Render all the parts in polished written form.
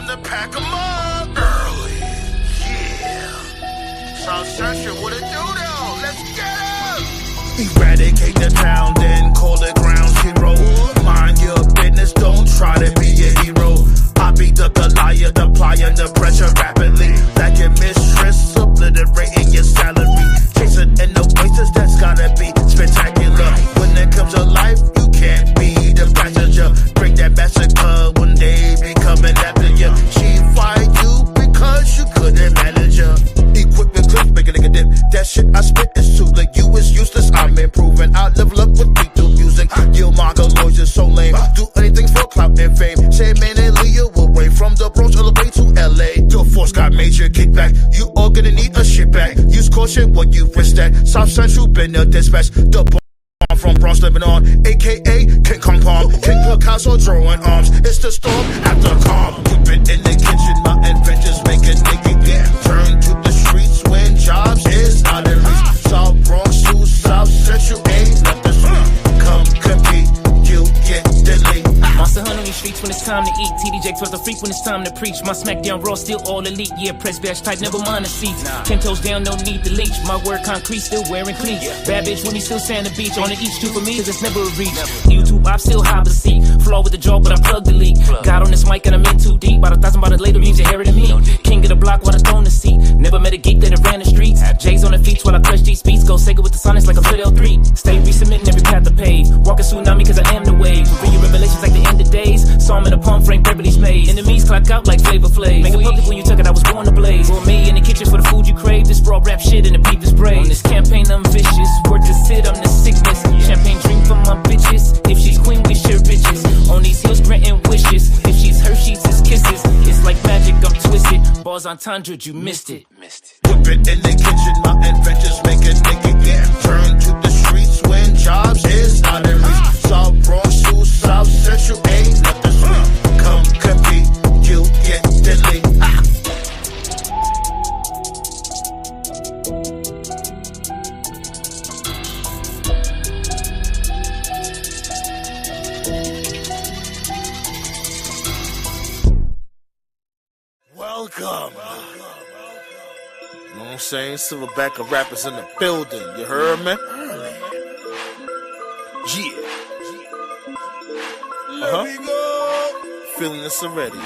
time to pack them up early. Yeah. South Central, what it do though? Let's get up. Eradicate the town, then call it ground zero. Mind your business, don't try to be a hero. I beat up the liar, applying the pressure rapidly. Like your mistress, obliterating your salary. Chasing in the waiters, that's gotta be spectacular. When it comes to life, you can't be the passenger. Bring that massacre when they be coming after you. She fired you because you couldn't manage her. Equipment clip, make a nigga dip. That shit I spit is too late. You is useless, I'm improving. I level up with beat through music. Your Margo Lloyd's is so lame. Do anything for clout and fame. Say man and Leo away from the Bronx all the way to LA. The force got major kickback. You all gonna need a shit back. Use caution when you risk that. South Central been a dispatch. The bomb from Bronx, Lebanon, aka King Kong Palm. King Picasso drawing arms. It's the storm after calm. Keep it in the kitchen, my adventures make a nigga get. Turn to the streets when jobs is out of reach. South Bronx to South Central ain't nothing sweet. Come compete, you get delayed. Monster hunt on these streets when it's time to eat. TDJ was a freak when it's time to preach. My smackdown raw still all elite. Yeah, press badge type, never mind the seats. 10 toes down, no need to leech. My word concrete, still wearing cleats. Bad bitch when he still sand the beach. On the each two for me, cause it's never a reach. YouTube, I still hop the seat. Flaw with the jaw, but I plug the leak. Got on this mic and I'm in too deep. About 1,000 by the later means you hear it in me. King of the block while I throw the seat. Never met a geek that ran the streets. J's on the feet while I clutch these beats. Go Sega with the sonics like I'm Fidel 3. Stay resubmitting every path to pave. Walking tsunami cause I am the wave. Read your revelations like the end of days. Saw him in a palm frame, Beverly's made. Enemies clock out like Flavor Flav. Make it public when you took it, I was born to blaze. For me in the kitchen for the food you crave. This raw rap shit in the beef is brave. On this campaign I'm vicious. Word to sit, I'm the sickness. Champagne drink for my bitches. If she's queen, we share riches. On these hills granting wishes. If she's Hershey's, it's kisses. It's like magic, I'm twisted. Bars on Tundra, you missed it. Whip it in the kitchen, my adventures make a nigga get. Turn to the streets when jobs is out of reach. South Bronx to South Central ain't nothing sweet. Come compete, you get delayed. Welcome. You know what I'm saying? Silverback of rappers in the building. You heard me? Yeah. Feeling this already.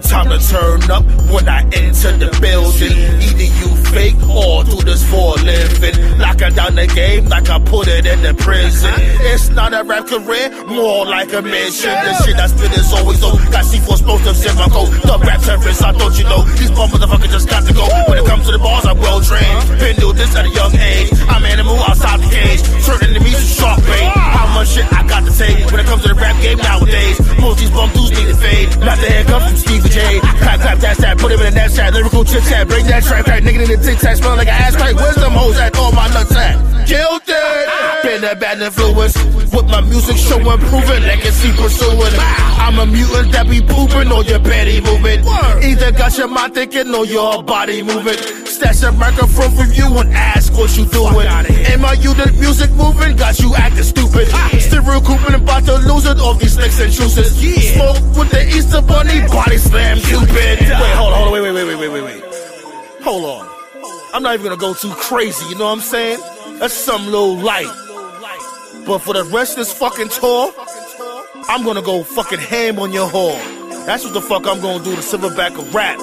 Time to turn up when I enter the building. Either you fake or do this for a living. Locking down the game like I put it in the prison. It's not a rap career, more like a mission. The shit I spit is always low. Got C4 explosives in my coat. The rap terrorists, I thought you know. These bum motherfuckers just got to go. When it comes to the bars, I'm well trained. Been doing this at a young age. I'm animal outside the cage. Turning enemies to shark bait. How much shit I got to take when it comes to the rap game nowadays. Most these bum dudes need to fade. Not the handcuff from Stevie J. Clap, clap, dash, that, put him in the net chat. Lyrical chit chat, bring that track, right, nigga in the tic tac, smelling like an ass crack. Where's them hoes at? All my nuts at? Guilty! Been a bad influence. With my music showing, proving, legacy pursuing. I'm a mutant that be pooping or your petty moving. Either got your mind thinking or your body moving. Stash a microphone from you and ask what you doing. Am I you the music moving? Got you acting stupid. Still real cooping and about to lose it. All these slicks and juices. Smoke with the Easter Bunny, body slam Cupid. Wait, hold on, wait. Hold on. I'm not even gonna go too crazy, you know what I'm saying? That's some little light. But for the rest of this fucking tour, I'm gonna go fucking ham on your whore. That's what the fuck I'm gonna do to Silverback of rap.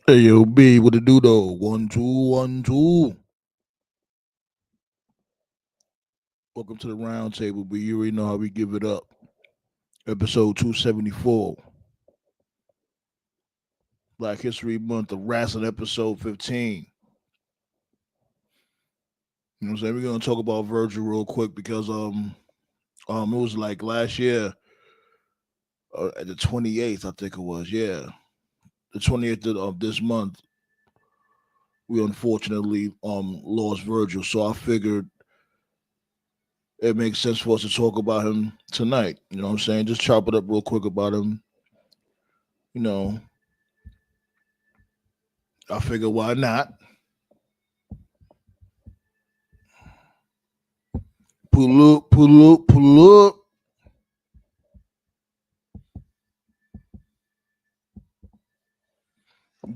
Hey, yo, B, what it do, though? 1, 2, 1, 2. Welcome to the round table, B. You already know how we give it up. Episode 274. Black History Month of Wrestling, episode 15. You know what I'm saying? We're going to talk about Virgil real quick because it was like last year, at the 28th, I think it was, yeah. The 28th of this month, we unfortunately lost Virgil. So I figured it makes sense for us to talk about him tonight. You know what I'm saying? Just chop it up real quick about him. You know, I figure why not? Pull up, pull up, pull up.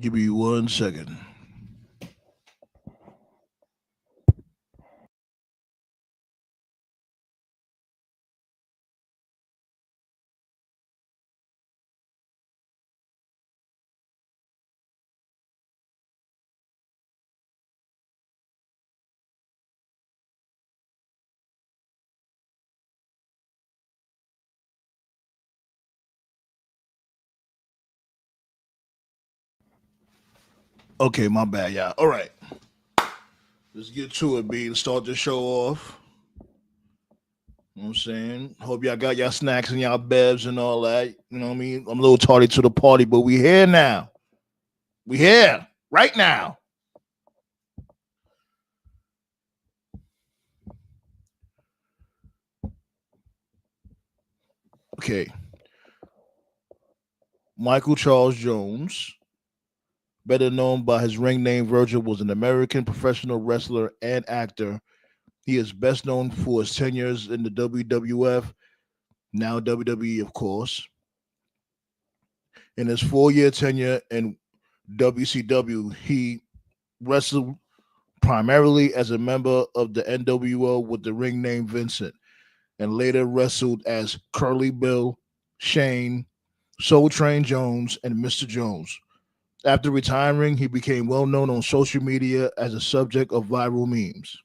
Give me 1 second. Okay, my bad, y'all. All right, let's get to it, B. Let's start the show off. You know what I'm saying? Hope y'all got y'all snacks and y'all bevs and all that. You know what I mean? I'm a little tardy to the party, but we here now. We here right now. Okay. Michael Charles Jones, better known by his ring name Virgil, was an American professional wrestler and actor. He is best known for his tenures in the WWF, now WWE, of course. In his 4 year tenure in WCW, he wrestled primarily as a member of the NWO with the ring name Vincent, and later wrestled as Curly Bill, Shane, Soul Train Jones, and Mr. Jones. After retiring, he became well known on social media as a subject of viral memes.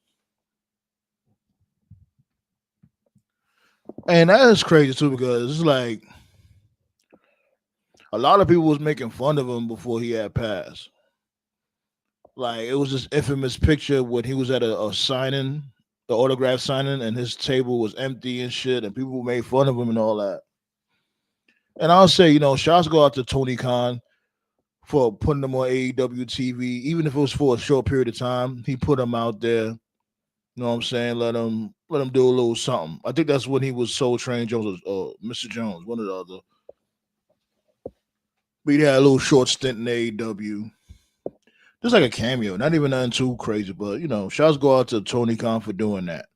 And that is crazy too because it's like a lot of people was making fun of him before he had passed. Like it was this infamous picture when he was at a signing, the autograph signing, and his table was empty and shit, and people made fun of him and all that. And I'll say, shots go out to Tony Khan for putting him on AEW TV, even if it was for a short period of time. He put him out there. You know what I'm saying? Let him do a little something. I think that's when he was Soul Train Jones or Mr. Jones, one or the other. But he had a little short stint in AEW. Just like a cameo, not even nothing too crazy, but shots go out to Tony Khan for doing that.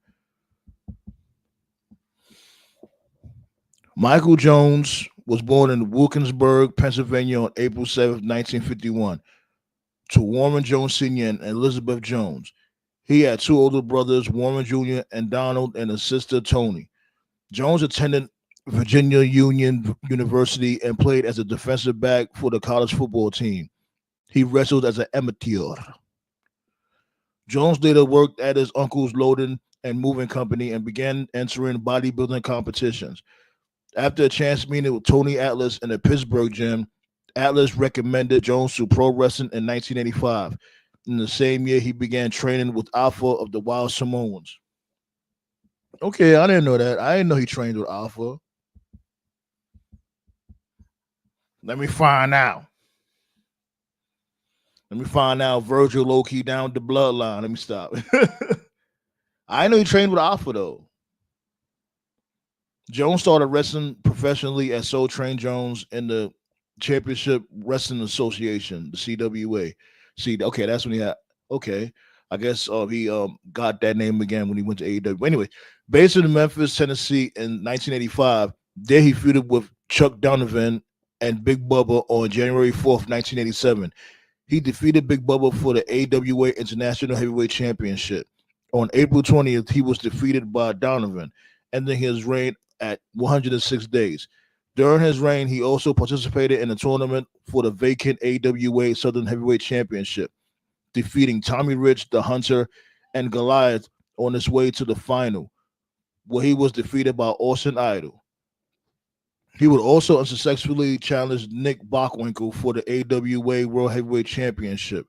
Michael Jones was born in Wilkinsburg, Pennsylvania on April 7th, 1951, to Warren Jones Sr. and Elizabeth Jones. He had two older brothers, Warren Jr. and Donald, and a sister, Tony. Jones attended Virginia Union University and played as a defensive back for the college football team. He wrestled as an amateur. Jones later worked at his uncle's loading and moving company and began entering bodybuilding competitions. After a chance meeting with Tony Atlas in a Pittsburgh gym, Atlas recommended Jones to pro wrestling in 1985. In the same year, he began training with Alpha of the Wild Samoans. Okay, I didn't know that. I didn't know he trained with Alpha. Let me find out. Let me find out Virgil low key down the bloodline. Let me stop. I know he trained with Alpha though. Jones started wrestling professionally at Soul Train Jones in the Championship Wrestling Association, the CWA. See, okay, that's when he had. Okay, I guess he got that name again when he went to AEW. Anyway, based in Memphis, Tennessee in 1985, there he feuded with Chuck Donovan and Big Bubba on January 4th, 1987. He defeated Big Bubba for the AWA International Heavyweight Championship. On April 20th, he was defeated by Donovan, ending his reign at 106 days. During his reign, he also participated in a tournament for the vacant AWA Southern Heavyweight Championship, defeating Tommy Rich, the Hunter, and Goliath on his way to the final, where he was defeated by Austin Idol. He would also unsuccessfully challenge Nick Bockwinkel for the AWA World Heavyweight Championship.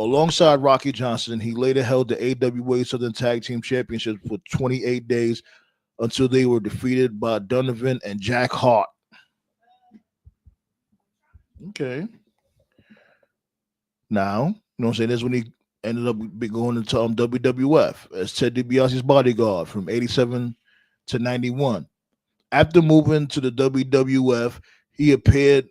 Alongside Rocky Johnson, he later held the AWA Southern Tag Team Championship for 28 days until they were defeated by Donovan and Jack Hart. Okay. Now, you know what I'm saying? This is when he ended up going into WWF as Ted DiBiase's bodyguard from 87 to 91. After moving to the WWF, he appeared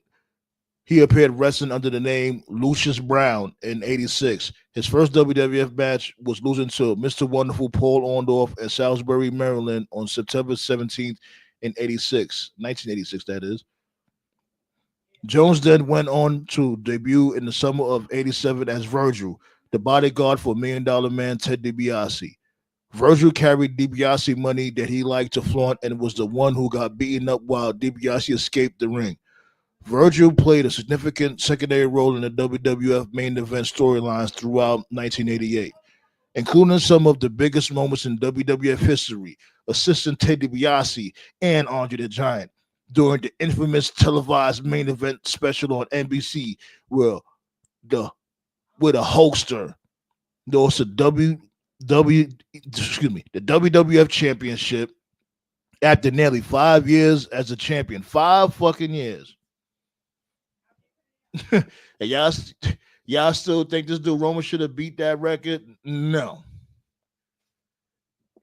He appeared wrestling under the name Lucius Brown in '86. His first WWF match was losing to Mr. Wonderful Paul Orndorff in Salisbury, Maryland on September 17th in 1986, that is. Jones then went on to debut in the summer of '87 as Virgil, the bodyguard for Million Dollar Man Ted DiBiase. Virgil carried DiBiase money that he liked to flaunt and was the one who got beaten up while DiBiase escaped the ring. Virgil played a significant secondary role in the WWF main event storylines throughout 1988, including some of the biggest moments in WWF history, assisting Ted DiBiase and Andre the Giant during the infamous televised main event special on NBC, where the with a holster, there was a the WWF Championship after nearly 5 years as a champion. 5 fucking years. And y'all still think this dude Roman should have beat that record? No.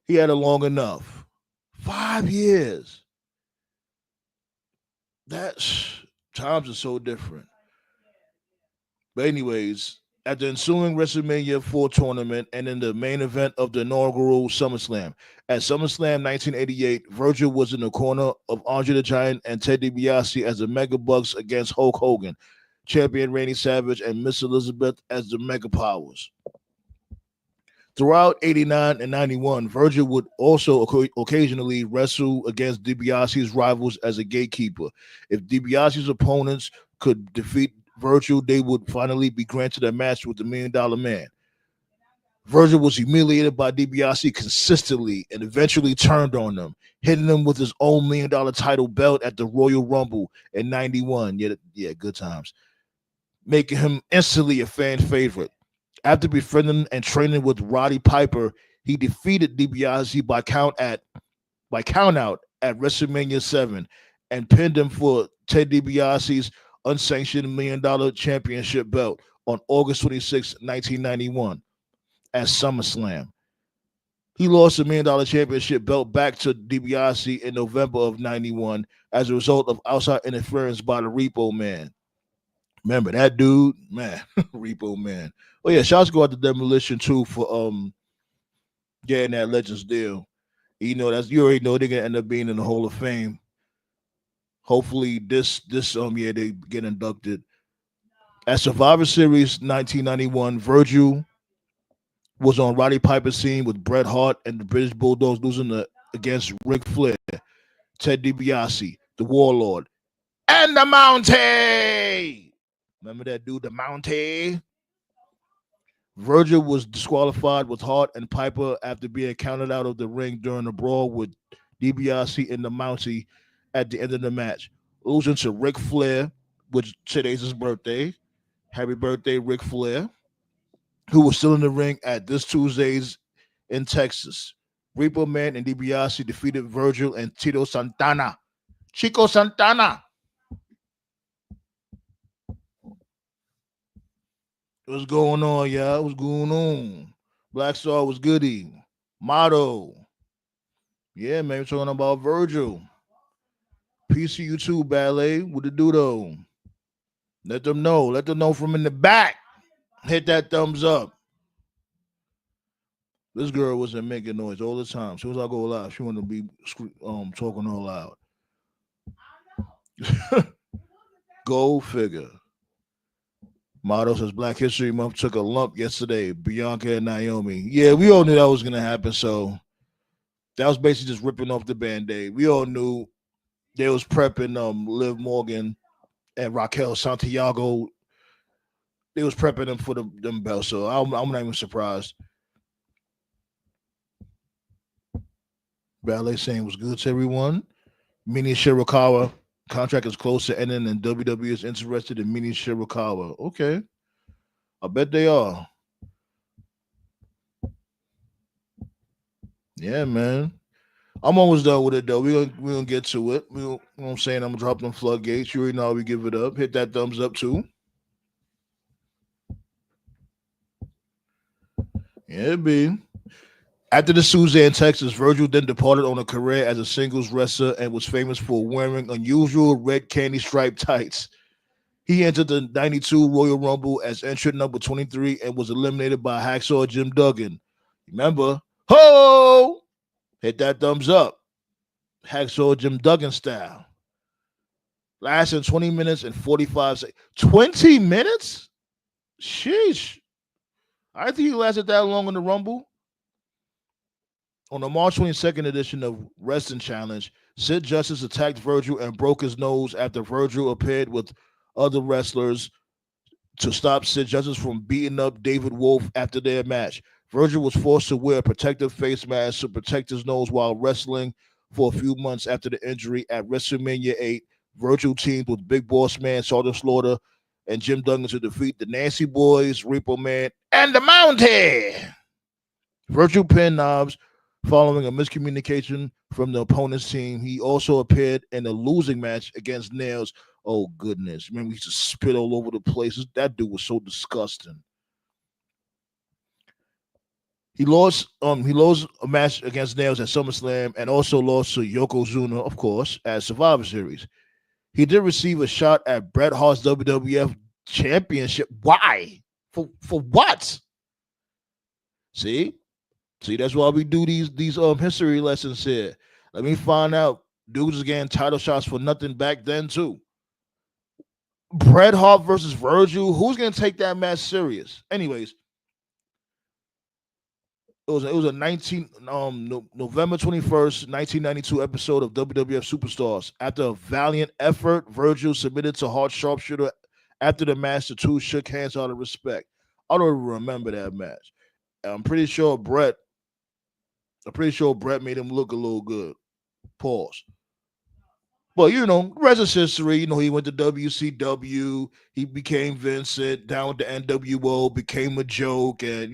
He had it long enough. 5 years. That's times are so different. But anyways, at the ensuing WrestleMania 4 tournament and in the main event of the inaugural SummerSlam. At SummerSlam 1988, Virgil was in the corner of Andre the Giant and Ted DiBiase as the Mega Bucks against Hulk Hogan, champion Randy Savage, and Miss Elizabeth as the Mega Powers. Throughout 89 and 91, Virgil would also occasionally wrestle against DiBiase's rivals as a gatekeeper. If DiBiase's opponents could defeat Virgil, they would finally be granted a match with the Million Dollar Man. Virgil was humiliated by DiBiase consistently and eventually turned on them, hitting him with his own $1 million title belt at the Royal Rumble in 91. Yeah, good times. Making him instantly a fan favorite. After befriending and training with Roddy Piper, he defeated DiBiase by count out at WrestleMania 7 and pinned him for Ted DiBiase's unsanctioned $1 million championship belt on August 26, 1991 at SummerSlam. He lost the $1 million championship belt back to DiBiase in November of 91 as a result of outside interference by the Repo Man. Remember that dude? Man, Repo Man. Oh yeah, shouts go out to Demolition too for getting that Legends deal. You know, that's you already know they're gonna end up being in the Hall of Fame. Hopefully this year they get inducted. At Survivor Series 1991, Virgil was on Roddy Piper's team with Bret Hart and the British Bulldogs losing against Ric Flair, Ted DiBiase, the Warlord, and the Mountie. Remember that dude, the Mountie? Virgil was disqualified with Hart and Piper after being counted out of the ring during a brawl with DiBiase and the Mountie at the end of the match, losing to Ric Flair, which today's his birthday. Happy birthday, Ric Flair, who was still in the ring at this Tuesday's in Texas. Repo Man and DiBiase defeated Virgil and Chico Santana. What's going on, y'all? What's going on? Black Star was goody. Motto. Yeah, man, we're talking about Virgil. PCU 2 Ballet. What to do, though? Let them know. Let them know from in the back. Hit that thumbs up. This girl wasn't making noise all the time. As soon as I go live, she wanted to be talking all loud. Go figure. Motto says Black History Month took a lump yesterday. Bianca and Naomi. Yeah, we all knew that was going to happen. So that was basically just ripping off the Band-Aid. We all knew they was prepping Liv Morgan and Raquel Santiago. They was prepping them for them belts. So I'm not even surprised. Ballet saying was good to everyone. Mini Shirakawa. Contract is close to ending and WWE is interested in Mini Shirakawa. Okay. I bet they are. Yeah, man. I'm almost done with it, though. We're gonna get to it. You know what I'm saying? I'm going to drop them floodgates. You already know how we give it up. Hit that thumbs up, too. Yeah, B. After the Suzanne, Texas, Virgil then departed on a career as a singles wrestler and was famous for wearing unusual red candy striped tights. He entered the 92 Royal Rumble as entrant number 23 and was eliminated by Hacksaw Jim Duggan. Remember? Ho! Hit that thumbs up. Hacksaw Jim Duggan style. Lasting 20 minutes and 45 seconds. 20 minutes? Sheesh. I think he lasted that long in the Rumble. On the March 22nd edition of Wrestling Challenge, Sid Justice attacked Virgil and broke his nose after Virgil appeared with other wrestlers to stop Sid Justice from beating up David Wolf after their match. Virgil was forced to wear a protective face mask to protect his nose while wrestling for a few months after the injury. At WrestleMania 8, Virgil teamed with Big Boss Man, Sergeant Slaughter, and Jim Duggan to defeat the Nancy Boys, Repo Man, and the Mountie. Virgil pinned Knobs following a miscommunication from the opponent's team. He also appeared in a losing match against Nails. Oh, goodness. Remember, he used to spit all over the place. That dude was so disgusting. He lost a match against Nails at SummerSlam and also lost to Yokozuna, of course, at Survivor Series. He did receive a shot at Bret Hart's WWF Championship. Why? For what? See, that's why we do these history lessons here. Let me find out. Dudes was getting title shots for nothing back then too. Bret Hart versus Virgil. Who's gonna take that match serious? Anyways, it was a November 21st, 1992 episode of WWF Superstars. After a valiant effort, Virgil submitted to Hart Sharpshooter. After the match, the two shook hands out of respect. I don't even remember that match. I'm pretty sure Bret made him look a little good. Pause. But, rest is history. He went to WCW. He became Vincent, down with the NWO, became a joke, and,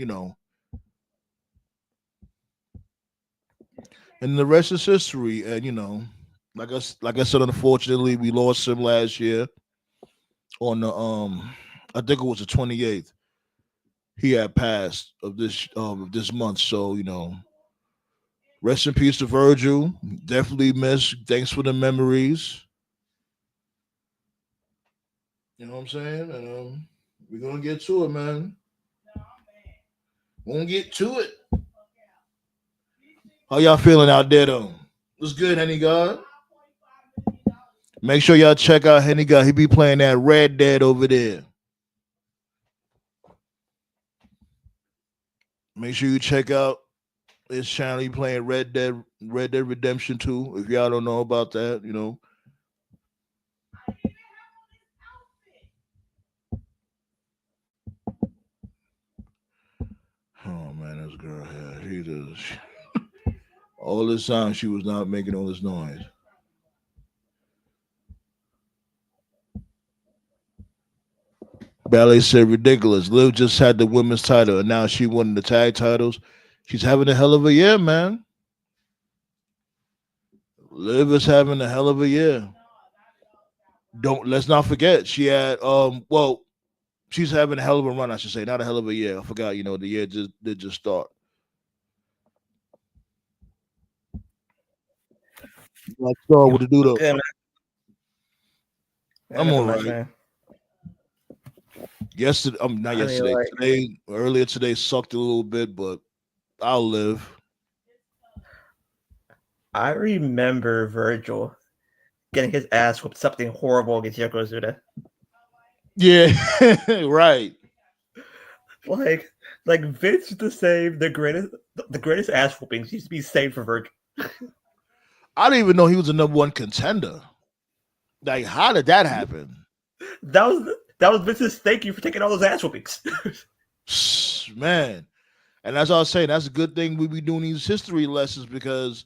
And the rest is history. And, like I said, unfortunately, we lost him last year on the, I think it was the 28th. He had passed of this month. So, rest in peace to Virgil. Definitely miss. Thanks for the memories. You know what I'm saying? And we're gonna get to it, man. We're gonna get to it. How y'all feeling out there though? What's good, Henny God? Make sure y'all check out Henny God. He be playing that Red Dead over there. Make sure you check out his channel. He playing Red Dead Redemption 2. If y'all don't know about that, Oh man, this girl here. She does all this time she was not making all this noise. Ballet said ridiculous. Liv just had the women's title and now she won the tag titles. She's having a hell of a year, man. Liv is having a hell of a year. Let's not forget she had she's having a hell of a run, I should say, not a hell of a year. I forgot, the year did just start. Like start with the dude up. Yeah, I'm all right. Man. Yesterday, not yesterday. Earlier today sucked a little bit, but I'll live. I remember Virgil getting his ass whooped something horrible against Yokozuna. Yeah, right. Like Vince used to save the greatest ass whoopings used to be saved for Virgil. I didn't even know he was the #1 contender. Like, how did that happen? That was Vince's thank you for taking all those ass whoopings. Man. And as I was saying, that's a good thing we be doing these history lessons because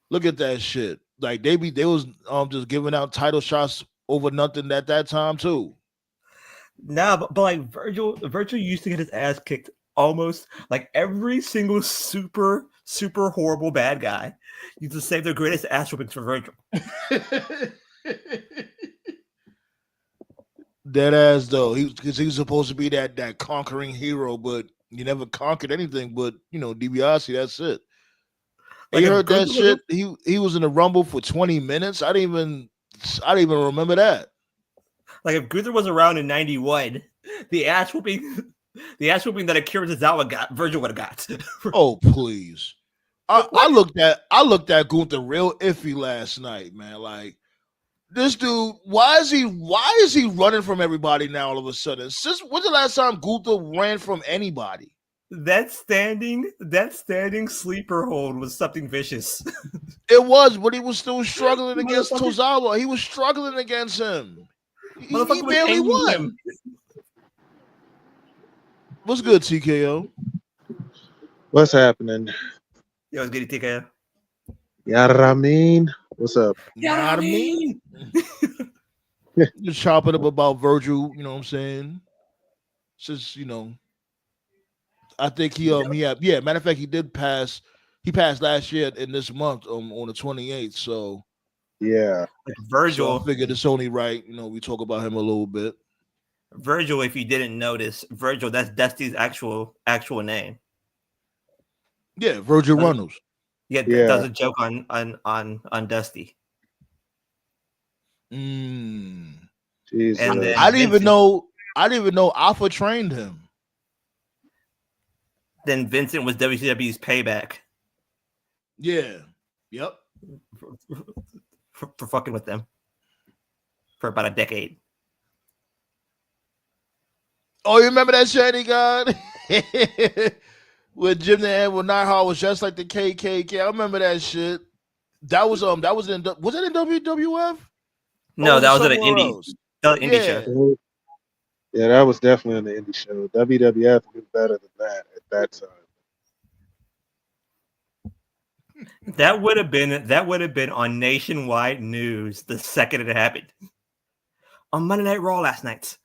look at that shit. Like they was just giving out title shots over nothing at that time too. Nah, but like Virgil used to get his ass kicked almost like every single super horrible bad guy used to save their greatest ass whoopings for Virgil. Dead ass though, because he was supposed to be that conquering hero, but he never conquered anything. But DiBiase, that's it. Like you heard that shit? He was in the Rumble for 20 minutes. I didn't even remember that. Like if Gunther was around in '91, the ass whooping that Akira Tozawa got, Virgil would have got. Oh please. I looked at Gunther real iffy last night, man. Like this dude, why is he running from everybody now all of a sudden? Since when's the last time Gunther ran from anybody? That standing sleeper hold was something vicious. It was, but he was still struggling against Tozawa. He was struggling against him. He barely won. Him. What's good, TKO? What's happening? Yo, it's good, TKO. Yaramin, what's up? Yaramin. Just chopping up about Virgil, you know what I'm saying? Just, I think matter of fact, he passed last year in this month on the 28th. So yeah, like Virgil. So I figured it's only right, we talk about him a little bit. Virgil, if you didn't notice, Virgil, that's Dusty's actual name. Yeah, Virgil Runnels. Yeah, does a joke on Dusty. Jesus. And then I didn't even know Alpha trained him. Then Vincent was WCW's payback. Yeah. Yep. For fucking with them for about a decade. Oh, you remember that shit he got? With Jim the Anvil Neidhart was just like the KKK. I remember that shit. That was in WWF? No, that was at an indie. That was an indie show. Yeah, that was definitely on the indie show. WWF knew better than that at that time. That would have been on nationwide news the second it happened. On Monday Night Raw last night.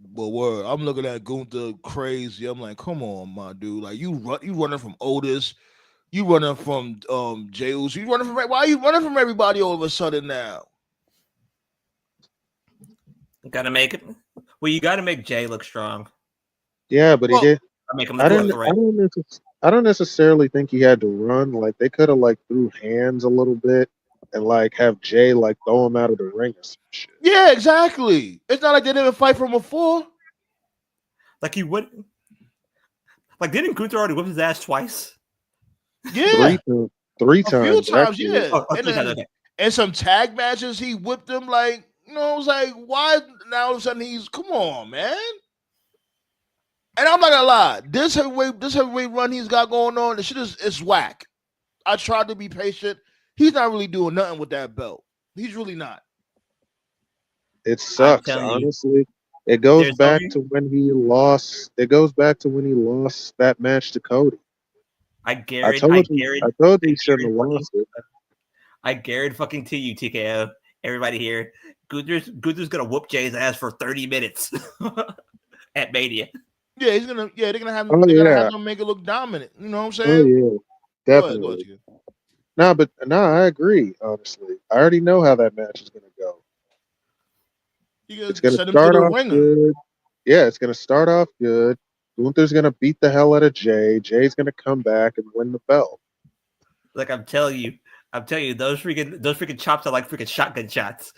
But word, I'm looking at Gunther crazy. I'm like, come on, my dude. Like you running from Otis, you running from Jey Uso, you running from why are you running from everybody all of a sudden now? Gotta make it. Well, you gotta make Jay look strong. Yeah, but he did. Make him look I don't necessarily think he had to run. Like they could have threw hands a little bit and have Jay throw him out of the ring or some shit. Yeah, exactly. It's not like they didn't fight from before. Like he would. Like didn't Gunther already whip his ass twice? Yeah, three times. A few times, actually. Yeah. And some tag matches, he whipped them I was like, why now all of a sudden come on, man. And I'm not gonna lie, this heavyweight run he's got going on, the shit is whack. I tried to be patient. He's not really doing nothing with that belt. He's really not. It sucks, honestly. It goes back to when he lost. It goes back to when he lost that match to Cody. I told you he shouldn't have lost it. I guarantee fucking to you, TKO. Everybody here, Gunther's gonna whoop Jay's ass for 30 minutes at Mania. Yeah, they're gonna have him. They're gonna have him make it look dominant. You know what I'm saying? Oh yeah, definitely. I agree. Honestly, I already know how that match is gonna go. It's gonna start off good. Yeah, it's gonna start off good. Gunther's gonna beat the hell out of Jay. Jay's gonna come back and win the belt. Like I'm telling you, those freaking chops are like freaking shotgun shots.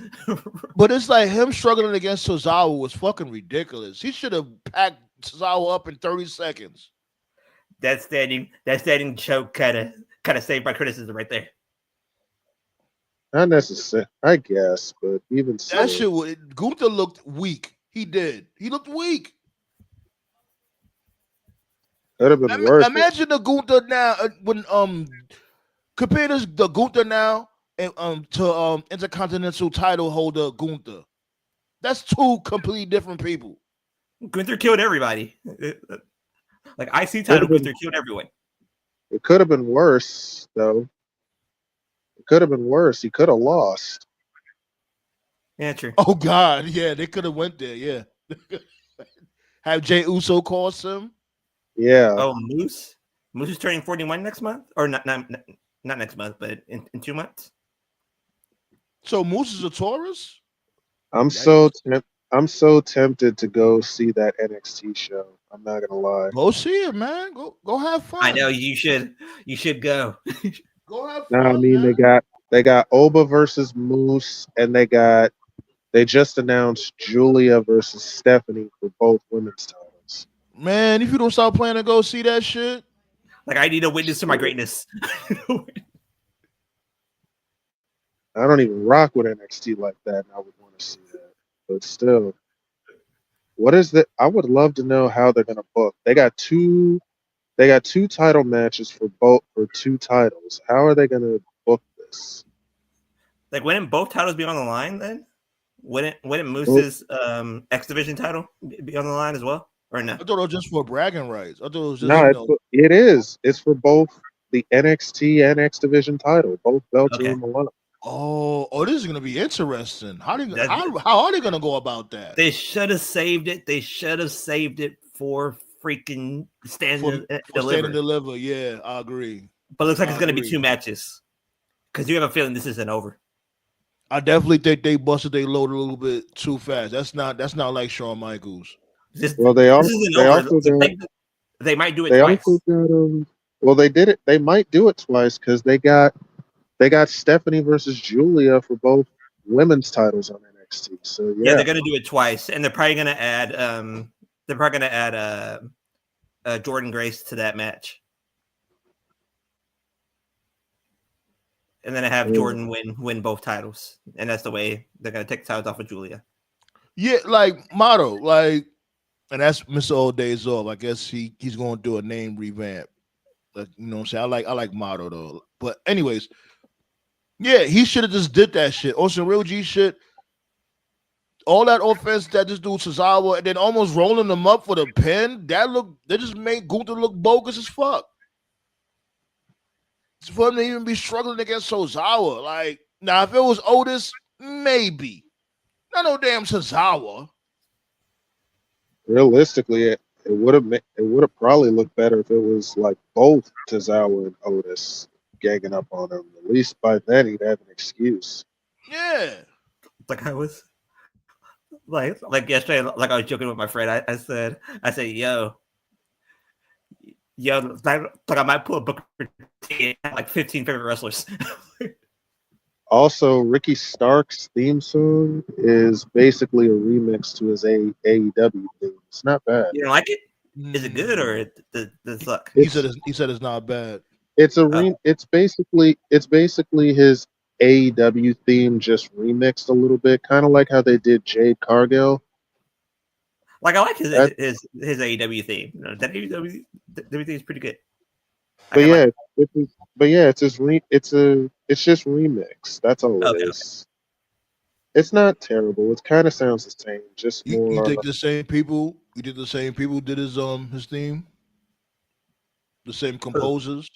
But it's like him struggling against Tozawa was fucking ridiculous. He should have packed Tozawa up in 30 seconds. That standing choke kind of saved my criticism right there. Not necessarily, I guess, but even so, that shit. Gunther looked weak. He did. He looked weak. Could have been worse. Imagine the Gunther now when compare the Gunther now and to Intercontinental title holder Gunther. That's two completely different people. Gunther killed everybody. Like IC title, Gunther killed everyone. It could have been worse, though. It could have been worse. He could have lost. Yeah, true. Oh God, yeah, they could have went there. Yeah, have Jey Uso cost him. Yeah. Oh, Moose is turning 41 next month, or not next month, but in 2 months. So Moose is a Taurus. I'm so tempted to go see that NXT show. I'm not gonna lie. Go see it, man. Go have fun. I know you should. You should go. Go have fun. No, I mean man. they got Oba versus Moose, and they got They just announced Julia versus Stephanie for both women's titles. Man, if you don't stop playing to go see that shit, like I need a witness to my greatness. I don't even rock with NXT like that, and I would want to see that. But still, what is that? I would love to know how they're gonna book. They got two title matches for two titles. How are they gonna book this? Like, wouldn't both titles be on the line then? Wouldn't Moose's X Division title be on the line as well, or no? I thought it was just for bragging rights. I thought it was just it is. It's for both the NXT and X Division title. Both belts are on the line. Oh, this is gonna be interesting. How are they gonna go about that? They should have saved it. They should have saved it for freaking stand and deliver. Yeah, I agree. But it looks like it's gonna be 2 matches because you have a feeling this isn't over. I definitely think they busted their load a little bit too fast. That's not like Shawn Michaels. They might do it twice. They did it. They might do it twice because they got Stephanie versus Julia for both women's titles on NXT. So yeah, they're gonna do it twice, and they're probably gonna add Jordan Grace to that match, and then I have Jordan win both titles, and that's the way they're gonna take the titles off of Julia. Yeah, like motto, like, and that's Mr. Old Days Off. I guess he's gonna do a name revamp. Like, you know what I'm saying? I like motto though. But anyways. Yeah, he should have just did that shit. Austin Real G shit. All that offense that this dude Cesaro and then almost rolling them up for the pin. They just made Gunther look bogus as fuck. It's for him to even be struggling against Cesaro. Like, now if it was Otis, maybe. Not no damn Cesaro. Realistically, it would have probably looked better if it was like both Cesaro and Otis ganging up on him. At least by then he'd have an excuse. Yeah. Like I was like yesterday, like I was joking with my friend. I said, yo, like I might pull a Booker T and like 15 favorite wrestlers. Also, Ricky Stark's theme song is basically a remix to his AEW theme. It's not bad. You don't like it? Is it good or does it suck? He said it's not bad. It's it's basically his AEW theme just remixed a little bit, kind of like how they did Jade Cargill. Like I like his AEW theme. You know, that AEW theme is pretty good. It's just remix. That's all it is. Okay. It's not terrible. It kind of sounds the same. Just more. You think the same people? You think the same people did his theme? The same composers?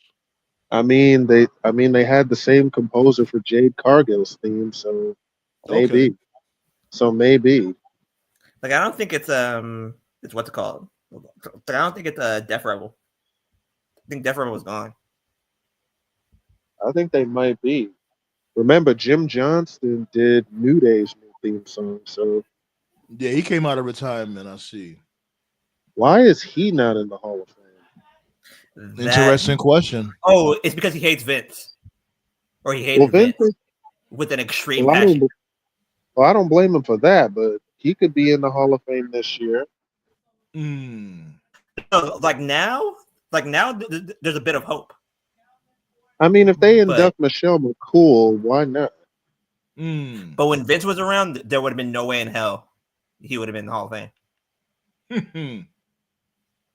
I mean, they had the same composer for Jade Cargill's theme, so maybe. Okay. So maybe. Like I don't think it's what's it called? I don't think it's Def Rebel. I think Def Rebel was gone. I think they might be. Remember, Jim Johnston did New Day's new theme song, so yeah, he came out of retirement. I see. Why is he not in the Hall of Fame? Interesting question. Oh, it's because he hates Vince, or he hates Vince with an extreme passion. I don't blame him for that, but he could be in the Hall of Fame this year. Like now, there's a bit of hope. I mean, if they induct Michelle McCool, why not? But when Vince was around, there would have been no way in hell he would have been in the Hall of Fame.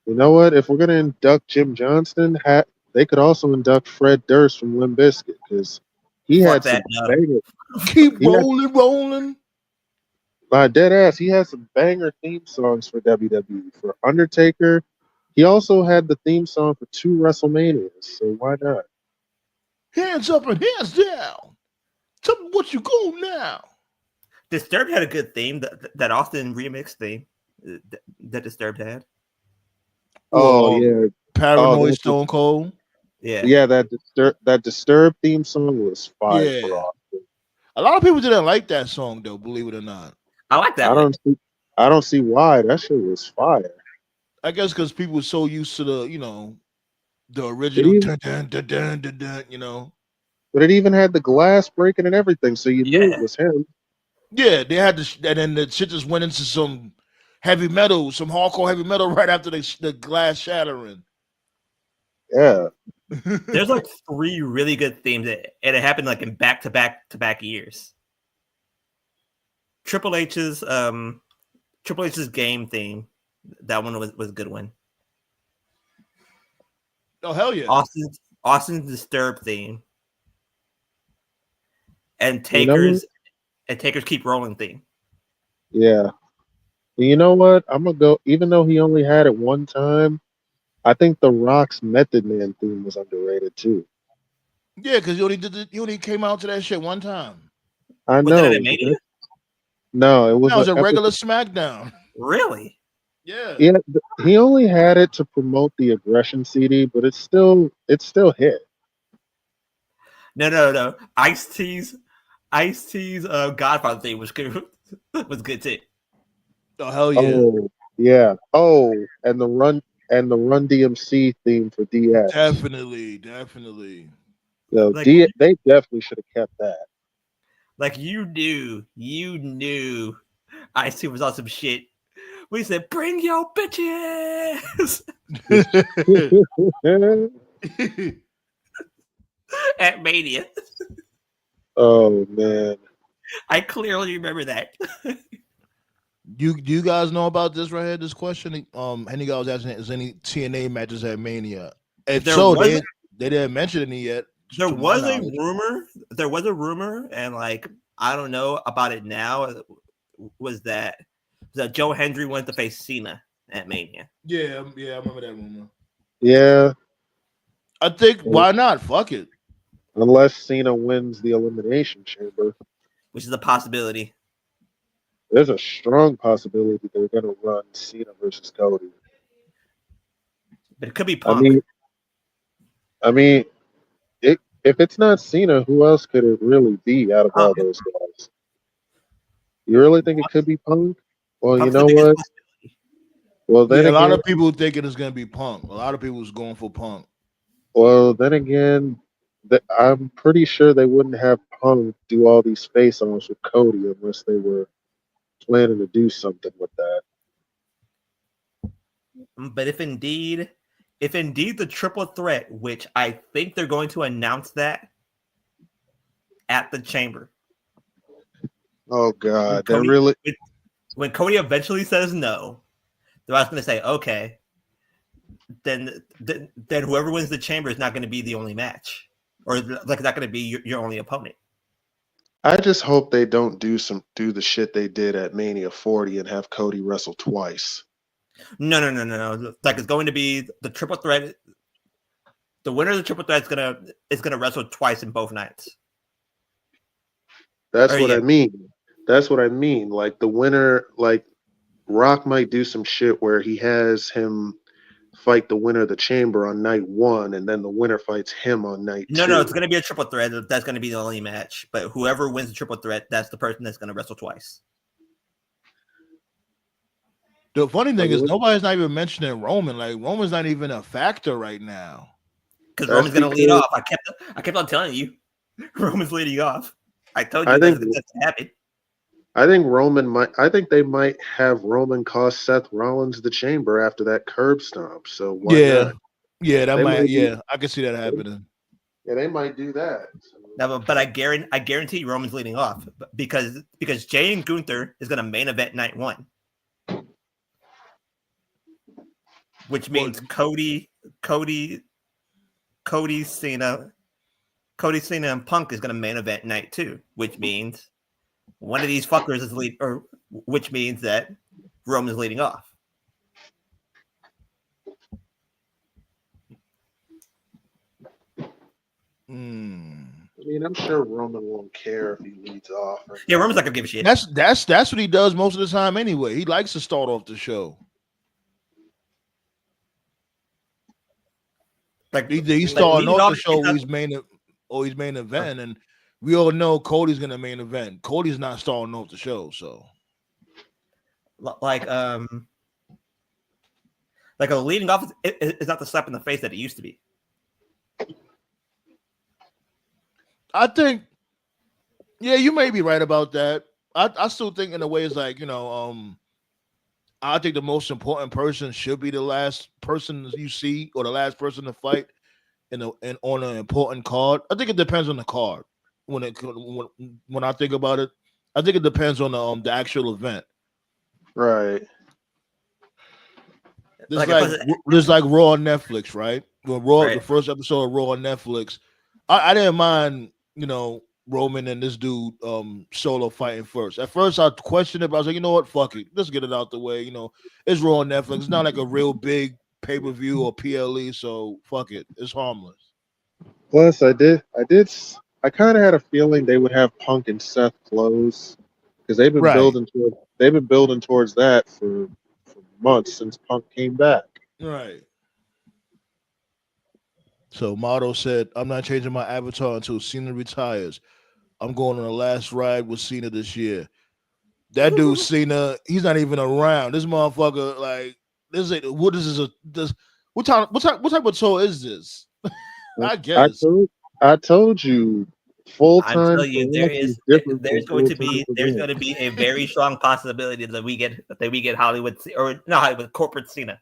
You know what? If we're going to induct Jim Johnston, they could also induct Fred Durst from Limp Bizkit because he had some banger. Keep rolling. By dead ass, he has some banger theme songs for WWE. For Undertaker, he also had the theme song for 2 WrestleManias. So why not? Hands up and hands down. Tell me what you go now. Disturbed had a good theme. That Austin remix theme that Disturbed had. Oh yeah, Paranoid Stone Cold. Yeah. That Disturbed theme song was fire. Yeah. A lot of people didn't like that song though. Believe it or not. I like that. I don't see why. That shit was fire. I guess because people were so used to the original dun, you know. But it even had the glass breaking and everything, so you knew it was him. Yeah, they had to, and then the shit just went into some heavy metal, some hardcore heavy metal right after the glass shattering. Yeah. There's like 3 really good themes, and it happened like in back to back years. Triple H's game theme, that one was a good one. Oh hell yeah! Austin's Disturbed theme, and You know? Taker's Keep Rolling theme. Yeah. You know what? I'm gonna go. Even though he only had it one time, I think The Rock's Method Man theme was underrated too. Yeah, because he only came out to that shit one time. I Was it at know. a Mania? No, it was That was an a regular episode. SmackDown. Really? Yeah. Yeah, he only had it to promote the Aggression CD, but it's still hit. No. Ice-T's Godfather theme was good. Was good too. Oh hell yeah! Oh yeah. Oh, and the Run DMC theme for DX. Definitely. Yo, Like, they definitely should have kept that. like you knew Ice-T was on some shit. We said, "Bring your bitches." At Mania. Oh man. I clearly remember that. Do you guys know about this right here? This question. Any guys asking, is any TNA matches at Mania? If There so, was they didn't mention any yet. There to my was a knowledge. rumor. There was a rumor, and like I don't know about it now. Was that Joe Hendry went to face Cena at Mania? Yeah, I remember that rumor. Yeah. I think why not? Fuck it. Unless Cena wins the Elimination Chamber. Which is a possibility. There's a strong possibility they're gonna run Cena versus Cody. But it could be Punk. I mean, if it's not Cena, who else could it really be out of all those guys? You really think it could be Punk? Well, Punk's you know the biggest what? possibility. Well, then Yeah, a lot again, of people thinking it's gonna be Punk. A lot of people was going for Punk. I'm pretty sure they wouldn't have Punk do all these face-offs with Cody unless they were planning to do something with that. But if indeed the triple threat, which I think they're going to announce that at the Chamber. Oh God, they're really. When Cody eventually says no, they're just going to say, okay, then whoever wins the Chamber is not going to be the only match, or like not going to be your only opponent. I just hope they don't do the shit they did at Mania 40 and have Cody wrestle twice. No. Like it's going to be the triple threat. The winner of the triple threat is gonna wrestle twice in both nights. That's what I mean. That's what I mean. Like the winner, like Rock might do some shit where he has him fight the winner of the Chamber on night 1, and then the winner fights him on night 2. No, it's going to be a triple threat. That's going to be the only match. But whoever wins the triple threat, that's the person that's going to wrestle twice. The funny thing is, nobody's not even mentioning Roman. Like Roman's not even a factor right now. Because Roman's going to lead off. I kept on telling you, Roman's leading off. I told you that's happened. I think they might have Roman cost Seth Rollins the Chamber after that curb stomp. So why not? I can see that happening. Yeah, they might do that. No, but I guarantee Roman's leading off because Jay and Gunther is going to main event night 1, which means Cody, Cena, and Punk is going to main event night 2, which means one of these fuckers is which means that Roman's leading off. I mean, I'm sure Roman won't care if he leads off. Yeah, Roman's not gonna give a shit. That's what he does most of the time anyway. He likes to start off the show. Like he's starting off the show. He's main event, and we all know Cody's gonna main event. Cody's not starting off the show, so like a leading off is not the slap in the face that it used to be. I think, yeah, you may be right about that. I still think in a way it's like, I think the most important person should be the last person you see or the last person to fight on an important card. I think it depends on the card. When I think about it, I think it depends on the actual event. Right. There's like Raw on Netflix, right? When Raw, Right. the first episode of Raw on Netflix, I didn't mind, Roman and this dude solo fighting first. At first I questioned it, but I was like, you know what, fuck it. Let's get it out the way. It's Raw on Netflix. It's not like a real big pay-per-view or PLE, so fuck it. It's harmless. Plus, I kind of had a feeling they would have Punk and Seth close because they've been Right. building towards that for months since Punk came back. Right. So Motto said, I'm not changing my avatar until Cena retires. I'm going on the last ride with Cena this year. That dude Cena, he's not even around. This motherfucker, like, what type of tour is this? I guess. I told you, full I'm time. telling you, there's going to be a very strong possibility that we get Hollywood or not Hollywood, corporate Cena.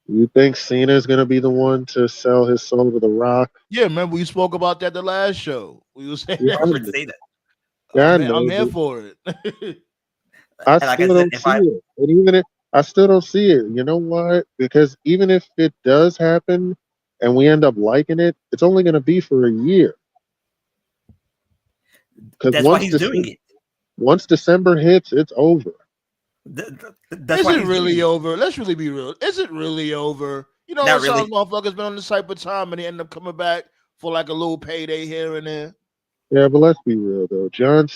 You think Cena is going to be the one to sell his soul to The Rock? Yeah, remember we spoke about that the last show. We were saying Corporate Cena. Yeah, I'm here for it. I still don't see it. And even I still don't see it. You know what? Because even if it does happen and we end up liking it, it's only going to be for a year. That's why he's doing it. Once December hits, it's over. Is it really over? Let's really be real. Is it really over? Not really. Some motherfuckers been on this type of time and they end up coming back for like a little payday here and there. Yeah, but let's be real though. John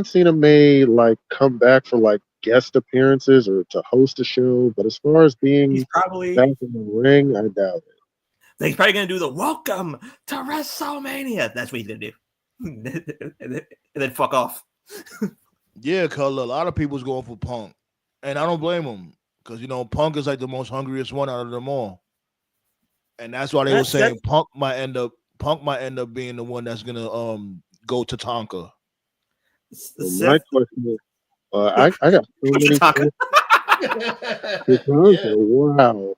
Cena may like come back for like guest appearances or to host a show, but as far as being he's probably back in the ring, I doubt it. He's probably gonna do the welcome to WrestleMania. That's what he's gonna do, and then fuck off. Yeah, cause a lot of people's going for Punk, and I don't blame them because Punk is like the most hungriest one out of them all, and that's why they were saying Punk might end up being the one that's gonna go to Tonka. My question is, I got so many questions. Wow.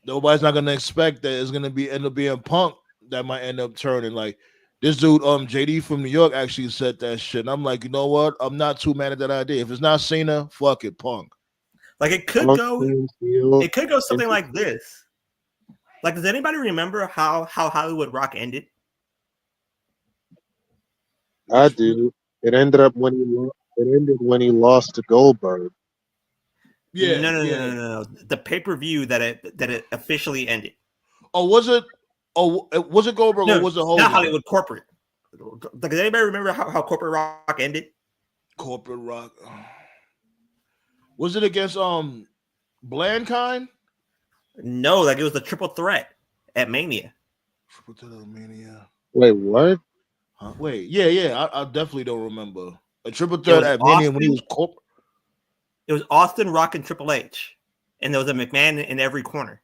Nobody's not gonna expect that it's gonna end up being Punk that might end up turning. Like this dude, JD from New York actually said that shit. And I'm like, you know what? I'm not too mad at that idea. If it's not Cena, fuck it, Punk. Like it could go something like this. Like, does anybody remember how Hollywood Rock ended? I do. It ended when he lost to Goldberg. Yeah. No. The pay-per-view that it officially ended. Oh, was it? Oh, was it Goldberg or was it Hogan? Not Hollywood corporate. Like, does anybody remember how Corporate Rock ended? Corporate Rock. Was it against Blandkind? No, like it was a triple threat at Mania. Triple threat at Mania. Wait, what? Huh? Wait, yeah. I definitely don't remember a triple threat at Mania when he was corporate. It was Austin, Rock, and Triple H, and there was a McMahon in every corner.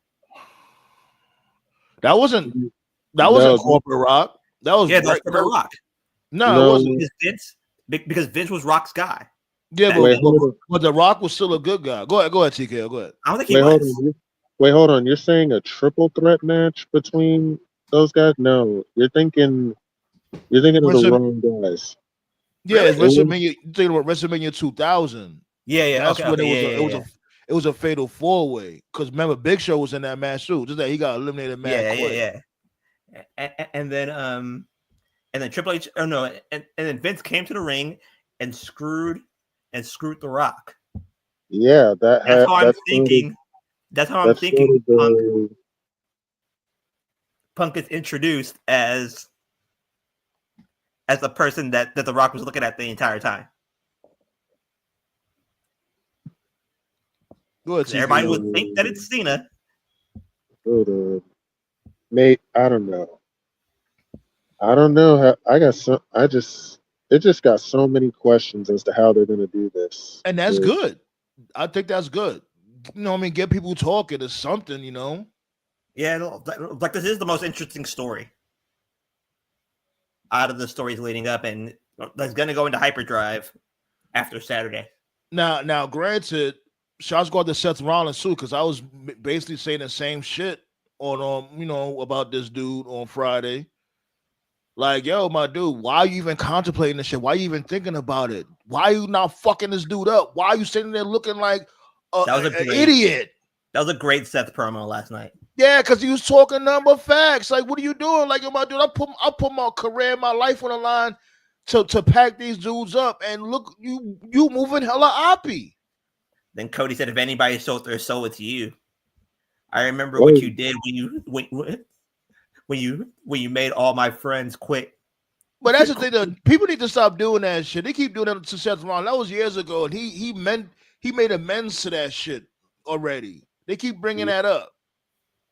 That wasn't Corporate Rock. That was Corporate Rock. No, it wasn't. Because Vince was Rock's guy. Yeah, but The Rock was still a good guy. Go ahead, TK. Go ahead. I don't think he was. Wait, hold on. You're saying a triple threat match between those guys? No, you're thinking of the wrong guys. Yeah, it's WrestleMania. You're thinking about WrestleMania 2000. Yeah. That's when it was a fatal 4-way. Because remember, Big Show was in that match too. Just that he got eliminated mad quick. Yeah. And then Triple H. Oh no, and then Vince came to the ring and screwed The Rock. Yeah, that's how I'm thinking. Punk is introduced as the person that The Rock was looking at the entire time. Everybody would think that it's Cena. Mate, I don't know. It just got so many questions as to how they're going to do this. And that's good. I think that's good. Get people talking or something, Yeah, like this is the most interesting story. out of the stories leading up, and that's going to go into hyperdrive after Saturday. Now, granted, shots go out to Seth Rollins too, because I was basically saying the same shit on about this dude on Friday. Like, yo, my dude, why are you even contemplating this shit? Why are you even thinking about it? Why are you not fucking this dude up? Why are you sitting there looking like an idiot? That was a great Seth promo last night. Yeah, because he was talking number facts. Like, what are you doing? Like, yo, my dude, I put my career, my life on the line to pack these dudes up, and look, you moving hella oppy. Then Cody said, "If anybody sold their soul, it's you." I remember what you did when you made all my friends quit. But that's the thing, though. People need to stop doing that shit. They keep doing that to Seth Rollins. That was years ago, and he made amends to that shit already. They keep bringing that up.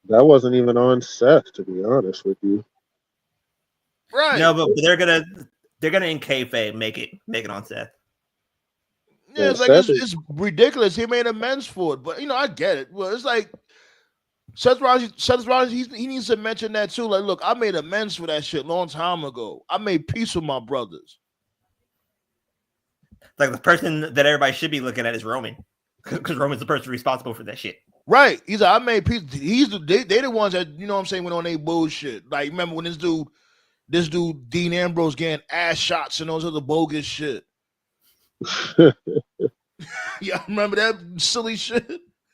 That wasn't even on Seth, to be honest with you. Right? No, but they're gonna in kayfabe make it on Seth. Yeah, it's like it's ridiculous. He made amends for it, but I get it. Well, it's like Seth Rollins, he needs to mention that too. Like, look, I made amends for that shit a long time ago. I made peace with my brothers. Like, the person that everybody should be looking at is Roman, because Roman's the person responsible for that shit. Right? He's like, I made peace. They the ones that what I'm saying, went on their bullshit. Like, remember when this dude Dean Ambrose getting ass shots and those other bogus shit. Yeah, remember that silly shit?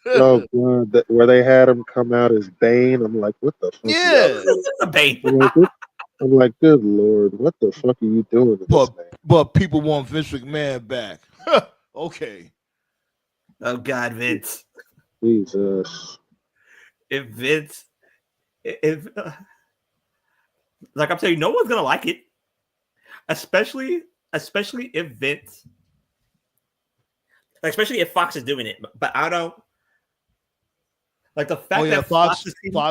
Oh god, where they had him come out as Bane. I'm like, what the fuck? Yeah, Bane. I'm like, good lord, what the fuck are you doing? But people want Vince McMahon back. Okay. Oh god, Vince. Jesus. If like I'm saying, no one's gonna like it, especially if Vince, especially if Fox is doing it. But I don't like the fact that Fox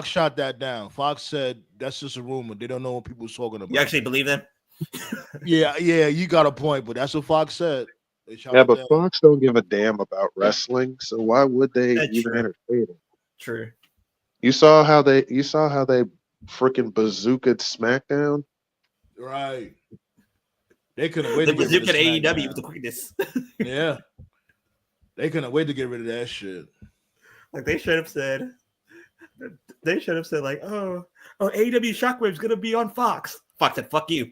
shot that down. Fox said that's just a rumor. They don't know what people's talking about. You actually believe them? Yeah, you got a point, but that's what Fox said. Yeah, but Fox don't give a damn about wrestling, so why would they even entertain it? True. You saw how they freaking bazookaed SmackDown? Right. They couldn't wait to get rid of AEW with the quickness. Yeah. They couldn't wait to get rid of that shit. Like, they should have said like, oh, AEW Shockwave's gonna be on Fox. Fox said, fuck you.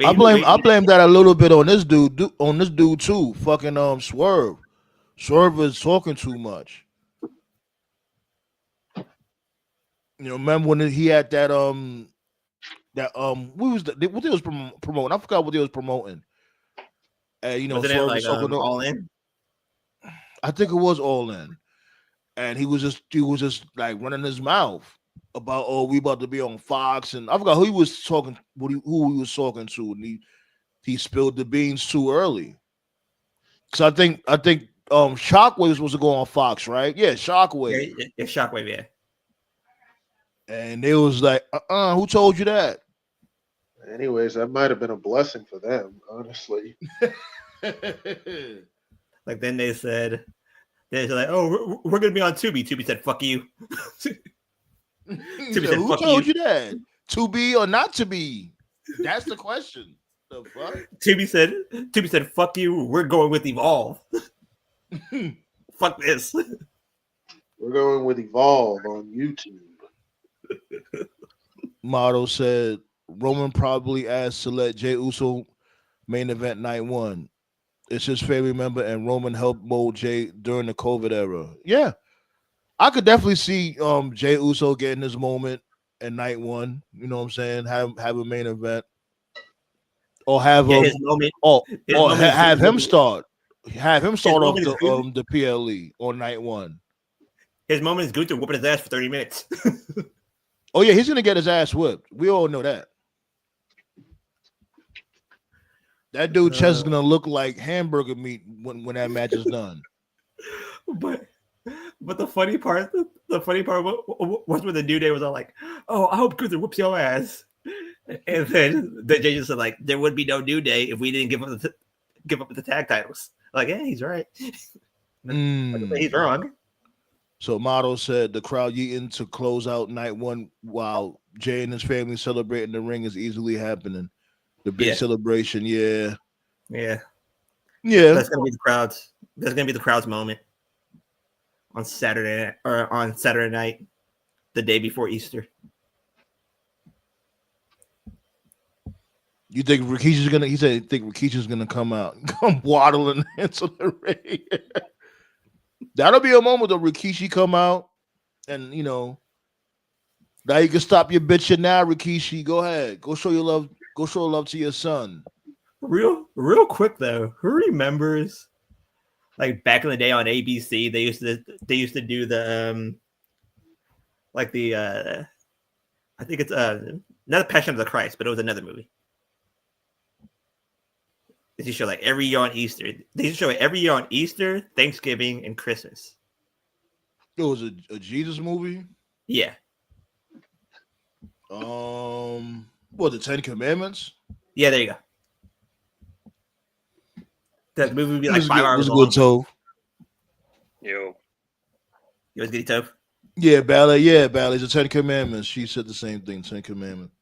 I blame that a little bit on this dude too. Fucking Swerve. Swerve is talking too much. Remember when he had that what they was promoting? I forgot what they was promoting. Was it Swerve like was talking All In? I think it was All In, and he was just like running his mouth about, we about to be on Fox, and I forgot who he was talking, who he was talking to, and he spilled the beans too early. So I think Shockwave was supposed to go on Fox, right? Yeah, Shockwave. Yeah, Shockwave, yeah. And they was like, who told you that? Anyways, that might have been a blessing for them, honestly. Like, then they said like, oh, we're gonna be on Tubi. Tubi said, fuck you. Tubi said, who told you that? To be or not to be? That's the question. The fuck? Tubi said, fuck you. We're going with Evolve. Fuck this. We're going with Evolve on YouTube. Motto said Roman probably asked to let Jey Uso main event night one. It's his family member, and Roman helped mold Jey during the COVID era. Yeah, I could definitely see Jey Uso getting his moment in night one. You know what I'm saying? Have a main event, or have his moment, have him start off the PLE on night one. His moment is Gunther whooping his ass for 30 minutes. Oh yeah, he's gonna get his ass whipped. We all know that. That dude's chest is gonna look like hamburger meat when that match is done. But the funny part was when the New Day was all like, "Oh, I hope Gunther whoops your ass," and then Jay just said like, "There would be no New Day if we didn't give up the tag titles." Like, yeah, he's right. He's wrong. So Motto said the crowd yeeting to close out night one while Jay and his family celebrating the ring is easily happening. The big celebration, yeah. That's gonna be the crowds. That's gonna be the crowd's moment on Saturday night, the day before Easter. You think Rikishi's gonna? He said, "Think Rikishi's gonna come out, come waddling into the ring." That'll be a moment though. Rikishi come out, and now you can stop your bitching now, Rikishi. Go ahead, go show your love. Go show love to your son. Real quick though, who remembers? Like back in the day on ABC, they used to do the I think it's not Passion of the Christ, but it was another movie. They used to show like every year on Easter. They used to show it every year on Easter, Thanksgiving, and Christmas. It was a Jesus movie. Yeah. What, the 10 Commandments? Yeah, there you go. That movie would be like 5 hours long. Good, Tove. Yo. You was good, Tove? Yeah, Ballet. Yeah, Ballet's the 10 Commandments. She said the same thing, 10 Commandments.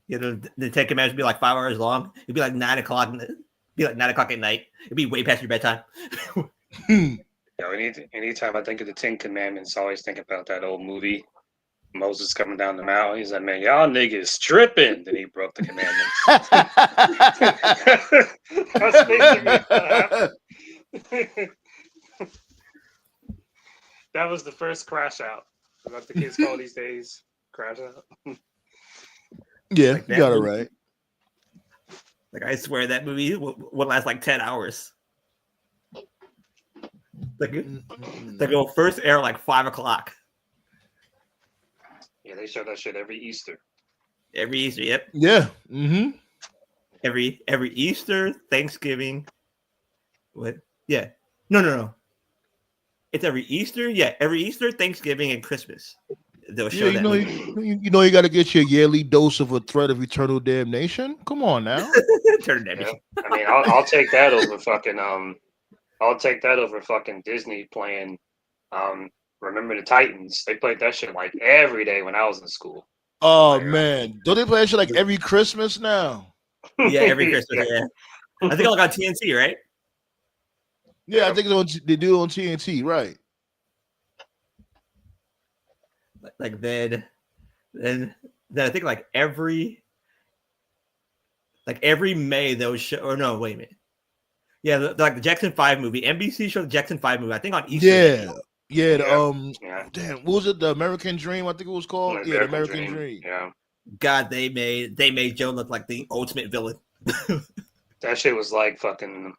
Yeah, the 10 Commandments would be like 5 hours long. It'd be like 9 o'clock. Be like 9 o'clock at night. It'd be way past your bedtime. Yo, anytime I think of the 10 Commandments, I always think about that old movie, Moses coming down the mountain. He's like, man, y'all niggas tripping. Then he broke the commandments. That's basically what happened. That was the first crash out. That's the kids call these days. Crash out. Yeah, like you got it movie, right. Like I swear that movie would last like 10 hours. Like it will first air like 5 o'clock. Yeah, they show that shit every Easter. Every Easter, yep. Yeah. Mm-hmm. Every Easter, Thanksgiving. What? Yeah. No. It's every Easter. Yeah, every Easter, Thanksgiving, and Christmas. They'll show that. You got to get your yearly dose of a threat of eternal damnation. Come on now. Eternal damnation. Yeah. I mean, I'll take that over fucking I'll take that over fucking Disney playing Remember the Titans. They played that shit like every day when I was in school. Oh man, don't they play that shit like every Christmas now? Yeah, every Christmas. Yeah. I think I got TNT, right? Yeah, I think they do it on TNT, right? Like then I think like every May those show. Or no, wait a minute. Yeah, like the Jackson 5 movie. NBC showed the Jackson 5 movie. I think on Easter. Yeah. Damn, what was it? The American Dream, I think it was called. The American Dream. Yeah. God, they made Joe look like the ultimate villain. That shit was like fucking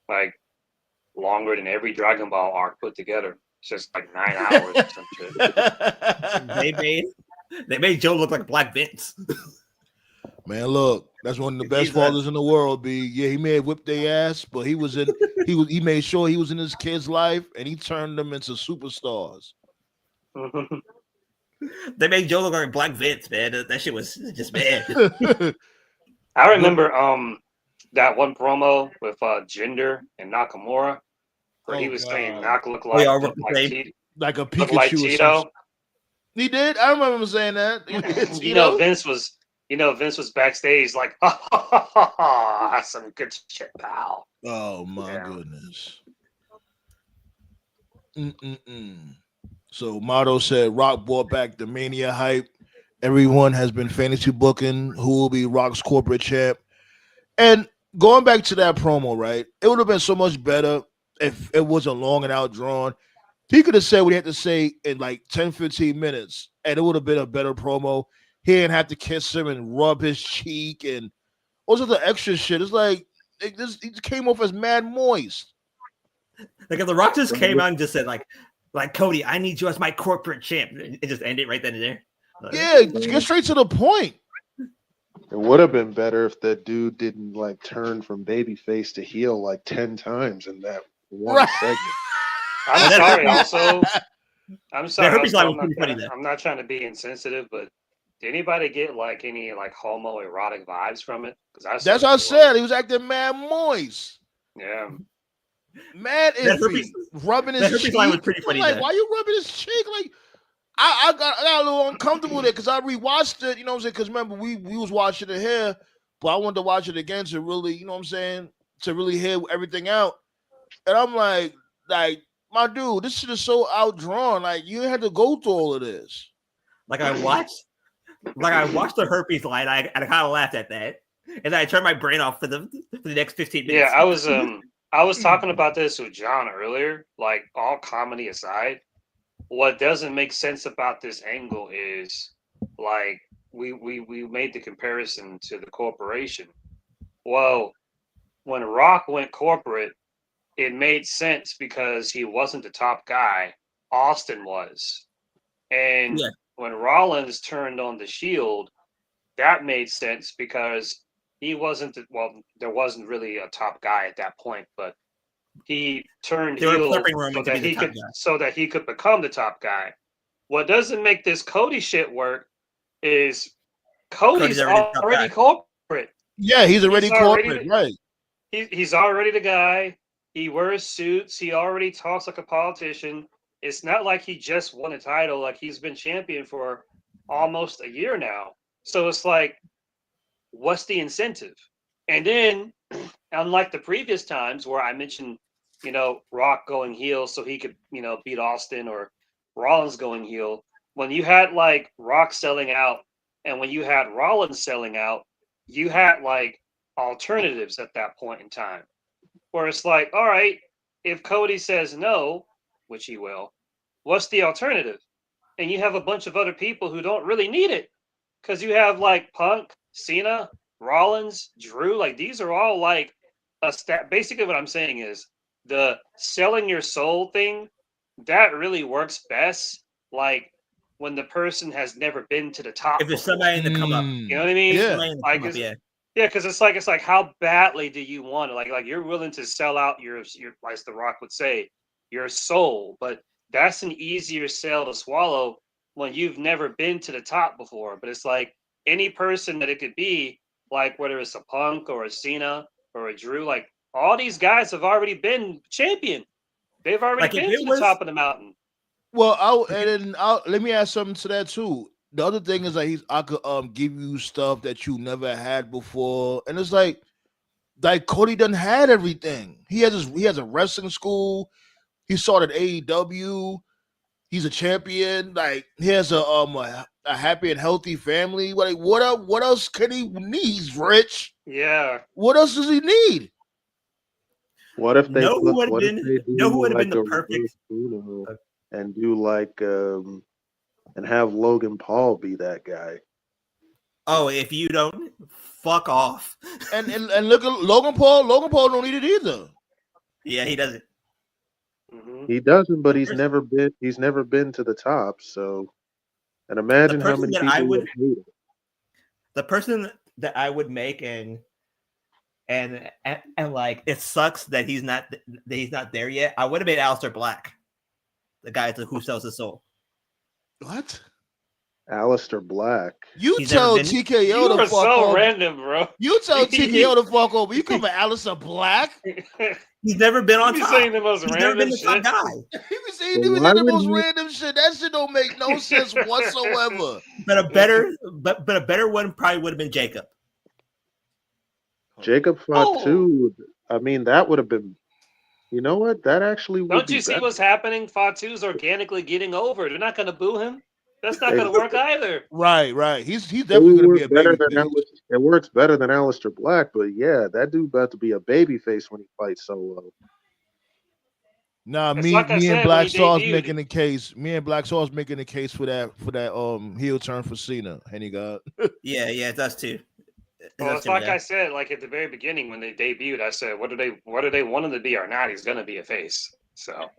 like longer than every Dragon Ball arc put together. It's just like 9 hours or some shit. They made Joe look like Black Vince. Man, look, that's one of the best fathers in the world. He may have whipped their ass, but he made sure he was in his kid's life, and he turned them into superstars. They made Joe look like Black Vince, man. That shit was just bad. I remember that one promo with Jinder and Nakamura, where he was saying Nak looked like like a Pikachu looked like Tito. He did. I remember him saying that. Vince was backstage like, that's some good shit, pal. Oh my goodness. So Motto said Rock brought back the Mania hype. Everyone has been fantasy booking who will be Rock's corporate champ. And going back to that promo, right? It would have been so much better if it wasn't long and outdrawn. He could have said what he had to say in like 10, 15 minutes, and it would have been a better promo. He didn't have to kiss him and rub his cheek and all sorts of extra shit. It's like he just came off as mad moist. Like if The Rock just came out and just said like Cody, I need you as my corporate champ, and just end it right then and there. Yeah, get straight to the point. It would have been better if that dude didn't like turn from babyface to heel like 10 times in that one segment. I'm sorry. Also, I'm sorry. Also, I'm not trying to be insensitive, but did anybody get like any like homoerotic vibes from it? That's what I said. He was acting mad moist. Yeah. mad That iffy. herpes- Rubbing that his herpes line was cheek. pretty funny Like, there. why you rubbing his cheek? Like, I got a little uncomfortable there because I rewatched it. You know what I'm saying? Because remember we was watching it here, but I wanted to watch it again to really, you know what I'm saying, to really hear everything out. And I'm like, my dude, this shit is so outdrawn. Like, you had to go through all of this. Like I watched the herpes line. I kind of laughed at that, and then I turned my brain off for the next 15 minutes. Yeah, I was talking about this with John earlier. Like, all comedy aside, what doesn't make sense about this angle is like we made the comparison to the corporation. Well, when Rock went corporate, it made sense because he wasn't the top guy. Austin was. And Yeah. when Rollins turned on the Shield, that made sense because he wasn't there wasn't really a top guy at that point, but he turned They were heel prepping Roman to be the top guy. so that he could become the top guy. What doesn't make this Cody shit work is Cody's already corporate. Yeah, he's already corporate, already, right? He's already the guy. He wears suits. He already talks like a politician. It's not like he just won a title. Like, he's been champion for almost a year now. So it's like, what's the incentive? And then, unlike the previous times where I mentioned, Rock going heel so he could, beat Austin, or Rollins going heel, when you had like Rock selling out and when you had Rollins selling out, you had like alternatives at that point in time. Where it's like, all right, if Cody says no, which he will, what's the alternative? And you have a bunch of other people who don't really need it. Because you have like Punk, Cena, Rollins, Drew. Like, these are all like basically what I'm saying is the selling your soul thing, that really works best like when the person has never been to the top. If there's somebody in the come up. You know what I mean? Yeah. Yeah, because it's like how badly do you want it? Like you're willing to sell out your as The Rock would say, your soul, but that's an easier sell to swallow when you've never been to the top before. But it's like any person that it could be, like whether it's a Punk or a Cena or a Drew, like all these guys have already been champion. They've already been to the top of the mountain. Well, let me add something to that too. The other thing is like I could give you stuff that you never had before, and it's like Cody done had everything. He has a wrestling school. He started AEW. He's a champion. Like, he has a happy and healthy family. Like, what else can he need? He's rich. Yeah. What else does he need? What if they who would have been the a perfect and do like and have Logan Paul be that guy? Oh, if you don't, fuck off. And look at Logan Paul. Logan Paul don't need it either. Yeah, he doesn't. Mm-hmm. He doesn't, but he's never been to the top. So, and imagine how many people would hate it. The person that I would make and like, it sucks that he's not there yet. I would have made Aleister Black, the guy who sells his soul. What? Aleister Black. You tell TKO to fuck over. Random, bro. You tell TKO to fuck over. You come at Aleister Black. He's never been on top. Saying the most He's random never been the top shit. guy. He was saying the most random shit. That shit don't make no sense whatsoever. But a better one probably would have been Jacob. Jacob Fatu. I mean, that would have been. You know what? That actually would. Don't you see what's happening? Fatu's organically getting over. They're not going to boo him. That's not going to work either. Right. He's definitely going to be a better baby than face. It works better than Aleister Black, but yeah, that dude about to be a baby face when he fights solo. Nah, me and Black Sauce making the case. Me and Black Sauce making the case for that heel turn for Cena. Henny God. Yeah, it does too. Well, it's like I said, like at the very beginning when they debuted, I said, what do they want him to be or not? He's going to be a face. So.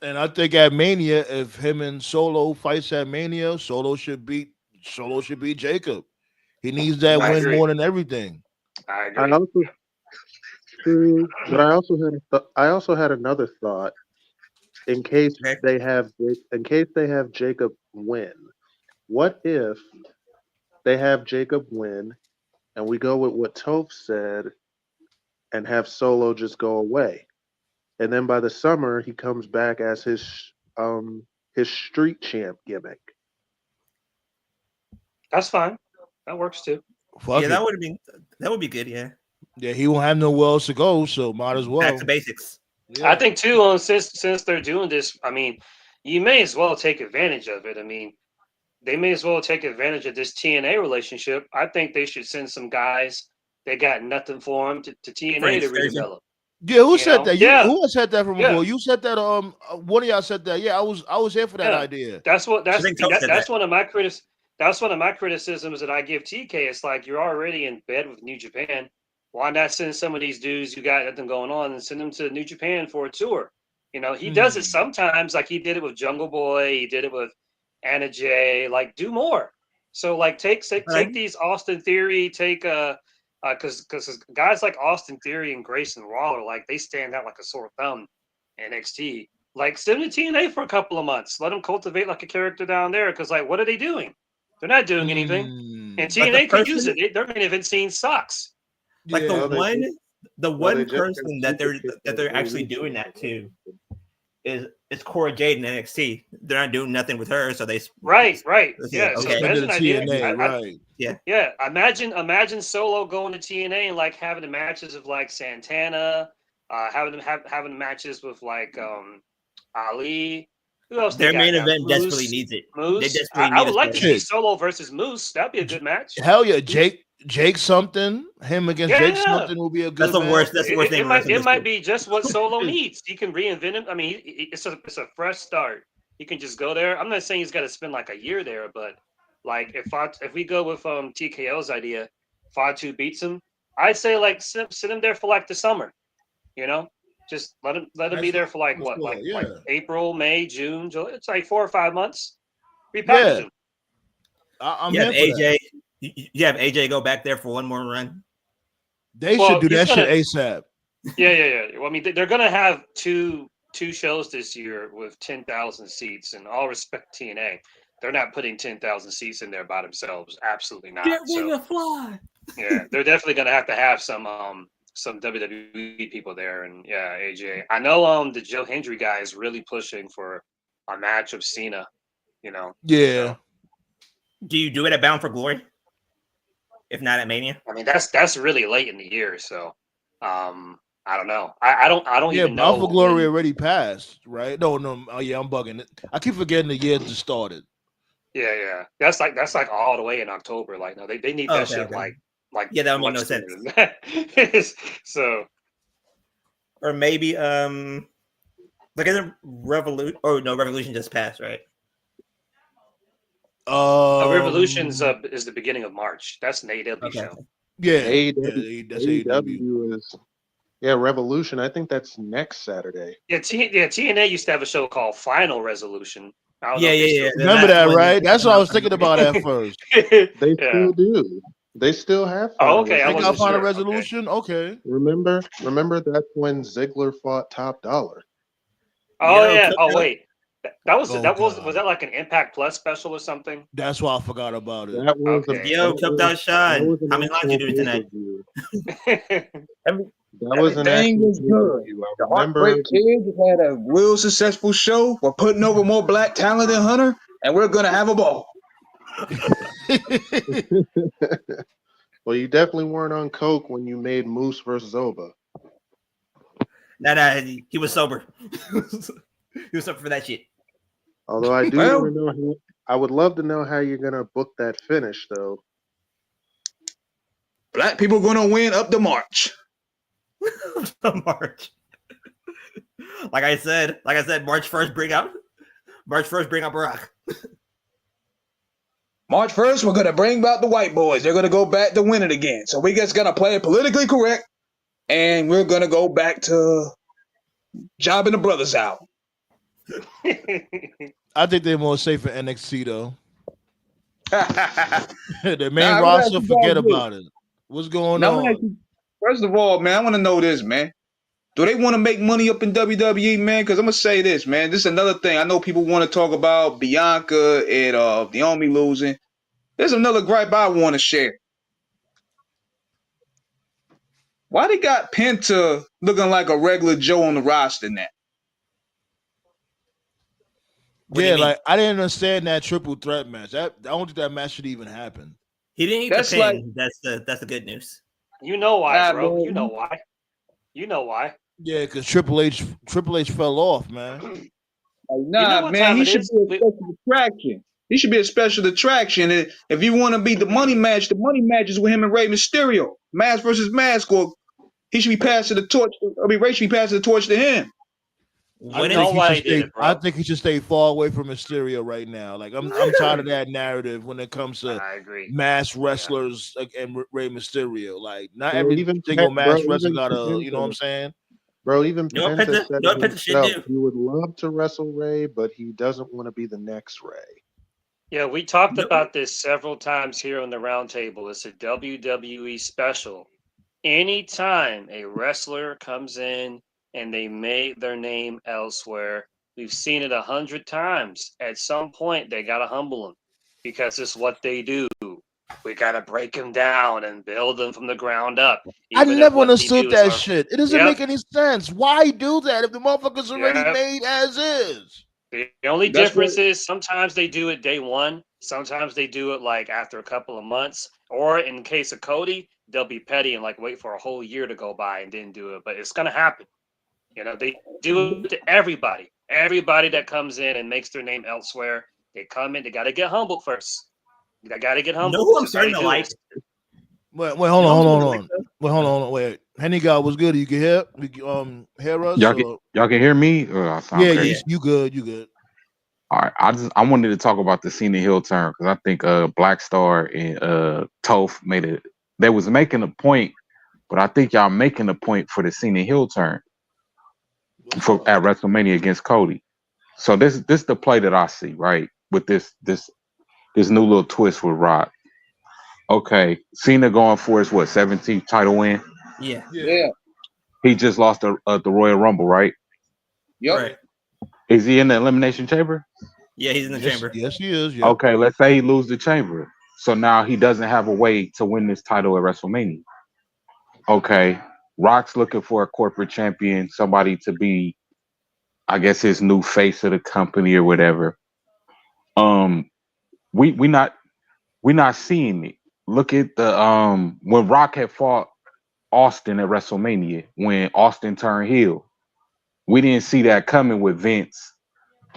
And I think at Mania, if him and Solo fights at Mania, Solo should beat Jacob. He needs that win more than everything. I agree. But I also had another thought in case they have Jacob win. What if they have Jacob win, and we go with what Toph said, and have Solo just go away. And then by the summer, he comes back as his street champ gimmick. That's fine. That works too. Fuck Yeah, it. that would be good. Yeah, Yeah, he won't have nowhere else to go, so might as well. back to basics. Yeah. I think too, since they're doing this, I mean, you may as well take advantage of it. I mean, they may as well take advantage of this TNA relationship. I think they should send some guys that got nothing for them to TNA to redevelop. Yeah, who You said know? that? Yeah. Who has said that from Yeah. before? You said that. One of y'all said that. Yeah, I was here for that Yeah. idea. That's think Toad said that. one of my that's one of my criticisms that I give TK. It's like you're already in bed with New Japan. Why not send some of these dudes who got nothing going on and send them to New Japan for a tour? You know, he does it sometimes, like he did it with Jungle Boy, he did it with Anna Jay. Like, do more. So, like, take these Austin Theory, because guys like Austin Theory and Grayson Waller, like they stand out like a sore thumb in NXT. Like, send them to TNA for a couple of months. Let them cultivate like a character down there. Because, like, what are they doing? They're not doing anything. And TNA could use it. Their main event scene sucks. Like Yeah. the one person that they're actually doing that to is Cora Jade in NXT. They're not doing nothing with her, so they Right. Yeah, So okay. there's an idea. TNA, right? Yeah. Imagine Solo going to TNA and like having the matches of like Santana, having the matches with like Ali. Who else? Their they got main now? event Moose. desperately needs it. Moose. They desperately I need would a like to story. see Solo versus Moose. That'd be a good match. Hell yeah, Jake something. Him against Jake Yeah. something will be a good. That's the match. worst. That's the worst thing. It might be just what Solo needs. He can reinvent him. I mean, it's a fresh start. He can just go there. I'm not saying he's got to spend like a year there, but like if we go with TKO's idea, Fatu beats him. I'd say like sit him there for like the summer. You know, just let him be there for like what, like April, May, June, July. It's like 4 or 5 months. Repackage him. I'm you have here for AJ. You have AJ go back there for one more run. They should do that shit ASAP. Yeah. Well, I mean, they're gonna have two shows this year with 10,000 seats, and all respect to TNA, they're not putting 10,000 seats in there by themselves. Absolutely not. Get ready to fly. Yeah, they're definitely gonna have some WWE people there, and yeah, AJ. I know the Joe Hendry guy is really pushing for a match of Cena. You know. Yeah. So, do you do it at Bound for Glory? If not at Mania? I mean, that's really late in the year, so I don't know. I don't even know. Bound for Glory already passed, right? No. Oh yeah, I'm bugging it. I keep forgetting the year just started. Yeah. That's like all the way in October. Like, no, they need that shit like yeah, that would make no sense. So, or maybe like is it Revolution? Oh no, Revolution just passed, right? Revolution's is the beginning of March. That's an AEW show. Yeah, that's AEW is. Yeah, Revolution. I think that's next Saturday. Yeah, TNA used to have a show called Final Resolution. Yeah. Remember that, right? That's what I was thinking about at first. They still do. They still have. Okay. I got Final Resolution. Okay. Remember that's when Ziggler fought Top Dollar. Oh yeah. Oh wait. Was that like an Impact Plus special or something? That's why I forgot about it. That was Top Dollar Shine. How many lines you doing tonight? Everything was good. The Heartbreak Kid had a real successful show. We're putting over more black talent than Hunter, and we're gonna have a ball. Well, you definitely weren't on coke when you made Moose versus Oba. Nah, he was sober. He was up for that shit. Although I do want to know, I would love to know how you're gonna book that finish, though. Black people gonna win up to March. March. Like I said, March 1st, bring out Barack. March 1st, we're gonna bring back the white boys. They're gonna go back to winning again. So we just gonna play it politically correct, and we're gonna go back to jobbing the brothers out. I think they're more safe in NXT though. The main roster, forget about it. What's going on? First of all, man, I want to know this, man. Do they want to make money up in WWE, man? Because I'm gonna say this, man. This is another thing. I know people want to talk about Bianca and Naomi losing. There's another gripe I want to share. Why they got Penta looking like a regular Joe on the roster now? Yeah, like I didn't understand that triple threat match. I don't think that match should even happen. He didn't eat That's the pin. like That's the good news. You know why, bro. man. You know why. You know why. Yeah, because Triple H fell off, man. Like, You nah, know what man, time he it should is? be a special attraction. He should be a special attraction. And if you want to be the money match is with him and Rey Mysterio. Mask versus mask, or he should be passing the torch. I mean, Rey should be passing the torch to him. You know why he did it, bro. I think he should stay far away from Mysterio right now. Like I'm tired of that narrative when it comes to mass wrestlers and Rey Mysterio. Like not Bro, every even single Penta- mass bro, wrestler even got a. Penta- You know what I'm saying? Bro, even You know what Penta Penta- said you know what it Penta should himself. do? He would love to wrestle Ray, but he doesn't want to be the next Ray. Yeah, we talked about this several times here on the roundtable. It's a WWE special. Anytime a wrestler comes in and they made their name elsewhere, we've seen it 100 times. At some point, they got to humble them because it's what they do. We got to break them down and build them from the ground up. I never understood that shit. It doesn't make any sense. Why do that if the motherfucker's already made as is? The only difference is sometimes they do it day one. Sometimes they do it like after a couple of months. Or in case of Cody, they'll be petty and like wait for a whole year to go by and then do it. But it's going to happen. You know, they do it to everybody. Everybody that comes in and makes their name elsewhere, they come in, they got to get humbled first. They got to get humbled. You know who I'm starting to like? Wait, hold on. Wait, hold on. Wait, Henny God was good. You can hear us? Y'all can hear me? Yeah, you good. All right, I wanted to talk about the Cena Hill turn because I think Black Star and Toph they was making a point, but I think y'all making a point for the Cena Hill turn at WrestleMania against Cody. So this the play that I see, right? With this new little twist with Rock. Okay, Cena going for his 17th title win? Yeah. He just lost the Royal Rumble, right? Yep. Right. Is he in the Elimination Chamber? Yeah, he's in the chamber. Yes, he is. Yeah. Okay, let's say he loses the chamber. So now he doesn't have a way to win this title at WrestleMania. Okay, Rock's looking for a corporate champion, somebody to be, I guess, his new face of the company or whatever. We're not seeing it. Look at the when Rock had fought Austin at WrestleMania, when Austin turned heel. We didn't see that coming with Vince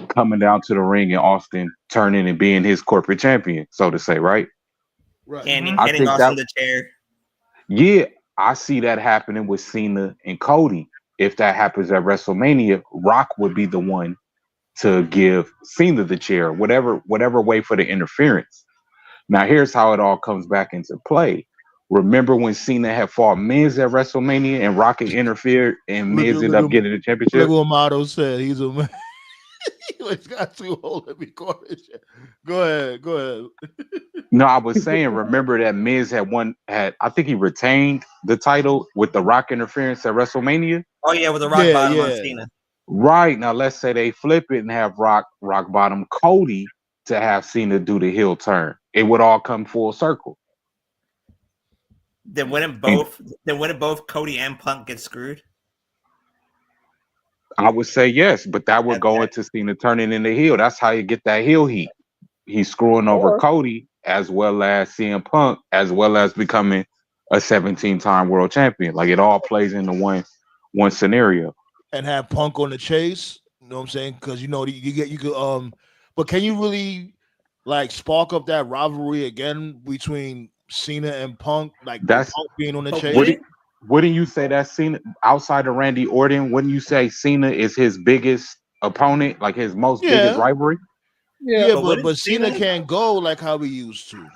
coming down to the ring and Austin turning and being his corporate champion, so to say, right? Right. Handing I think Austin the chair. Yeah, I see that happening with Cena and Cody. If that happens at WrestleMania, Rock would be the one to give Cena the chair, whatever way for the interference. Now, here's how it all comes back into play. Remember when Cena had fought Miz at WrestleMania and Rock had interfered and Miz ended up getting the championship? Look what Motto said. He's a man. He's got too old to be corporate. Go ahead. No, I was saying, remember that Miz had I think he retained the title with the Rock interference at WrestleMania? Oh, yeah, with the Rock bottom on Cena. Right. Now, let's say they flip it and have Rock bottom Cody to have Cena do the heel turn. It would all come full circle. Then wouldn't both Cody and Punk get screwed? I would say yes, but that would go into Cena turning into heel. That's how you get that heel heat. He's screwing over Cody as well as CM Punk, as well as becoming a 17-time world champion. Like it all plays into one scenario. And have Punk on the chase. You know what I'm saying? Because you could but can you really like spark up that rivalry again between Cena and Punk? Like that's Punk being on the chase. Wouldn't you say that Cena outside of Randy Orton? Wouldn't you say Cena is his biggest opponent, like his biggest rivalry? Yeah, but Cena can't go like how he used to.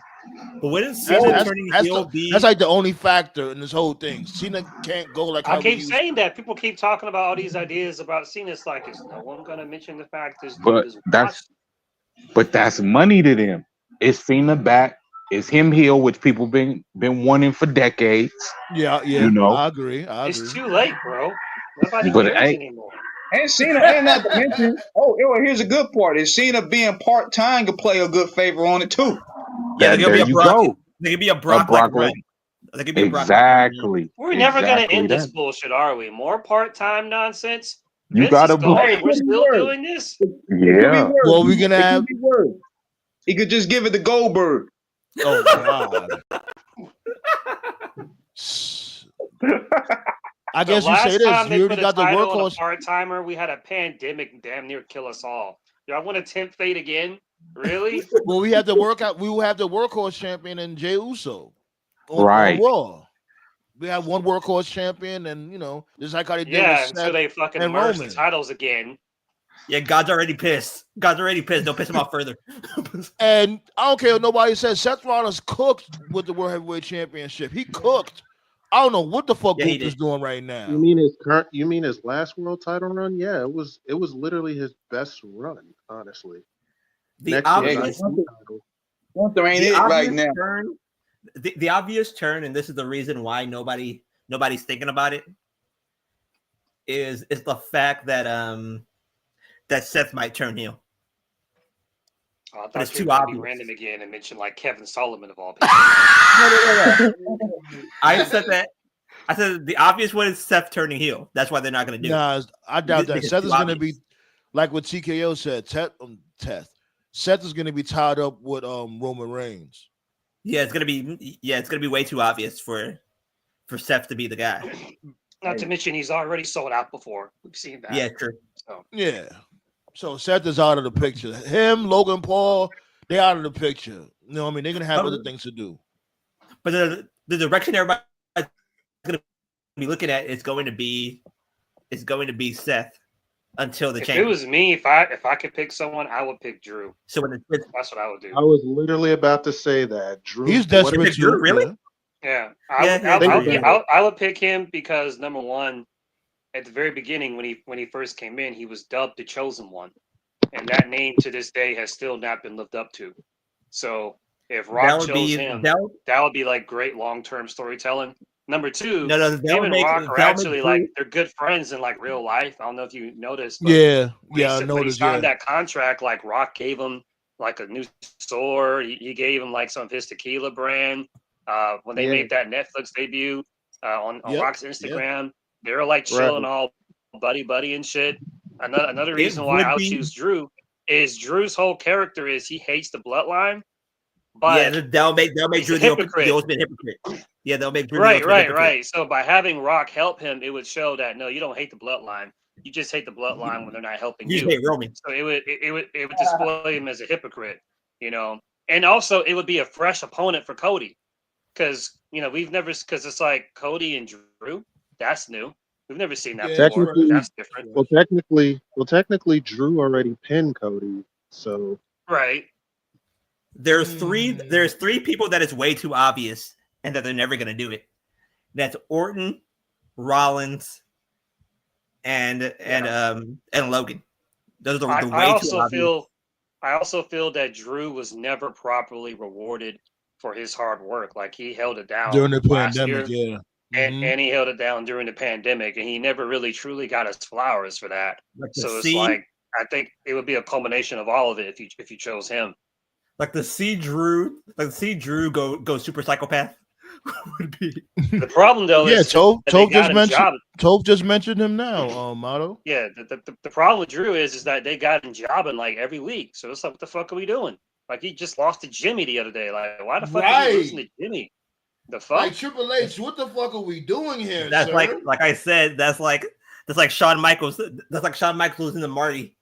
But wouldn't Cena turning heel be? That's like the only factor in this whole thing. Cena can't go like how I keep saying that. People keep talking about all these ideas about Cena. It's like, is no one going to mention the fact this dude is But that's money to them. Is Cena back? Is him heel, which people been wanting for decades? Yeah. You know, I agree. It's too late, bro. Nobody cares anymore. And Cena, and not to mention, here's a good part. Is Cena being part-time could play a good favor on it too. Yeah, there could be a Brock like run. There could be a Brock Lesnar. Exactly. We're never gonna Exactly end this that. bullshit, are we? More part-time nonsense. You Vince is gotta gone, book. Hey, and it we're could be still worse. doing this. It could be Yeah. worse. Well, we're gonna It have. could be worse. He could just give it to Goldberg. Oh God. I The guess you say last this. time We they already put a got the title on a workhorse. part-timer, we had a pandemic damn near kill us all. Y'all want to tempt fate again? Really? Well, we had the workout. We will have the workhorse champion and Jey Uso on Right. Raw. We have one workhorse champion, and just like how they did with Yeah, Seth until they fucking and merge the Roman. titles again. Yeah, God's already pissed. God's already pissed. Don't piss him off further. And I don't care what nobody says. Seth Rollins cooked with the World Heavyweight Championship. He cooked. I don't know what the fuck Yeah, he Goop is did. doing right now. You mean his current? You mean his last world title run? Yeah, it was literally his best run, honestly. The Next to the obvious, IC title. Gunther ain't the it right obvious now. turn, the obvious turn, and this is the reason why nobody's thinking about it. Is the fact that that Seth might turn heel. Oh, I But it's thought you too were going to be obvious. random again and mention like Kevin Solomon of all people. I said that. I said the obvious one is Seth turning heel. That's why they're not going to do it. Nah, I doubt that. It's Seth too is going to be obvious. like what TKO said. Seth is going to be tied up with Roman Reigns. Yeah, it's gonna be way too obvious for Seth to be the guy. Not to mention he's already sold out before. We've seen that. Yeah, true. So Yeah. So Seth is out of the picture. Him, Logan Paul, they out of the picture. You know what I mean? They're going to have other things to do. But the direction everybody's going to be looking at is going to be Seth until the if change. it was me, if I could pick someone, I would pick Drew. So when That's what I would do. I was literally about to say that. Drew. He's what desperate if- Drew, too. really? Yeah. Yeah, I would pick him because number one, at the very beginning when he first came in, he was dubbed the chosen one, and that name to this day has still not been lived up to. So if Rock chose him, that would be like great long-term storytelling. Number two, him and Rock are actually like they're good friends in like real life. I don't know if you noticed. But Yeah, when I he noticed. signed that contract, like Rock gave him like a new store. He gave him like some of his tequila brand. When they made that Netflix debut on Rock's Instagram, they were like chilling all buddy and shit. Another reason why I would choose Drew is Drew's whole character is he hates the bloodline. But they'll make Drew the ultimate hypocrite. Yeah, they'll make Drew the ultimate hypocrite. Right. So by having Rock help him, it would show that no, you don't hate the bloodline. You just hate the bloodline when they're not helping you. Hate Roman. So it would display him as a hypocrite, And also it would be a fresh opponent for Cody. Because because it's like Cody and Drew, that's new. We've never seen that before. That's different. Well, technically, Drew already pinned Cody, so right. There's three people that it's way too obvious and that they're never gonna do it. That's Orton, Rollins, and Logan. Those are the way too obvious. I also feel that Drew was never properly rewarded for his hard work. Like he held it down during the last pandemic, year, and he held it down during the pandemic, and he never really truly got his flowers for that. So it's like I think it would be a culmination of all of it if you chose him. Like the see Drew go super psychopath would be the problem though. Is Toph just mentioned him now, Motto. Yeah, the problem with Drew is that they got him jobbing like every week. So it's like, what the fuck are we doing? Like he just lost to Jimmy the other day. Like why the fuck are we losing to Jimmy? The fuck? Like Triple H, what the fuck are we doing here? That's sir? like I said. That's like Shawn Michaels. That's like Shawn Michaels losing to Marty.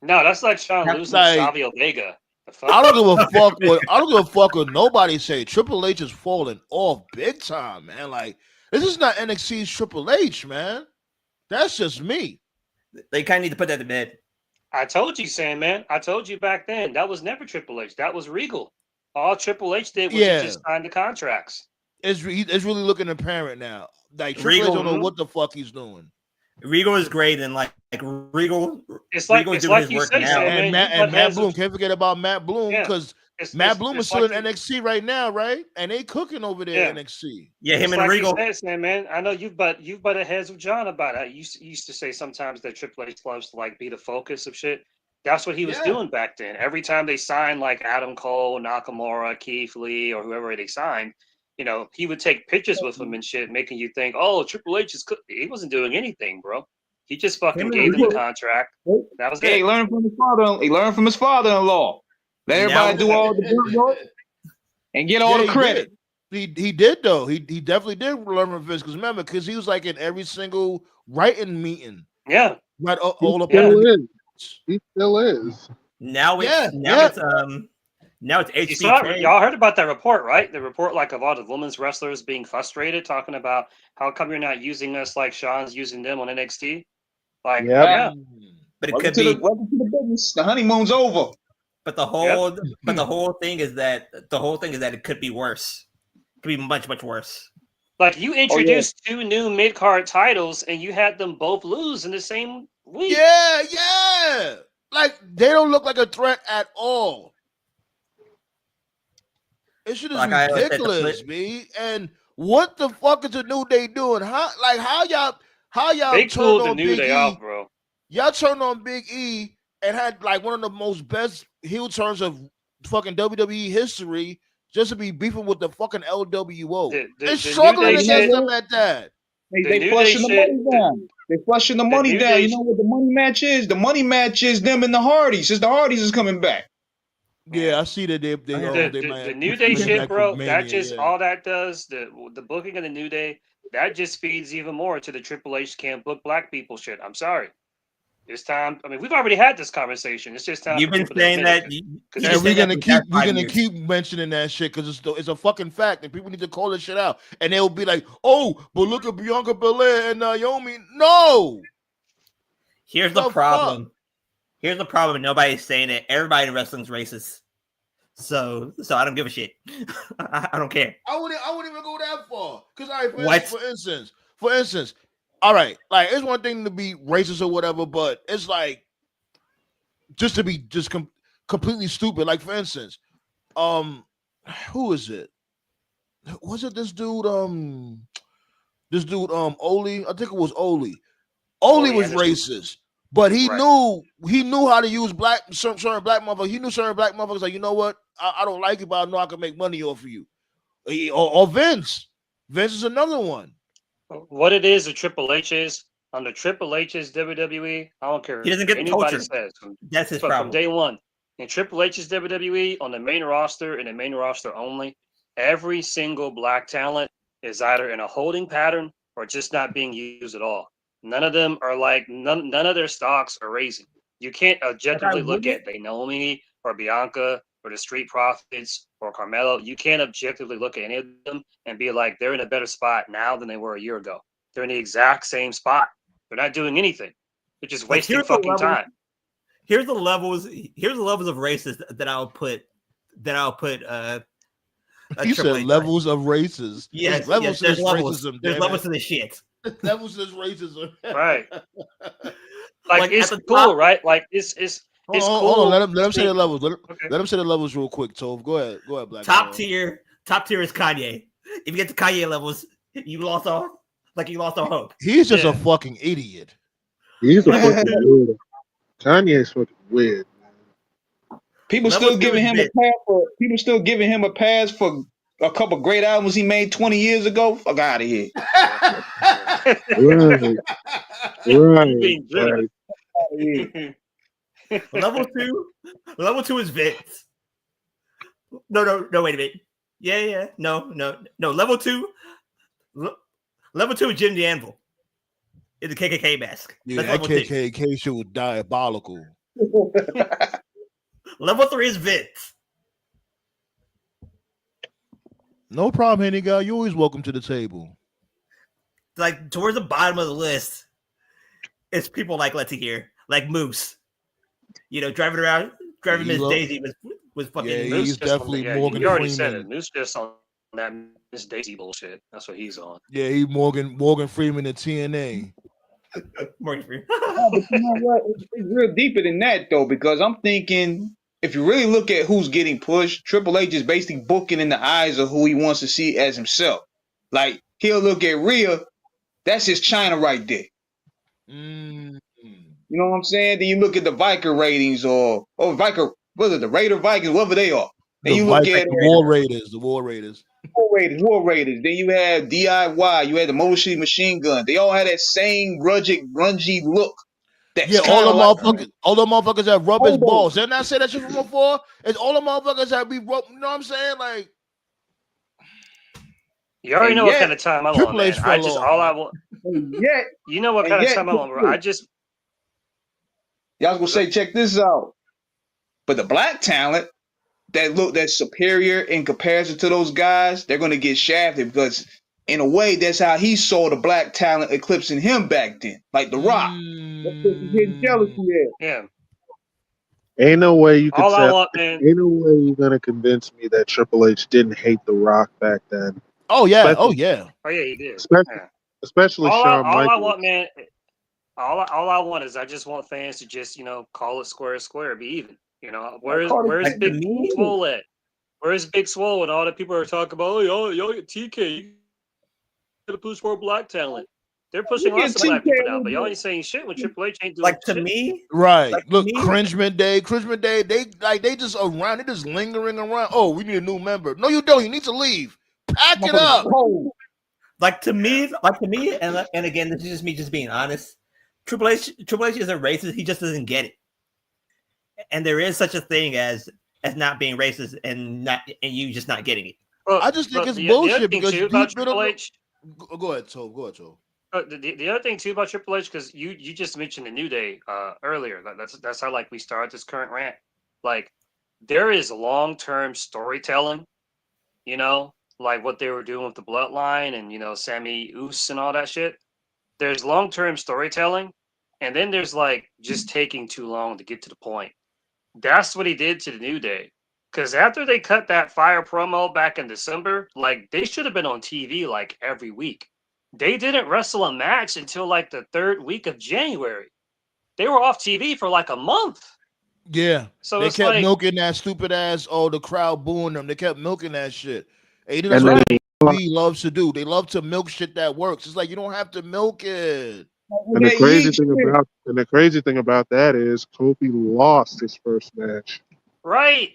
No, that's like Shawn losing to Savio Vega. I don't give a fuck what nobody say. Triple H is falling off big time, man. Like this is not NXT's Triple H, man. That's just me. They kind of need to put that to bed. I told you, Sam, man. I told you back then that was never Triple H. That was Regal. All Triple H did was just sign the contracts. It's really looking apparent now. Like Triple H don't know what the fuck he's doing. Regal is great, and like Regal, it's like Regal's it's doing like his you work say, now. Sam, And Matt Bloom. Can't forget about Matt Bloom because Matt Bloom is still in NXT right now, right? And they cooking over there in NXT. Yeah, him and Regal. You said, man, I know you've butted heads with John about it. You used to say sometimes that Triple H loves to like be the focus of shit. That's what he was doing back then. Every time they signed like Adam Cole, Nakamura, Keith Lee, or whoever they signed, you know, he would take pictures with him and shit, making you think, oh, Triple H is. He wasn't doing anything, bro. He just fucking gave them the contract. That was Hey, it. he learned from his father. He learned from his father-in-law. Let everybody do all the work and get all the credit. He did though. He definitely did learn from Vince because remember, because he was like in every single writing meeting. Yeah, right. All up. Still is. He still is. Now it's now it's You saw, HBK. y'all heard about that report, right? The report, like, of all the women's wrestlers being frustrated, talking about how come you're not using us like Sean's using them on NXT. Like, Yep. yeah, But it Welcome could to be. welcome to the business. The honeymoon's over. But the whole thing is that it could be worse. It could be much worse. like you introduced two new mid card titles and you had them both lose in the same week. Yeah. Like they don't look like a threat at all. It shit is ridiculous, B. And what the fuck is the New Day doing? How y'all They turned pulled the on New Big Day E? off, bro. Y'all turned on Big E and had like one of the most best heel turns of fucking WWE history just to be beefing with the fucking LWO. They're struggling New Day against shit- them at that. They New flushing Day the shit- money down. They flushing the money New down. Day You know what the money match is? The money match is them and the Hardys. It's the Hardys is coming back. Yeah, I see that they the New Day shit, bro. That just all that does the booking of the New Day. That just feeds even more to the Triple H can't book black people shit. I'm sorry. It's time. I mean, we've already had this conversation. It's just time. You've for been people to saying admit that. it. And we're gonna keep mentioning that shit because it's a fucking fact, and people need to call this shit out. And they'll be like, "Oh, but look at Bianca Belair and Naomi." No. Here's the problem. Here's the problem. Nobody's saying it. Everybody in wrestling's racist. So I don't give a shit. I don't care. I wouldn't even go that far. Because for instance, all right, like it's one thing to be racist or whatever, but it's like just to be completely stupid. Like for instance, who is it? Was it this dude? Oli. I think it was Oli. Oli was racist, but he knew how to use certain black motherfuckers. He knew certain black motherfuckers like, you know what? I don't like it, but I know I can make money off of you. Or Vince. Vince is another one. What it is, the Triple H is on the Triple H's WWE. I don't care. He doesn't get anybody culture. says. That's his problem. From day one, in Triple H's WWE on the main roster and the main roster only, every single black talent is either in a holding pattern or just not being used at all. None of them are like none of their stocks are raising. You can't objectively look at Naomi or Bianca or the Street Profits or Carmelo. You can't objectively look at any of them and be like they're in a better spot now than they were a year ago. They're in the exact same spot. They're not doing anything. They're just wasting fucking time. Here's the levels of racist that I'll put. You said levels of races. Yes, levels there's to levels. racism. There's levels to this shit. Levels to this racism. Right. Like it's cool, right? Like it's cool. Hold on. Let him say the levels. Let him say the levels real quick, Tove. Go ahead, Black. Top tier is Kanye. If you get to Kanye levels, you lost all hope. He's just a fucking idiot. He's a fucking weirdo. Kanye's fucking weird. People still giving him a pass for a couple great albums he made 20 years ago. Fuck out of here. Right. Level two is Vince. No, wait a minute. Yeah. No. Level two is Jim the Anvil. In the KKK mask. Yeah, that KKK shit was diabolical. Level 3 is Vince. No problem, Henny guy. You're always welcome to the table. Like towards the bottom of the list, it's people like Let's Hear, like Moose. You know, driving Miss Daisy was fucking. Yeah, Moose. he's definitely Morgan you already Freeman. said it. Moose just on that Miss Daisy bullshit. That's what he's on. Yeah, he Morgan Freeman in TNA. Morgan Freeman. But you know what? It's real deeper than that though, because I'm thinking if you really look at who's getting pushed, Triple H is basically booking in the eyes of who he wants to see as himself. Like he'll look at Rhea, that's his China right there. Mm. You know what I'm saying? Then you look at the Viker ratings or the Raider Vikings, whatever they are. Then you look at the War Raiders. War Raiders. Then you had DIY. You had the Motor City Machine Gun. They all had that same grungy look. That's Yeah, kind of like all the motherfuckers that rub his Hobo. balls. Didn't I say that shit from before? It's all the motherfuckers that be rub. You know what I'm saying? Like You already And know what yet, kind of time I'm on, Triple man. H fell off. All I want. and yet, You know what and kind of yet, time I'm on, bro. y'all was gonna say, check this out. But the black talent that's superior in comparison to those guys, they're gonna get shafted because in a way that's how he saw the black talent eclipsing him back then, like The Rock. That's what he's getting jealousy Yeah. Ain't no way you could All I tell. want, man. Ain't no way you're gonna convince me that Triple H didn't hate The Rock back then. Oh yeah, Especially- oh yeah. Oh yeah, he did. Especially, Yeah. especially All Shawn I Michaels. want, man. All I want is I just want fans to just call it square, be even. Where's Like, to Big me, Swole at? Where's Big Swole and all the people are talking about? Oh, yo, TK, you gotta push for black talent. They're pushing Yeah, lots of black TK people now, but y'all ain't saying shit when Triple H ain't doing like to shit. me, Right. Like, Look, me- Cringement Day. They just around. They just lingering around. Oh, we need a new member. No, you don't. You need to leave. Pack it up. like to me, and again, this is just me just being honest. Triple H isn't racist. He just doesn't get it. And there is such a thing as not being racist and you just not getting it. Well, I just think but it's the other bullshit thing because too people about don't Triple know. H. Go ahead, Toe. Go ahead, Toe. The other thing too about Triple H, because you just mentioned the New Day earlier. That's how we start this current rant. Like there is long-term storytelling, like what they were doing with the Bloodline and Sammy Oos and all that shit. There's long-term storytelling, and then there's just taking too long to get to the point. That's what he did to the New Day. Because after they cut that fire promo back in December, they should have been on TV every week. They didn't wrestle a match until the third week of January. They were off TV for a month. Yeah. So They it's kept milking that stupid ass. Oh, the crowd booing them. They kept milking that shit. Hey, that's And what then WWE loves to do. They love to milk shit that works. It's like you don't have to milk it. And the crazy thing about that is Kofi lost his first match. right.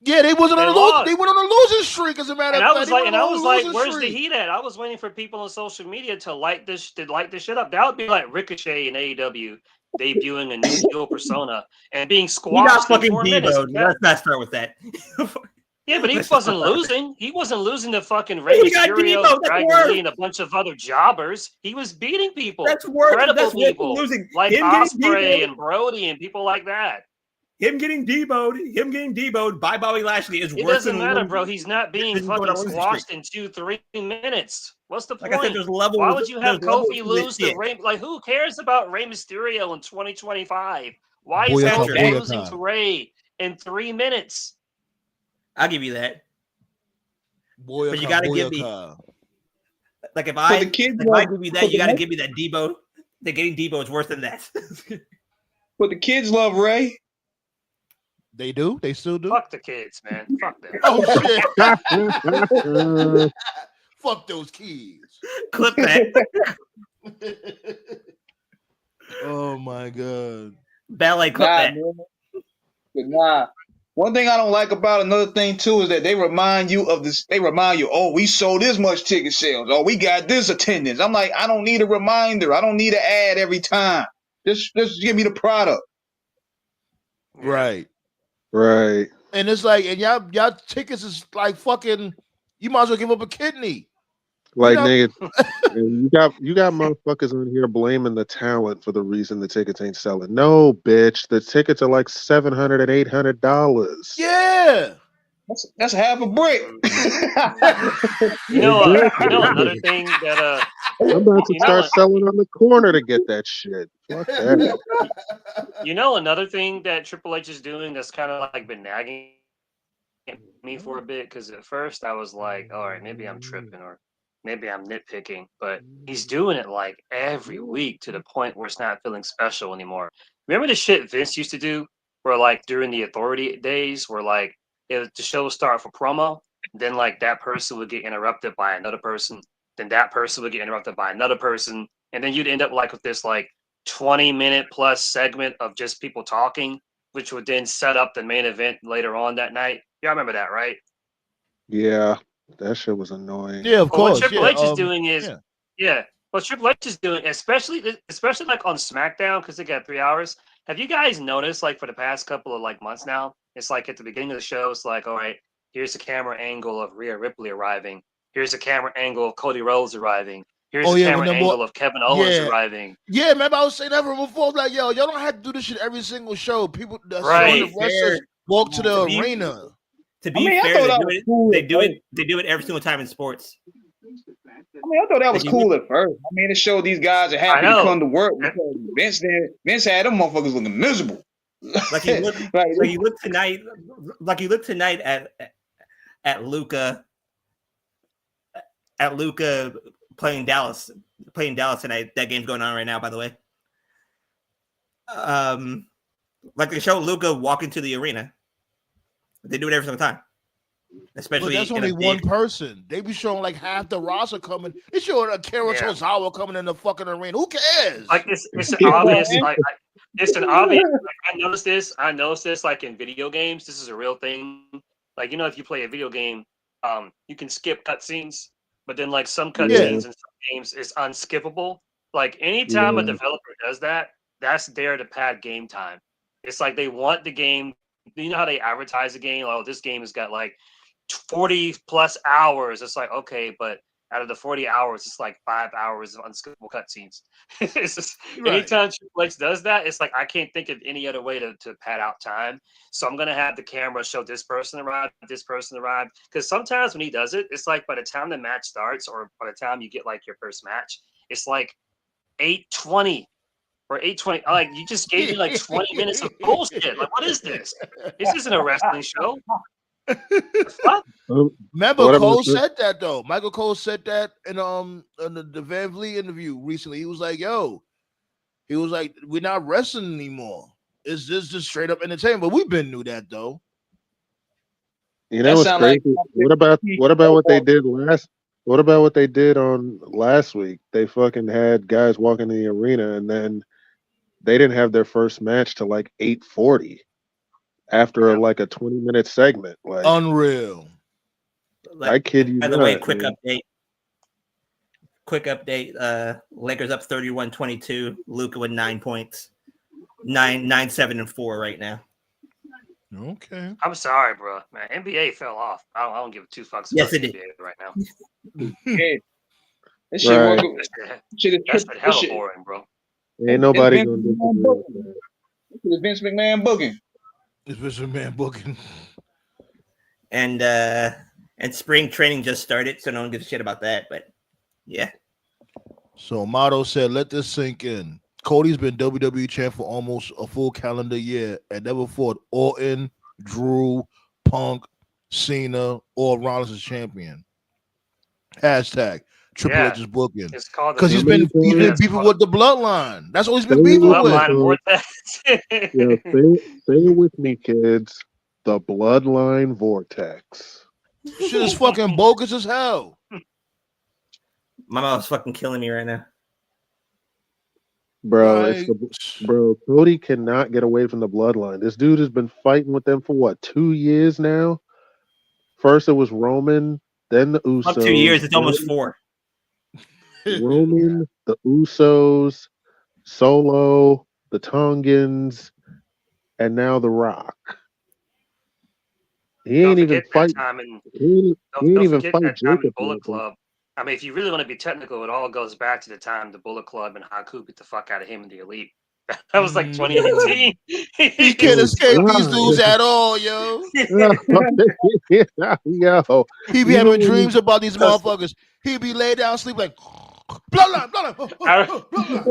Yeah, they wasn't They on lost. they went on a losing streak. As a matter And of I fact, was where's the heat at? I was waiting for people on social media to light this shit up. That would be like Ricochet and AEW debuting a new heel persona and being He got squashed in fucking 4 minutes. Deboed. Let's not start with that. Yeah, but he wasn't losing. He wasn't losing to fucking Rey He got Mysterio, Debo. That's Dragon worse. Lee, and a bunch of other jobbers. He was beating people. That's worse. Credible That's worse than people losing. like Him getting Osprey Deboed. and Brody and people like that. Him getting deboed by Bobby Lashley is It worse doesn't than matter, losing. bro. He's not being He's going fucking on a losing squashed in 2-3 minutes. What's the Like point? I said, there's levels. Why would you have there's levels Kofi to lose this to shit. Rey? Who cares about Rey Mysterio in 2025? Why is Boyaka, Kofi boyaka. losing to Rey in 3 minutes? I'll give you that. Boyaka, But you gotta give me boyaka. like if I the kids if I love- give you for that, the you gotta most- give me that Debo. The getting Debo is worse than that. But the kids love Ray. They do? They still do? Fuck the kids, man. Fuck them. Oh shit. Fuck those kids. Clip that. Oh my god. Ballet clip that. Man. But nah. One thing I don't like about another thing too is that they remind you of this. They remind you, oh, we sold this much ticket sales. Oh, we got this attendance. I'm like, I don't need a reminder. I don't need an ad every time. Just give me the product. Right. Right. And it's like, and y'all tickets is like fucking. You might as well give up a kidney. Like You nigga, you got motherfuckers on here blaming the talent for the reason the tickets ain't selling. No, bitch, the tickets are like $700 and $800. Yeah. That's half a brick. Another thing that I'm about to start selling on the corner to get that shit. Fuck that. another thing that Triple H is doing that's kind of been nagging at me for a bit, because at first I was like, all right, maybe I'm tripping or maybe I'm nitpicking, but he's doing it every week to the point where it's not feeling special anymore. Remember the shit Vince used to do where during the Authority days where the show would start for promo, then that person would get interrupted by another person, then that person would get interrupted by another person, and then you'd end up with this 20-minute plus segment of just people talking, which would then set up the main event later on that night. Y'all remember that, right? Yeah. That shit was annoying. Yeah, of But what course. Triple Yeah, H is doing is, yeah. yeah, what Triple H is doing, especially like on SmackDown, because they got 3 hours. Have you guys noticed, like, for the past couple of like months now, it's like at the beginning of the show, it's like, all right, here's the camera angle of Rhea Ripley arriving. Here's the camera angle of Cody Rhodes arriving. Here's Oh the yeah, when camera the angle more of Kevin Owens yeah. arriving. Yeah, remember I was saying that from before. Like, yo, y'all don't have to do this shit every single show. People, To Right. be the wrestlers fair, walk to the to be- arena. To I be mean, I fair, thought they that do was it. cool. They do it every single time in sports. I mean, I thought that was Did you cool at first. I mean, it showed these guys are happy to know. come to work. Because Vince had them motherfuckers looking miserable. Like you look, Like, like you look tonight, at Luca playing Dallas tonight. That game's going on right now, by the way. Like they show Luca walk into the arena. They do it every single time. Especially But that's in only a one big, person. They be showing like half the roster coming. They showing Akira Yeah. Tozawa coming in the fucking arena. Who cares? Like it's an obvious it's an obvious. Like, I noticed this like in video games. This is a real thing. Like, you know, if you play a video game, you can skip cutscenes, but then like some cutscenes in some games is unskippable. Like anytime a developer does that, that's there to pad game time. It's like they want the game. You know how they advertise the game? Oh, this game has got like 40 plus hours. It's like, okay, but out of the 40 hours, it's like 5 hours of unskippable cutscenes. It's just anytime Triple H does that, it's like I can't think of any other way to pad out time. So I'm gonna have the camera show this person arrived. Because sometimes when he does it, it's like by the time the match starts or by the time you get like your first match, it's like 8:20 or 8:20. Like you just gave me like 20 minutes of bullshit. Like, what is this? This isn't a wrestling show. What? Remember, Cole said that though. Michael Cole said that in the Van Vliet interview recently. He was like, "Yo," he was like, "We're not wrestling anymore. It's just straight up entertainment." But we've been knew that though. You know what's crazy? What about what they did last? What about what they did on last week? They fucking had guys walking in the arena, and then they didn't have their first match till like 8:40 after like a 20-minute segment. Like unreal. I kid you By not. the way, quick update. Lakers up 31-22. Luka with 9 points. 9, 7, and 4 right now. Okay. I'm sorry, bro. Man, NBA fell off. I don't give two fucks Yes, about it NBA right now. yeah. That shit That's hella boring, bro. Ain't nobody gonna do that. This is Vince McMahon booking. It's Vince McMahon booking. And spring training just started, so no one gives a shit about that. But yeah. So Motto said, "Let this sink in. Cody's been WWE champ for almost a full calendar year and never fought Orton, Drew, Punk, Cena, or Rollins as champion. Hashtag Triple H is booking. It's called because he's been beefing with the bloodline. That's what he's been beefing with. Yeah, say it with me, kids. The bloodline vortex. Shit is fucking bogus as hell. My mouth's fucking killing me right now. Bro, bro, Cody cannot get away from the bloodline. This dude has been fighting with them for what, 2 years now? First it was Roman, then the Usos. Up 2 years, it's almost 4. Roman, the Usos, Solo, the Tongans, and now The Rock. He ain't even fight. He ain't even fight Jacob. Bullet Club. I mean, if you really want to be technical, it all goes back to the time the Bullet Club and Haku beat the fuck out of him in the Elite. That was like 2018. He can't escape these dudes at all, yo. Yo, he be having dreams about these motherfuckers. He be laid down, sleep like bloodline.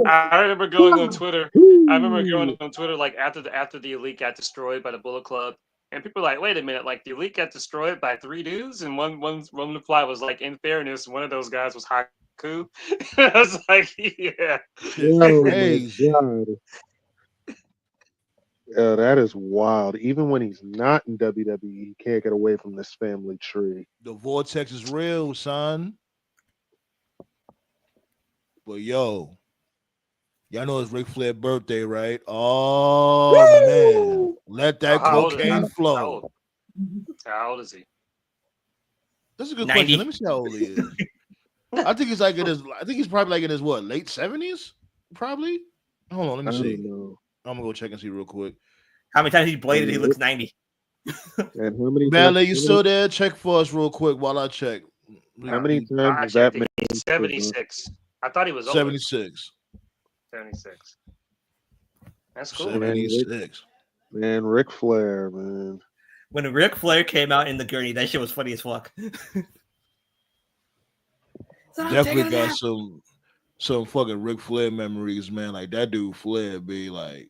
I remember going on Twitter. Like after the Elite got destroyed by the Bullet Club. And people are like, wait a minute, like the Elite got destroyed by 3 dudes, and one reply was like, in fairness, one of those guys was Haku. I was like, yeah. Oh my God. Yeah, that is wild. Even when he's not in WWE, he can't get away from this family tree. The vortex is real, son. But yo, y'all know it's Ric Flair's birthday, right? Oh man, let that cocaine flow. How old is he? That's a good 90. question. Let me see how old he is. I think he's like in his. I think he's probably like in his what, late 70s? Probably. Hold on, let I me don't see. know. I'm gonna go check and see real quick. How many times he bladed? He looks 90. And how many Ballet, you times? still there? Check for us real quick while I check. How many times I has that checked man? it. He's 76. I thought he was older. 76. 76. That's cool. 76. Man, Ric Flair, man. When Ric Flair came out in the gurney, that shit was funny as fuck. Definitely got some fucking Ric Flair memories, man. Like that dude Flair be like,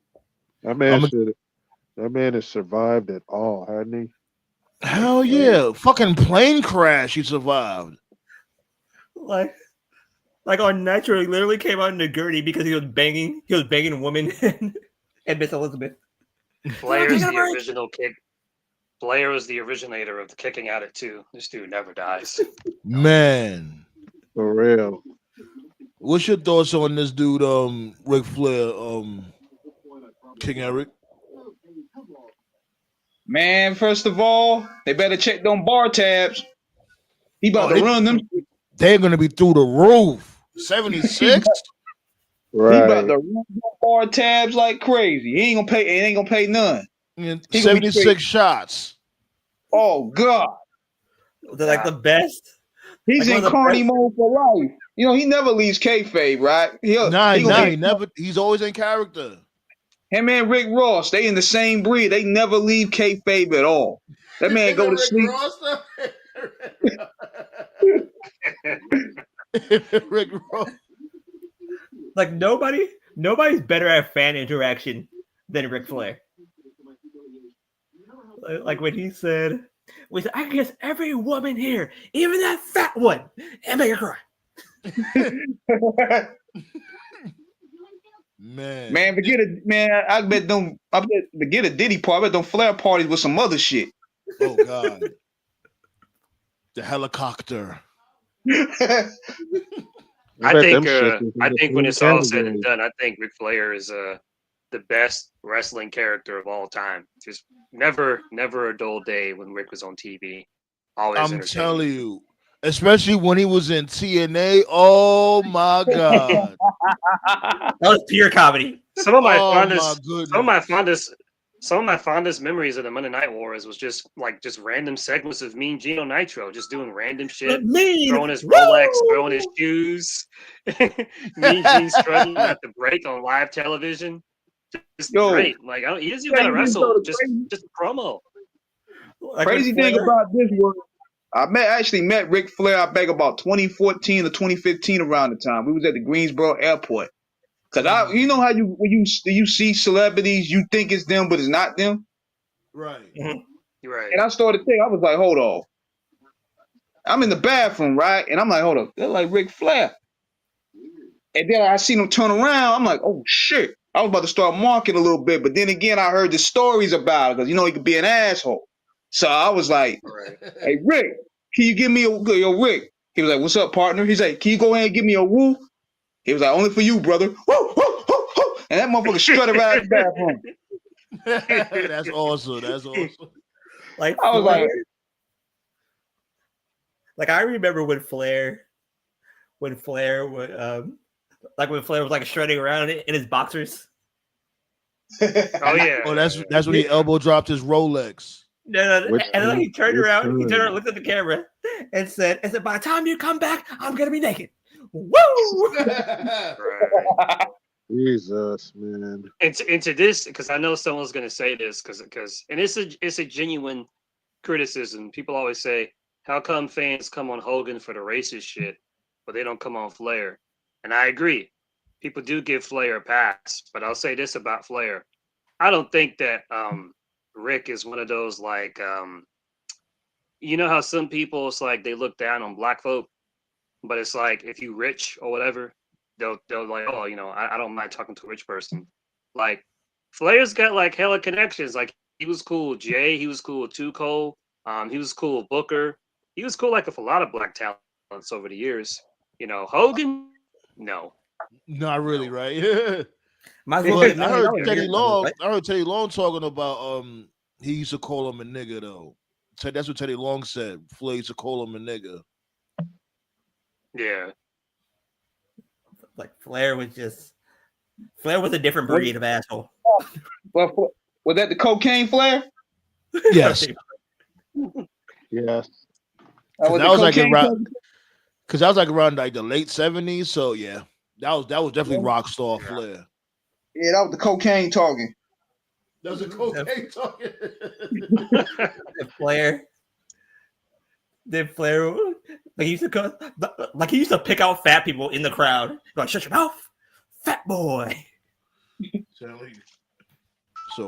That man has survived it all, hadn't he? hell yeah, fucking plane crash. He survived. Like on Nitro, he literally came out in the gurney because he was banging a woman and Miss Elizabeth. Flair's the original kick. Flair was the originator of the kicking at it too. This dude never dies. Man, For real. what's your thoughts on this dude, Ric Flair, King Eric? Man, first of all, they better check them bar tabs. He about to run them. They're gonna be through the roof. 76. Right. He about to run them bar tabs like crazy. He ain't gonna pay none. He gonna be 76 shots. Oh God. They're like the best. He's Like in one of the carny best- mode for life. You know, he never leaves kayfabe, right? He never. He's always in character. Him and Rick Ross, they in the same breed. They never leave kayfabe at all. That man go to sleep. Rick Ross. Like nobody's better at fan interaction than Ric Flair. Like when he said, I can kiss every woman here, even that fat one, and make her cry. Man, forget it, man. I bet forget a Diddy party. I bet them Flair parties with some other shit. Oh God. The helicopter. I think when it's all said and done, I think Ric Flair is the best wrestling character of all time. Just never a dull day when Rick was on TV. Always I'm entertaining. telling you, especially when he was in TNA. Oh my God. That was pure comedy. Some of my fondest memories of the Monday Night Wars was just random segments of Mean Gene on Nitro, just doing random shit, throwing his Rolex, throwing his shoes. Mean Gene struggling at the break on live television. Just great. Like he doesn't even gotta wrestle. Just a promo. Like Crazy thing about this was I actually met Ric Flair, I think about 2014 or 2015 around the time. We was at the Greensboro airport. Cause you know how when you see celebrities, you think it's them, but it's not them. Right. You're right. And I started thinking, I was like, hold on. I'm in the bathroom, right? And I'm like, hold up, they're like Ric Flair. And then I seen him turn around. I'm like, oh shit. I was about to start marking a little bit, but then again, I heard the stories about it because he could be an asshole. So I was like, hey Rick, can you give me yo Rick? He was like, what's up, partner? He's like, can you go ahead and give me a woo? He was like, only for you, brother. Woo, woo, woo, woo. And that motherfucker strutted right out the bathroom. That's awesome. Like I was like I remember when Flair would when Flair was like shredding around in his boxers. Oh yeah. Oh, that's when he elbow dropped his Rolex. No. And then he turned around, looked at the camera, and said, by the time you come back, I'm gonna be naked. Woo! Right. Jesus, man. Into this, because I know someone's gonna say this, because it's a genuine criticism. People always say, how come fans come on Hogan for the racist shit, but they don't come on Flair? And I agree. People do give Flair a pass, but I'll say this about Flair. I don't think that Rick is one of those you know how some people, it's like they look down on black folk, but it's like if you rich or whatever, they'll like, oh, I don't mind talking to a rich person. Like Flair's got like hella connections. Like he was cool with Jay, he was cool with Too Cold, he was cool with Booker, he was cool like with a lot of black talents over the years. Hogan, no. Not really, right? Yeah. I heard Teddy Long talking about he used to call him a nigga though. That's what Teddy Long said. Flair used to call him a nigga. Yeah. Like Flair was a different breed of asshole. Well, was that the cocaine Flair? Yes. Yes. That was That the was like cocaine around. Because that was like around like the late 70s. So yeah, that was definitely rock star Flair. Yeah, that was the cocaine talking. That was a cocaine talking. Flair. Like he used to pick out fat people in the crowd. Like, shut your mouth, fat boy. So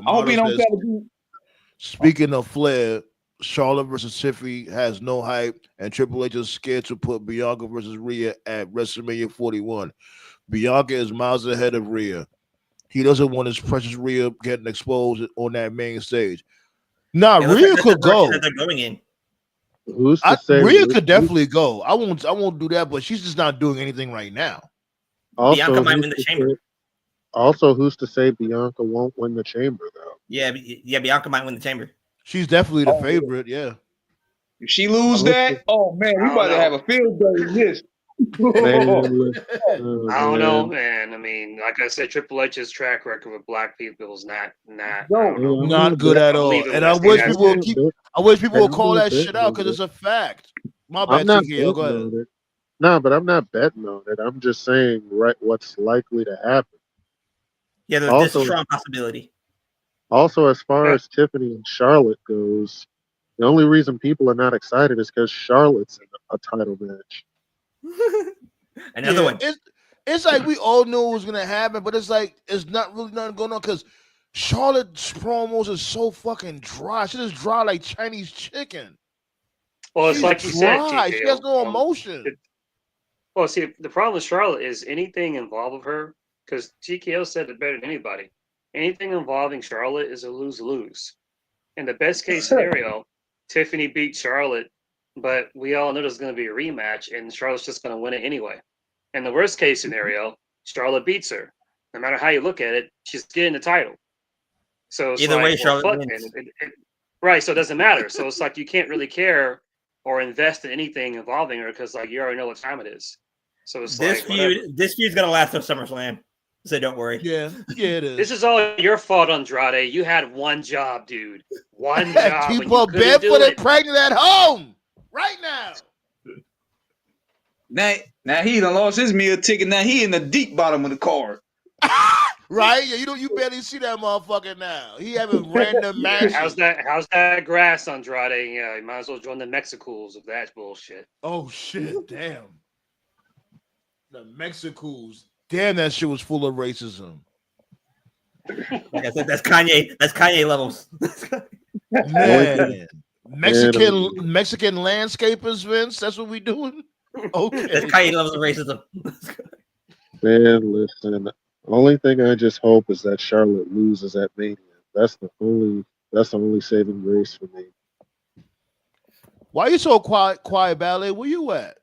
I hope he don't says, try to do. speaking of Flair, Charlotte versus Tiffany has no hype, and Triple H is scared to put Bianca versus Rhea at WrestleMania 41. Bianca is miles ahead of Rhea. He doesn't want his precious Rhea getting exposed on that main stage. Nah, Rhea could go. That they're going in. Who's to say Rhea could definitely go. I won't do that, but she's just not doing anything right now. Also, Bianca might win the chamber. Also, who's to say Bianca won't win the chamber though? Yeah, Bianca might win the chamber. She's definitely the favorite. Yeah. If she lose that, oh man, we about to have a field day in this. Man, I don't know, man. I mean, like I said, Triple H's track record with black people is not good at all. And I wish people will call that shit out because it's a fact. My bad, TKO. Go ahead. No, but I'm not betting on it. I'm just saying what's likely to happen. Yeah, there's a strong possibility. Also, as far as Tiffany and Charlotte goes, the only reason people are not excited is because Charlotte's in a title match. Another one. It's like we all knew it was gonna happen, but it's like it's not really nothing going on because Charlotte's promos is so fucking dry. She just dry like Chinese chicken. Well, it's like you said, TKO. She has no emotion. Well, see, the problem with Charlotte is anything involved with her, because TKO said it better than anybody. Anything involving Charlotte is a lose-lose. In the best case scenario, Tiffany beat Charlotte, but we all know there's going to be a rematch, and Charlotte's just going to win it anyway. In the worst case scenario, Charlotte beats her. No matter how you look at it, she's getting the title. So it's either way, Charlotte wins. Right, so it doesn't matter. So it's like you can't really care or invest in anything involving her because like you already know what time it is. So it's this feud's gonna last till SummerSlam. So don't worry. Yeah, it is. This is all your fault, Andrade. You had one job, dude. One job. People barefoot and pregnant at home right now. Now he done lost his meal ticket. Now he in the deep bottom of the card. Right? Yeah, you barely see that motherfucker now. He having random matches. How's that grass, Andrade? Yeah, you might as well join the Mexicools if that's bullshit. Oh shit, damn. The Mexicools. Damn, that shit was full of racism. Like I said, that's Kanye. That's Kanye levels. Man. Mexican landscapers, Vince. That's what we doing? Okay. That's Kanye levels of racism. Man, listen. Only thing I just hope is that Charlotte loses at Mania. That's the only saving grace for me. Why are you so quiet, Ballet? Where you at?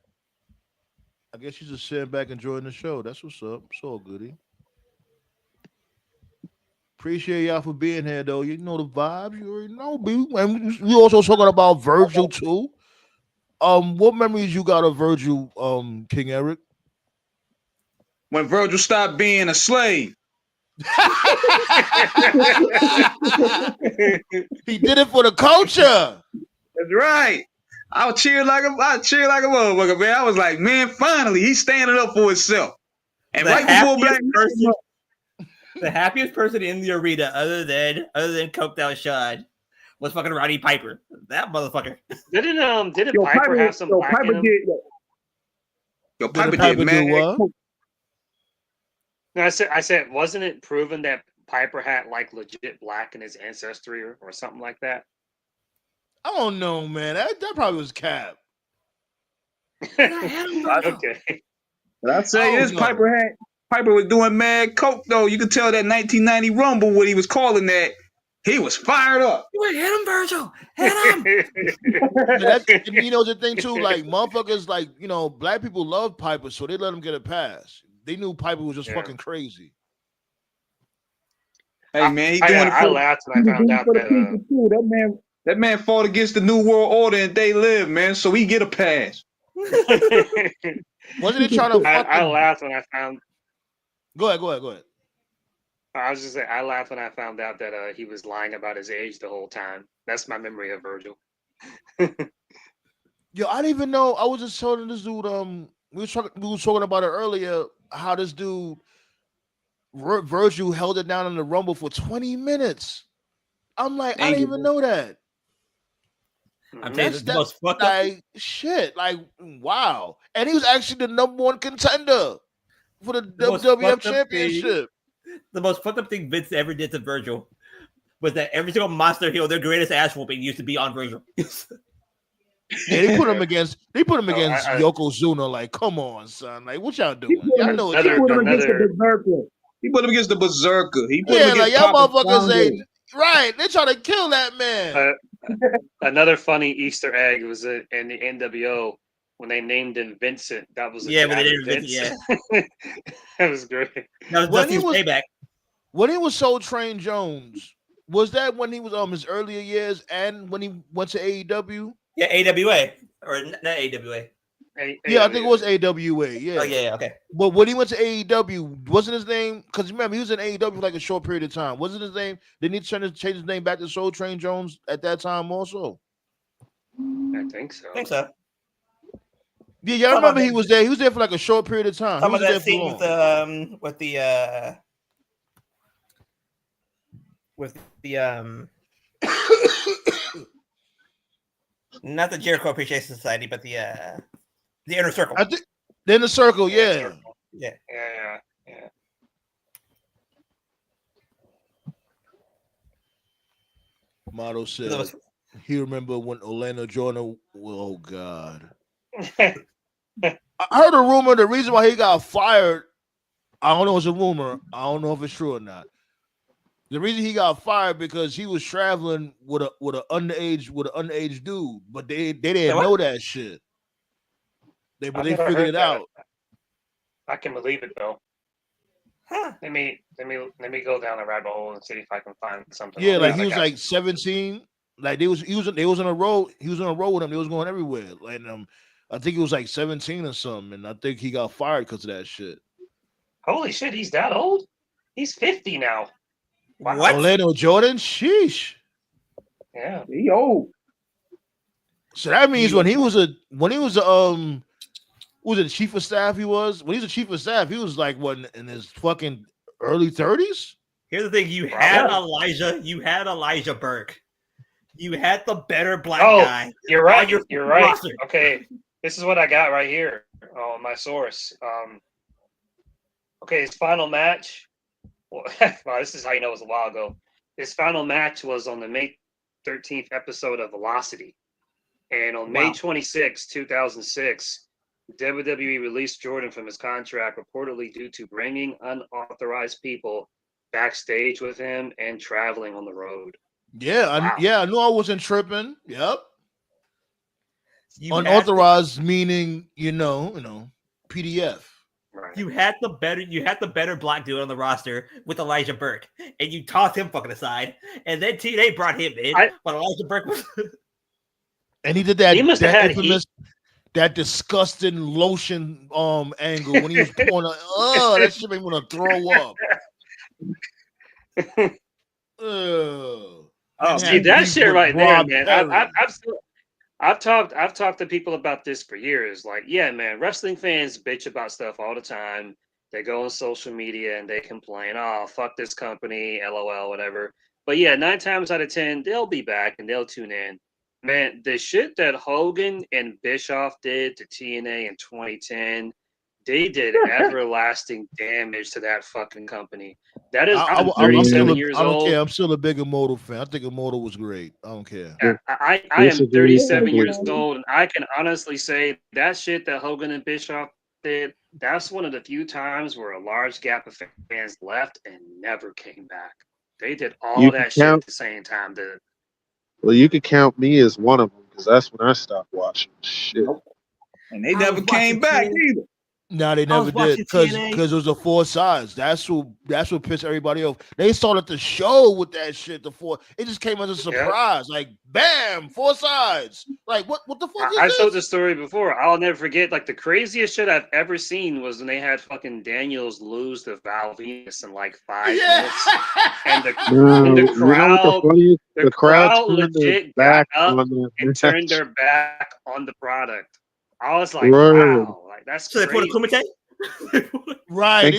I guess you're just sitting back enjoying the show. That's what's up. It's all goody. Appreciate y'all for being here, though. You know the vibes. You already know, B. And we also talking about Virgil too. What memories you got of Virgil, King Eric? When Virgil stopped being a slave. He did it for the culture. That's right. I cheered like a motherfucker, man. I was like, man, finally he's standing up for himself. And right before Black person, the happiest person in the arena, other than coked out Sean, was fucking Roddy Piper. That motherfucker. Didn't Piper have some black in him? Piper did, man. What? No, I said, wasn't it proven that Piper had like legit black in his ancestry or something like that? I don't know, man. That probably was cap. Okay. But I say this, Piper was doing mad coke though. You could tell that 1990 Rumble, what he was calling that, he was fired up. You hit him, Virgil. Hit him. You know the thing too, like motherfuckers, like black people love Piper, so they let him get a pass. They knew Piper was just fucking crazy. Hey man, he doing it. I laughed when I found out that That man fought against the New World Order and they live, man. So he get a pass. Wasn't he trying to fucking? I laughed when I found. Go ahead. I was just saying, I laughed when I found out that he was lying about his age the whole time. That's my memory of Virgil. Yo, I didn't even know. I was just telling this dude. We were talking about it earlier. How this dude Virgil held it down in the Rumble for 20 minutes. I'm like, I didn't even know that. I'm telling you, the most fucked up. Like shit. Like wow. And he was actually the #1 contender for the WWF Championship. The most fucked up thing Vince ever did to Virgil was that every single monster heel, their greatest ass whooping used to be on Virgil. Yeah, they put him against Yokozuna. Like, come on, son. Like, what y'all doing? Y'all know he put him against the Berserker. He put him against the Berserker. He put him against y'all motherfuckers ain't right. They trying to kill that man. Another funny Easter egg was in the NWO when they named him Vincent. That was when they named Vince. Yeah, that was great. That was Dusty's payback. When he was Soul Train Jones, was that when he was his earlier years and when he went to AEW? Yeah, AWA or not AWA. Yeah, I think it was AWA. Yeah. Oh yeah, okay. But when he went to AEW, wasn't his name? Because remember, he was in AEW for like a short period of time. Wasn't his name? Didn't he change his name back to Soul Train Jones at that time also? I think so. Yeah, I remember he was there. He was there for like a short period of time. Some of that scene with the not the Jericho Appreciation Society, but the Inner Circle. I think the Inner Circle, yeah. Yeah. Motto said he remember when Orlando Jordan. Oh God. I heard a rumor. The reason why he got fired, I don't know. It's a rumor. I don't know if it's true or not. The reason he got fired because he was traveling with an underage dude, but they didn't know that shit. They figured it out. I can believe it though. Huh. Let me go down the rabbit hole and see if I can find something. Yeah, like he was like 17. Like they was on a road. He was on a road with him. They was going everywhere. Like I think he was like 17 or something, and I think he got fired because of that shit. Holy shit, he's that old? He's 50 now. Wow. What? Orlando Jordan? Sheesh. Yeah, he old. So that means when he was a chief of staff? When he was a chief of staff, he was like what in his fucking early 30s. Here's the thing: you had Elijah Burke. You had the better black guy. You're right. You're right. Okay, this is what I got right here. Oh, my source. Okay, his final match. Well, this is how you know it was a while ago. His final match was on the May 13th episode of Velocity. And on May 26, 2006, WWE released Jordan from his contract reportedly due to bringing unauthorized people backstage with him and traveling on the road. Yeah, I knew I wasn't tripping. Yep. Unauthorized meaning, PDF. Right. You had the better black dude on the roster with Elijah Burke, and you tossed him fucking aside, and then TNA brought him in, but Elijah Burke was and he did that infamous, that disgusting lotion angle when he was pouring that shit made me want to throw up. See that shit right there, man. I've talked to people about this for years. Like, yeah, man, wrestling fans bitch about stuff all the time. They go on social media and they complain, oh, fuck this company, LOL, whatever. But yeah, 9 times out of 10, they'll be back and they'll tune in. Man, the shit that Hogan and Bischoff did to TNA in 2010, they did everlasting damage to that fucking company. That is, I'm 37 years old. I don't care. I'm still a big Immortal fan. I think Immortal was great. I don't care. Yeah, I am 37 years old, and I can honestly say that shit that Hogan and Bischoff did, that's one of the few times where a large gap of fans left and never came back. They did all that shit at the same time. Well, you could count me as one of them because that's when I stopped watching shit. And they never came back either. No, they I was never did watching TNA. because it was the 4 sides. That's what pissed everybody off. They started the show with that shit. It just came as a surprise. Like, bam, 4 sides. Like, what the fuck is I this? told this story before. I'll never forget. Like the craziest shit I've ever seen was when they had fucking Daniels lose to Val Venus in like 5 minutes, and the crowd, the crowd legit got up and turned their back on the product. I was like, wow, like that's So they crazy. put a Kumite? Right.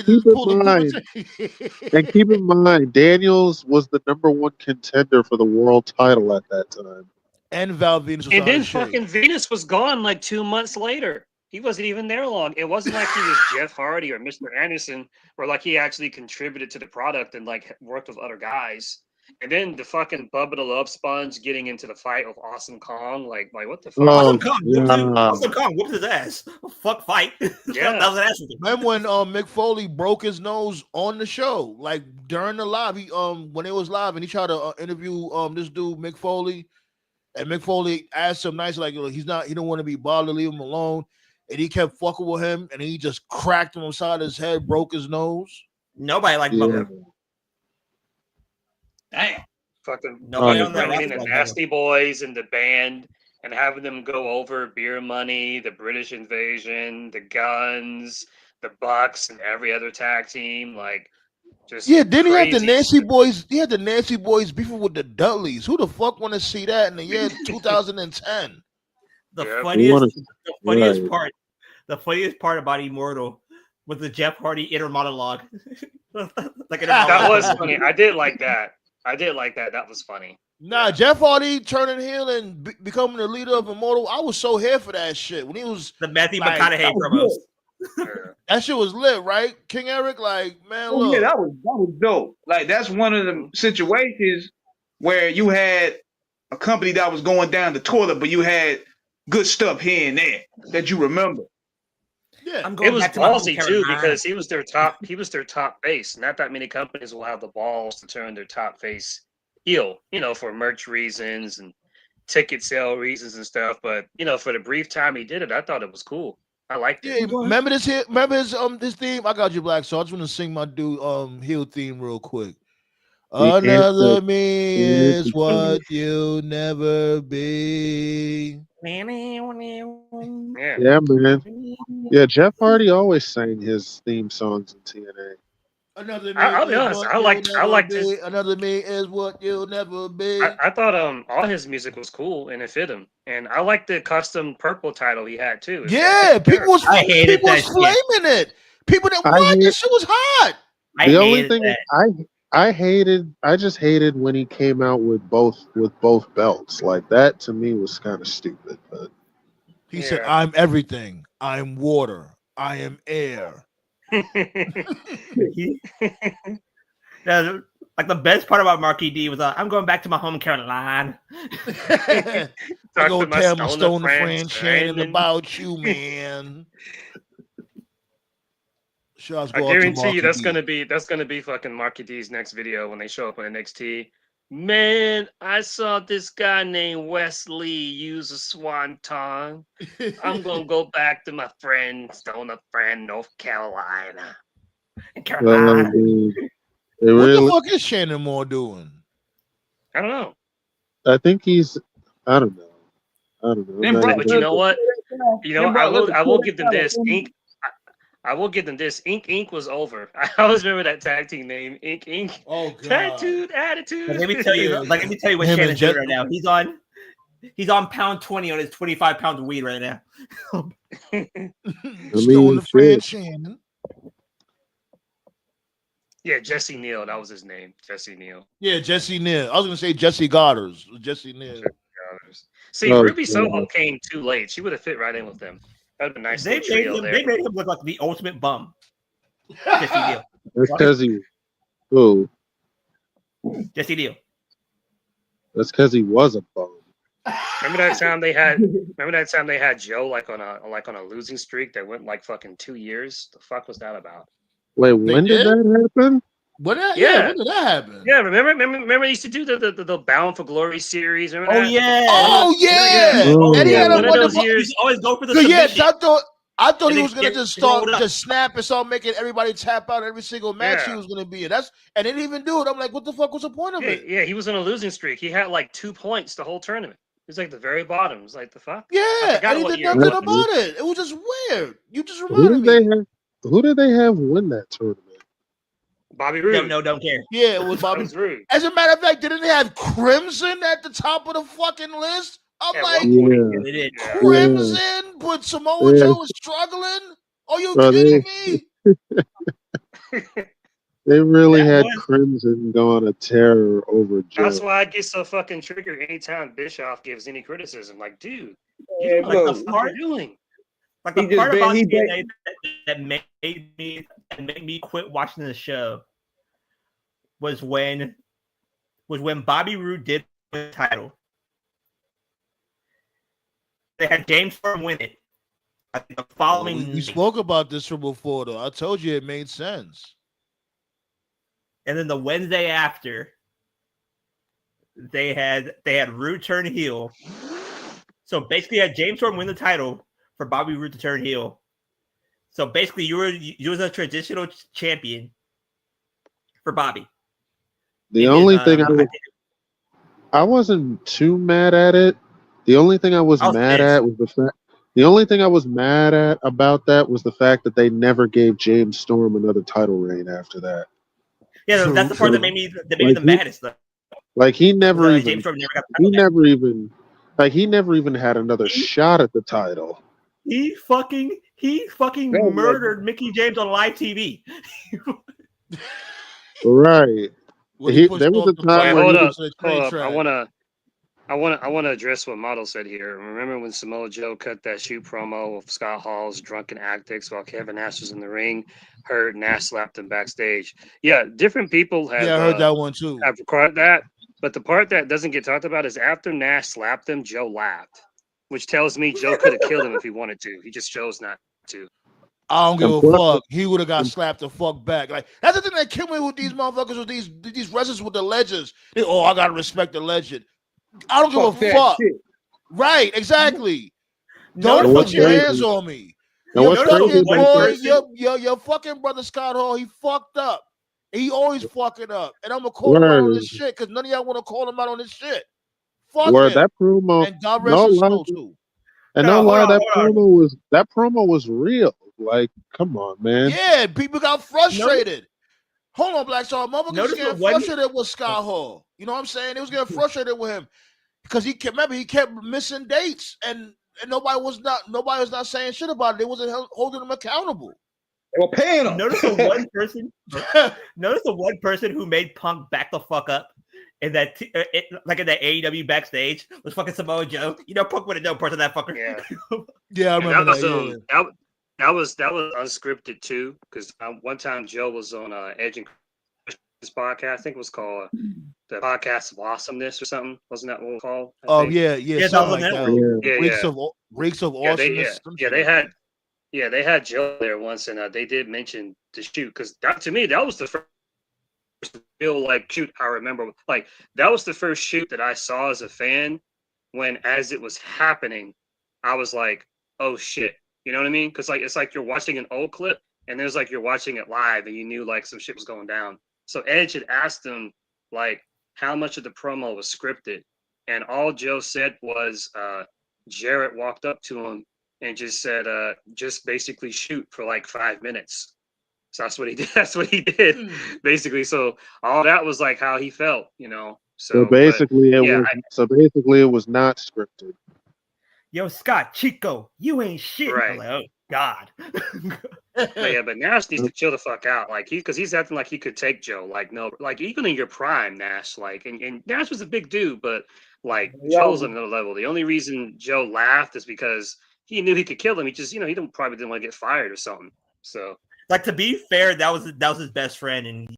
And keep in mind, Daniels was the #1 contender for the world title at that time. And Val Venus was And out then of shape. fucking Venus was gone like 2 months later. He wasn't even there long. It wasn't like he was Jeff Hardy or Mr. Anderson, where like he actually contributed to the product and like worked with other guys. And then the fucking Bubba the Love Sponge getting into the fight with Awesome Kong, like what the fuck? Awesome Kong whooped his ass. Fuck fight. Yeah, that was an ass. Remember when Mick Foley broke his nose on the show, like during the live? He when it was live, and he tried to interview this dude Mick Foley, and Mick Foley asked him nice, like he don't want to be bothered, leave him alone, and he kept fucking with him, and he just cracked him upside his head, broke his nose. Nobody liked Bubba. Damn. Fucking Nobody on bringing that in the roster Nasty Boys and the band and having them go over Beer Money, the British Invasion, the Guns, the Bucks, and every other tag team. Like, just Then he had the crazy Nancy shit. Boys. He had the Nancy Boys beefing with the Dudleys. Who the fuck want to see that in the year 2010? The funniest part about Immortal was the Jeff Hardy inner monologue. That was funny. I did like that. That was funny. Nah, Jeff Hardy turning heel and becoming the leader of Immortal. I was so here for that shit when he was the Matthew McConaughey promos. That shit was lit, right? King Eric, like, man, look. Yeah, that was dope. Like, that's one of the situations where you had a company that was going down the toilet, but you had good stuff here and there that you remember. Yeah, it was ballsy too because he was their top face. Not that many companies will have the balls to turn their top face heel, for merch reasons and ticket sale reasons and stuff. But for the brief time he did it, I thought it was cool. I liked it. Yeah, remember this here? Remember his this theme? I got you, Black. So I just want to sing my dude heel theme real quick. Another me is what you'll never be. Yeah, man. Yeah, Jeff Hardy always sang his theme songs in TNA. Another me. I'll be honest. I liked it. Another me is what you'll never be. I thought all his music was cool and it fit him, and I liked the custom purple title he had too. Yeah, people was flaming it. People that this shit was hot. The only thing I just hated when he came out with both belts. Like, that to me was kind of stupid. But he said, "I'm everything. I'm water. I am air." Like, the best part about Marky D was, I'm going back to my home Carolina. I go tell my stoner friend Shannon about you, man. I guarantee you that's gonna be fucking Marky D's next video when they show up on NXT. Man, I saw this guy named Wesley use a swanton. I'm gonna go back to my stoner friend, North Carolina. What the fuck is Shannon Moore doing? I don't know. I think he's. I don't know. But you know what? I will give them this. I will give them this. Inc was over. I always remember that tag team name, Inc. Oh god. Tattooed Attitude. Let me tell you what Shannon's doing right now. He's on pound 20 on his 25 pounds of weed right now. Stoner friend Shannon. Yeah, Jesse Neal. That was his name. Jesse Neal. Yeah, Jesse Neal. I was gonna say Jesse Goddard's. Jesse Neal. See, Ruby Soho came too late. She would have fit right in with them. That would have been nice. They made him look like the ultimate bum. Jesse Neal. That's because he. Who? Jesse Neal. That's because he was a bum. Remember that time they had Joe like on a losing streak that went like fucking 2 years? The fuck was that about? Wait, when did that happen? When did that happen? Yeah, remember they used to do the Bound for Glory series. Remember that? Oh yeah. And he had one of those years. Always go for the submission. Yeah, I thought And he then was gonna get just start rolled up. just snap and start making everybody tap out every single match he Yeah. was gonna be in. And they didn't even do it. I'm like, what the fuck was the point of Yeah, it? yeah, he was on a losing streak. He had like 2 points the whole tournament. He was like the very bottom. It's like the fuck. I Yeah, forgot and he what did year it nothing was. about it. It was just weird. You just Who reminded did me. they have? Who did they have win that tournament? Bobby Roode. Don't care. Yeah, it was That Bobby. was rude. As a matter of fact, didn't they have Crimson at the top of the fucking list? I'm At like, one point, Yeah, Yeah, they did. yeah. Crimson, but Samoa Yeah. Joe was struggling? Are you Bro, kidding me? they really That had was- Crimson going a terror over That's Joe. why I get so fucking triggered anytime Bischoff gives any criticism. Like, dude, you Yeah, don't know what look, the fuck you're doing. Like He the just part been- about he TNA that made me quit watching the show was when Bobby Roode did the title. They had James Storm win it. I think the following We night. spoke about this from before, though. I told you it made sense. And then the Wednesday after, they had Roode turn heel. So basically, had James Storm win the title for Bobby Roode to turn heel. So basically, you was a traditional champion for Bobby. The In only his, thing I I wasn't too mad at it. The only thing I was I was mad pissed. at was the fact. The only thing I was mad at about that was the fact that they never gave James Storm another title reign after that. Yeah, True, that's the part true. that made me Like, the maddest. Though. Like he never even James Storm never got the he title back. never even like he never even had another shot at the title. He fucking No, murdered Mickey James on live TV. Right. When he pushed There was off a the time Wait, where hold he up, was to the train hold up. track. I want to address what Model said here. Remember when Samoa Joe cut that shoot promo of Scott Hall's drunken antics while Kevin Nash was in the ring? Heard Nash slapped him backstage. Yeah, different people have Yeah, I heard that one too. have recorded that, but the part that doesn't get talked about is after Nash slapped him, Joe laughed, which tells me Joe could have killed him if he wanted to. He just chose not to. I don't give And a plus- fuck. He would have got slapped the fuck back. Like that's the thing that killed me with these motherfuckers, with these wrestlers with the legends. I gotta respect the legend. I don't fuck give a that fuck. shit. Right, exactly. Don't And put what's your crazy- hands on me. And Your what's fucking crazy one about boy, person- your fucking brother Scott Hall, he fucked up. He always fucking up. And I'm gonna call him out on this shit because none of y'all want to call him out on this shit. Fuck where him. that promo And God no rest his lie, soul too. and No, no lie, hold on, that promo was real. Like, come on, man. Yeah, people got frustrated. Hold on, Black Star. Motherfuckers Notice getting the one- frustrated with Scott Hall. You know what I'm saying? They was getting frustrated with him because he kept missing dates, and nobody was not saying shit about it. They wasn't holding him accountable. They were paying him. Notice the one person. Notice the one person who made Punk back the fuck up in that, like in that AEW backstage was fucking Samoa Joe. You know, Punk would have known parts of that fucker. Yeah. Yeah, I And remember that was that. that was unscripted too, because one time Joe was on Edge and Chris's podcast. I think it was called the Podcast of Awesomeness or something. Wasn't that what it was called? I Oh think? yeah, Yeah, something that like was that. Yeah. yeah, Reeks of yeah. awesomeness. They had Joe there once, and they did mention the shoot because that to me that was the first real like shoot I remember. Like that was the first shoot that I saw as a fan when, as it was happening, I was like, oh shit. You know what I mean? Because like it's like you're watching an old clip and there's like you're watching it live and you knew like some shit was going down. So Edge had asked him like how much of the promo was scripted, and all Joe said was Jarrett walked up to him and just said just basically shoot for like 5 minutes. So that's what he did. That's what he did basically. So all that was like how he felt, you know. So basically, it was not scripted. Yo, Scott Chico, you ain't shit. Right. I'm like, oh God. But Nash needs to chill the fuck out. Like he's acting like he could take Joe. Like no, like even in your prime, Nash. Like and Nash was a big dude, but like Joe's on another level. The only reason Joe laughed is because he knew he could kill him. He just, he probably didn't want to get fired or something. So like, to be fair, that was his best friend, and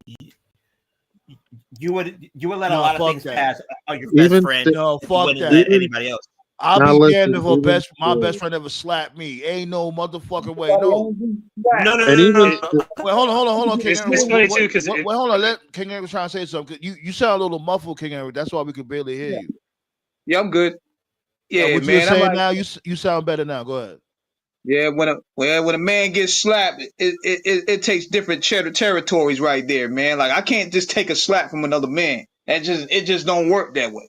you would let a lot of things pass on your best friend. No, fuck that. Let anybody else. I'll be damned if my best friend ever slapped me. Ain't no motherfucking way. No. No. Wait, hold on, King Henry. It's funny too because wait, hold on. Let King Henry was trying to say something. You sound a little muffled, King Henry. That's why we could barely hear you. Yeah, I'm good. Yeah, what man. you're saying now, you sound better now. Go ahead. Yeah, when a man gets slapped, it takes different territories right there, man. Like I can't just take a slap from another man. It just don't work that way.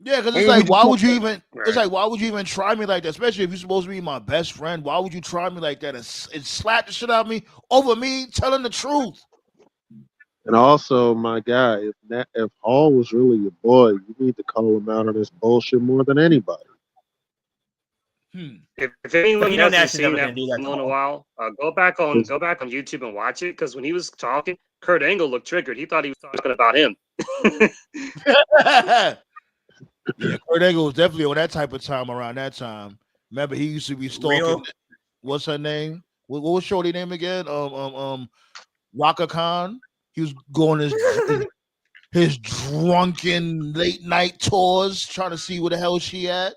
Yeah, because it's Maybe we like, just why would you even? Right. It's like, why would you even try me like that? Especially if you're supposed to be my best friend. Why would you try me like that and slap the shit out of me over me telling the truth? And also, my guy, if Hall was really your boy, you need to call him out on this bullshit more than anybody. If anyone But you know hasn't Nash is seen never that going to do that. promo in a while, go back on YouTube and watch it, because when he was talking, Kurt Angle looked triggered. He thought he was talking about him. Yeah, Kurt Angle was definitely on that type of time around that time. Remember, he used to be stalking. Real. What's her name? What was Shorty name again? Raka Khan. He was going his drunken late night tours, trying to see where the hell she at.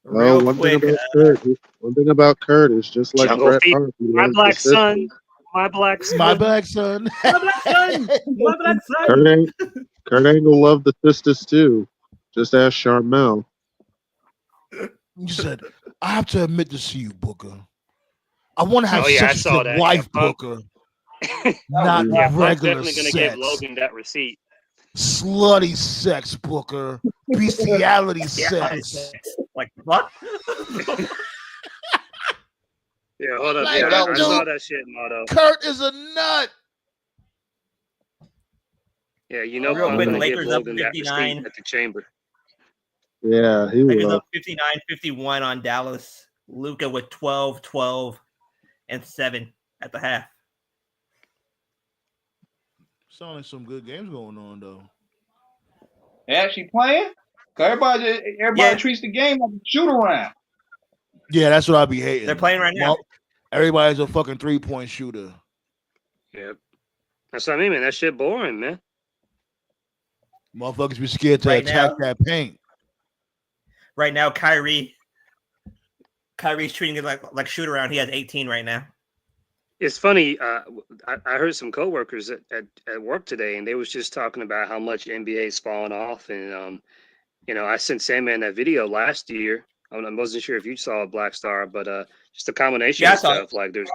Real One quick. thing about Kurt is just like Jungle Bret Fever. Hart. He My loves black the system. son. My black son. My black son. My black son. My black son. Kurt Angle loved the sisters too. Just ask Charmel. You said, I have to admit this to you, Booker. I want to have Oh, yeah, I sex saw with your that. wife, Yeah, Punk- Booker. Not Yeah, Punk's regular definitely gonna sex. give Logan that receipt. Slutty sex, Booker. Bestiality sex. Like what? Yeah, hold up. Like, Yeah, yo, I dude, saw that shit, Motto. Kurt is a nut. Yeah, you know, Real Punk's quick, gonna give Lakers up Logan that 59. receipt at the chamber. Yeah, he Lakers was. up 59-51 on Dallas. Luka with 12, 12, and 7 at the half. Sound like some good games going on though. They actually playing? 'Cause everybody treats the game like a shoot around. Yeah, that's what I be hating. They're playing right now. Well, everybody's a fucking 3-point shooter. Yep. That's what I mean, man. That shit boring, man. Motherfuckers be scared to Right attack now. that paint. Right now, Kyrie's treating it like shoot around. He has 18 right now. It's funny. I heard some coworkers at work today, and they was just talking about how much NBA's fallen off. And I sent Sandman that video last year. I wasn't sure if you saw it, Black Star, but just a combination of stuff. Like there's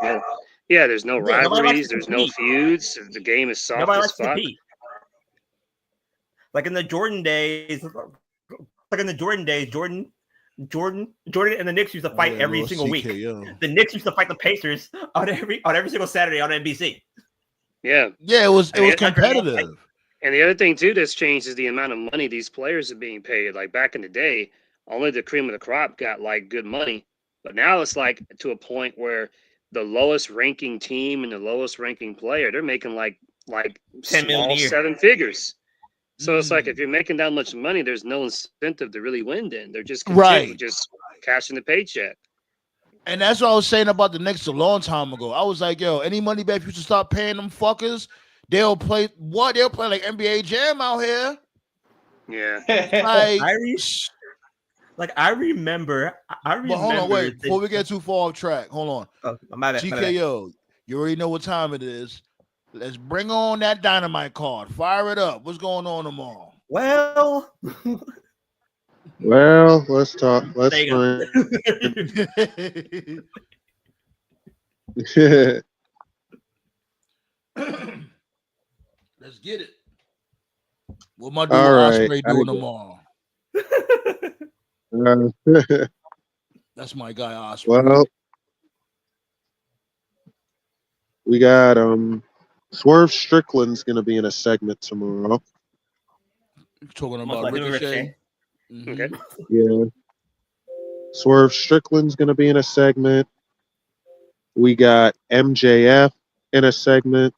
no rivalries, there's no feuds. The game is soft Nobody as likes to fuck. compete. Like in the Jordan days, Jordan and the Knicks used to fight every single week. The Knicks used to fight the Pacers on every single Saturday on NBC. Yeah, it was competitive. And the other thing too that's changed is the amount of money these players are being paid. Like back in the day, only the cream of the crop got like good money, but now it's like to a point where the lowest ranking team and the lowest ranking player, they're making like 10 million small a year. 7 figures. So it's like if you're making that much money, there's no incentive to really win. Then they're just content with just cashing the paycheck. And that's what I was saying about the Knicks a long time ago. I was like, yo, any money back, you should start paying them fuckers. They'll play what? They'll play like NBA Jam out here. Yeah. I remember. But hold on, wait. Before we get too far off track, hold on. Oh, my bad, GKO, you already know what time it is. Let's bring on that dynamite card. Fire it up. What's going on tomorrow? Well, let's talk. Let's find. Let's get it. What my dude Osprey doing tomorrow? That's my guy Osprey. Well, we got Swerve Strickland's going to be in a segment tomorrow. You're talking about Ricochet? Mm-hmm. Okay. Yeah. Swerve Strickland's going to be in a segment. We got MJF in a segment.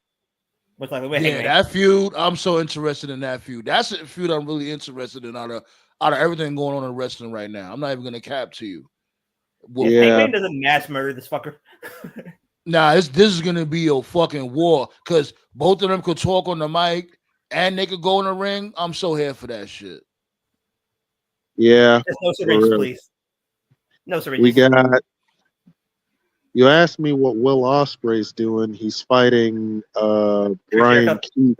That feud. I'm so interested in that feud. That's a feud I'm really interested in out of everything going on in wrestling right now. I'm not even going to cap to you. Hangman doesn't mass murder this fucker. Nah, this is gonna be a fucking war because both of them could talk on the mic and they could go in the ring. I'm so here for that shit. Yeah. Just no syringe, please. No syringe. We got. You asked me what Will Ospreay's doing. He's fighting Brian Keith.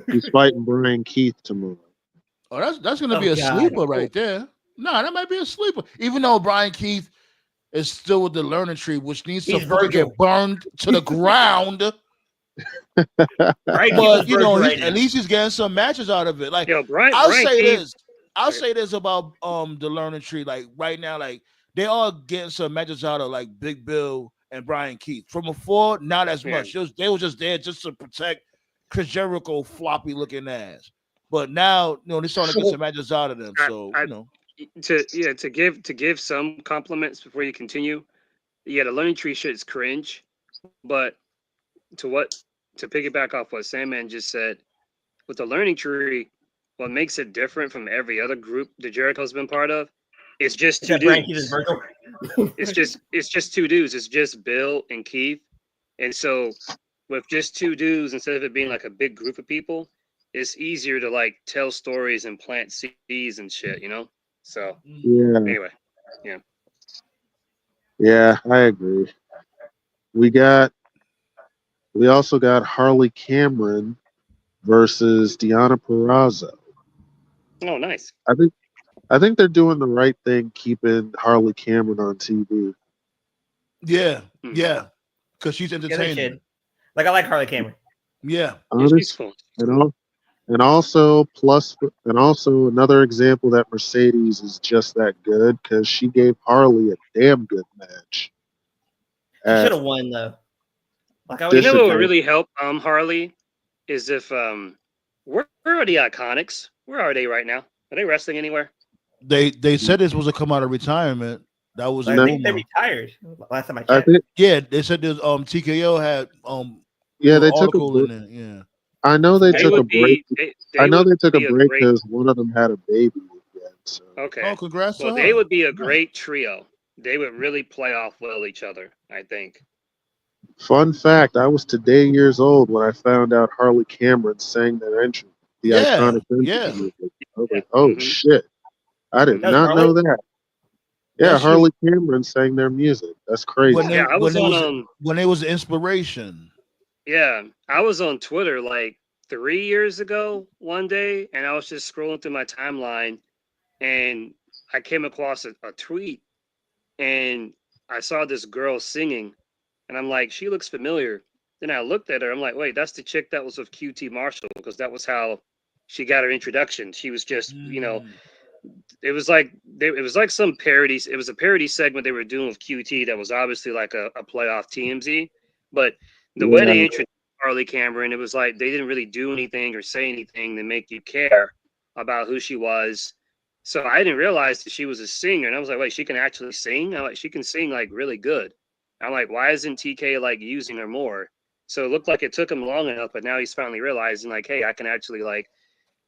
He's fighting Brian Keith tomorrow. Oh, that's gonna be a sleeper right there. No, that might be a sleeper. Even though Brian Keith is still with the learning tree, which needs to He's fucking Virgil. get burned to the ground. Right? But you know, right at least he's getting some matches out of it. Like Yo, Brian, I'll Brian say Keith, this. I'll say this about the learning tree. Like right now, like they are getting some matches out of like Big Bill and Brian Keith. From before, not as Yeah. much. They were just there just to protect Chris Jericho floppy looking ass. But now, you know, they're starting to get some matches out of them. So you know. To give some compliments before you continue. Yeah, the learning tree shit is cringe, but to piggyback off what Sandman just said, with the learning tree, what makes it different from every other group that Jericho's been part of, it's just two Brian Keith is dudes. Virgil. It's just two dudes. It's just Bill and Keith, and so with just two dudes instead of it being like a big group of people, it's easier to like tell stories and plant seeds and shit, you know. So Yeah, anyway, yeah, I agree. We also got Harley Cameron versus Deonna Purrazzo. oh nice. I think they're doing the right thing, keeping Harley Cameron on TV. Yeah, Hmm. yeah. Because she's Yeah, they entertaining. should. Like I like Harley Cameron. Yeah. Yeah, she's Honest, cool. and also another example that Mercedes is just that good because she gave Harley a damn good match. She should have won though. Like I You always know what Disagree. would really help Harley is if where are the Iconics? Where are they right now? Are they wrestling anywhere? They said this was a come out of retirement. That was a I think they rumor. retired last time I I checked. think, Yeah, they said there's TKO had yeah, an they took a article break. in it. Yeah. I know they They took a would break. be. I know they took a be break great. because one of them had a baby again. So Okay. Oh, congrats Well, to they her. would be a Nice. great trio. They would really play off well each other, I think. fun fact: I was today years old when I found out Harley Cameron sang their entry, the Yeah, iconic entry yeah. music. I was like, Yeah. "Oh Mhm. shit! I did Mhm. That was not Harley? know that." Yeah, That shit Harley Cameron sang their music. That's crazy. when they Yeah, I was when it on was when it was inspiration. Yeah, I was on Twitter like 3 years ago one day, and I was just scrolling through my timeline, and I came across a tweet, and I saw this girl singing, and I'm like, she looks familiar. Then I looked at her. I'm like, wait, that's the chick that was with QT Marshall, because that was how she got her introduction. She was just, it was like it was like some parody. It was a parody segment they were doing with QT that was obviously like a playoff TMZ, but the way they Yeah, introduced Harley Cameron, it was like they didn't really do anything or say anything to make you care about who she was. So I didn't realize that she was a singer, and I was like, wait, she can actually sing. I'm like, she can sing like really good. I'm like, why isn't TK like using her more? So it looked like it took him long enough, but now he's finally realizing like, hey, I can actually like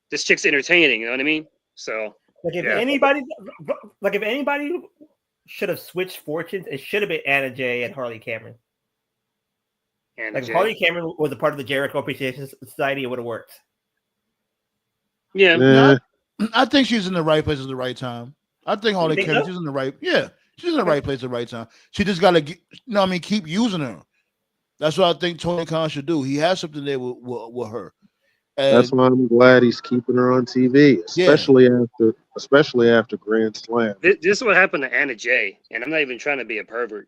this chick's entertaining. You know what I mean? So Like if yeah. anybody should have switched fortunes, it should have been Anna Jay and Harley Cameron. And Like if Harley Cameron was a part of the Jericho Appreciation Society, it would have worked. yeah. No, I think she's in the right place at the right time. I think Harley think Cameron, so? she's in the right. Yeah, she's in the right place at the right time. She just got to, keep using her. That's what I think Tony Khan should do. He has something there with her. And that's why I'm glad he's keeping her on TV, especially after Grand Slam. This is what happened to Anna Jay, and I'm not even trying to be a pervert.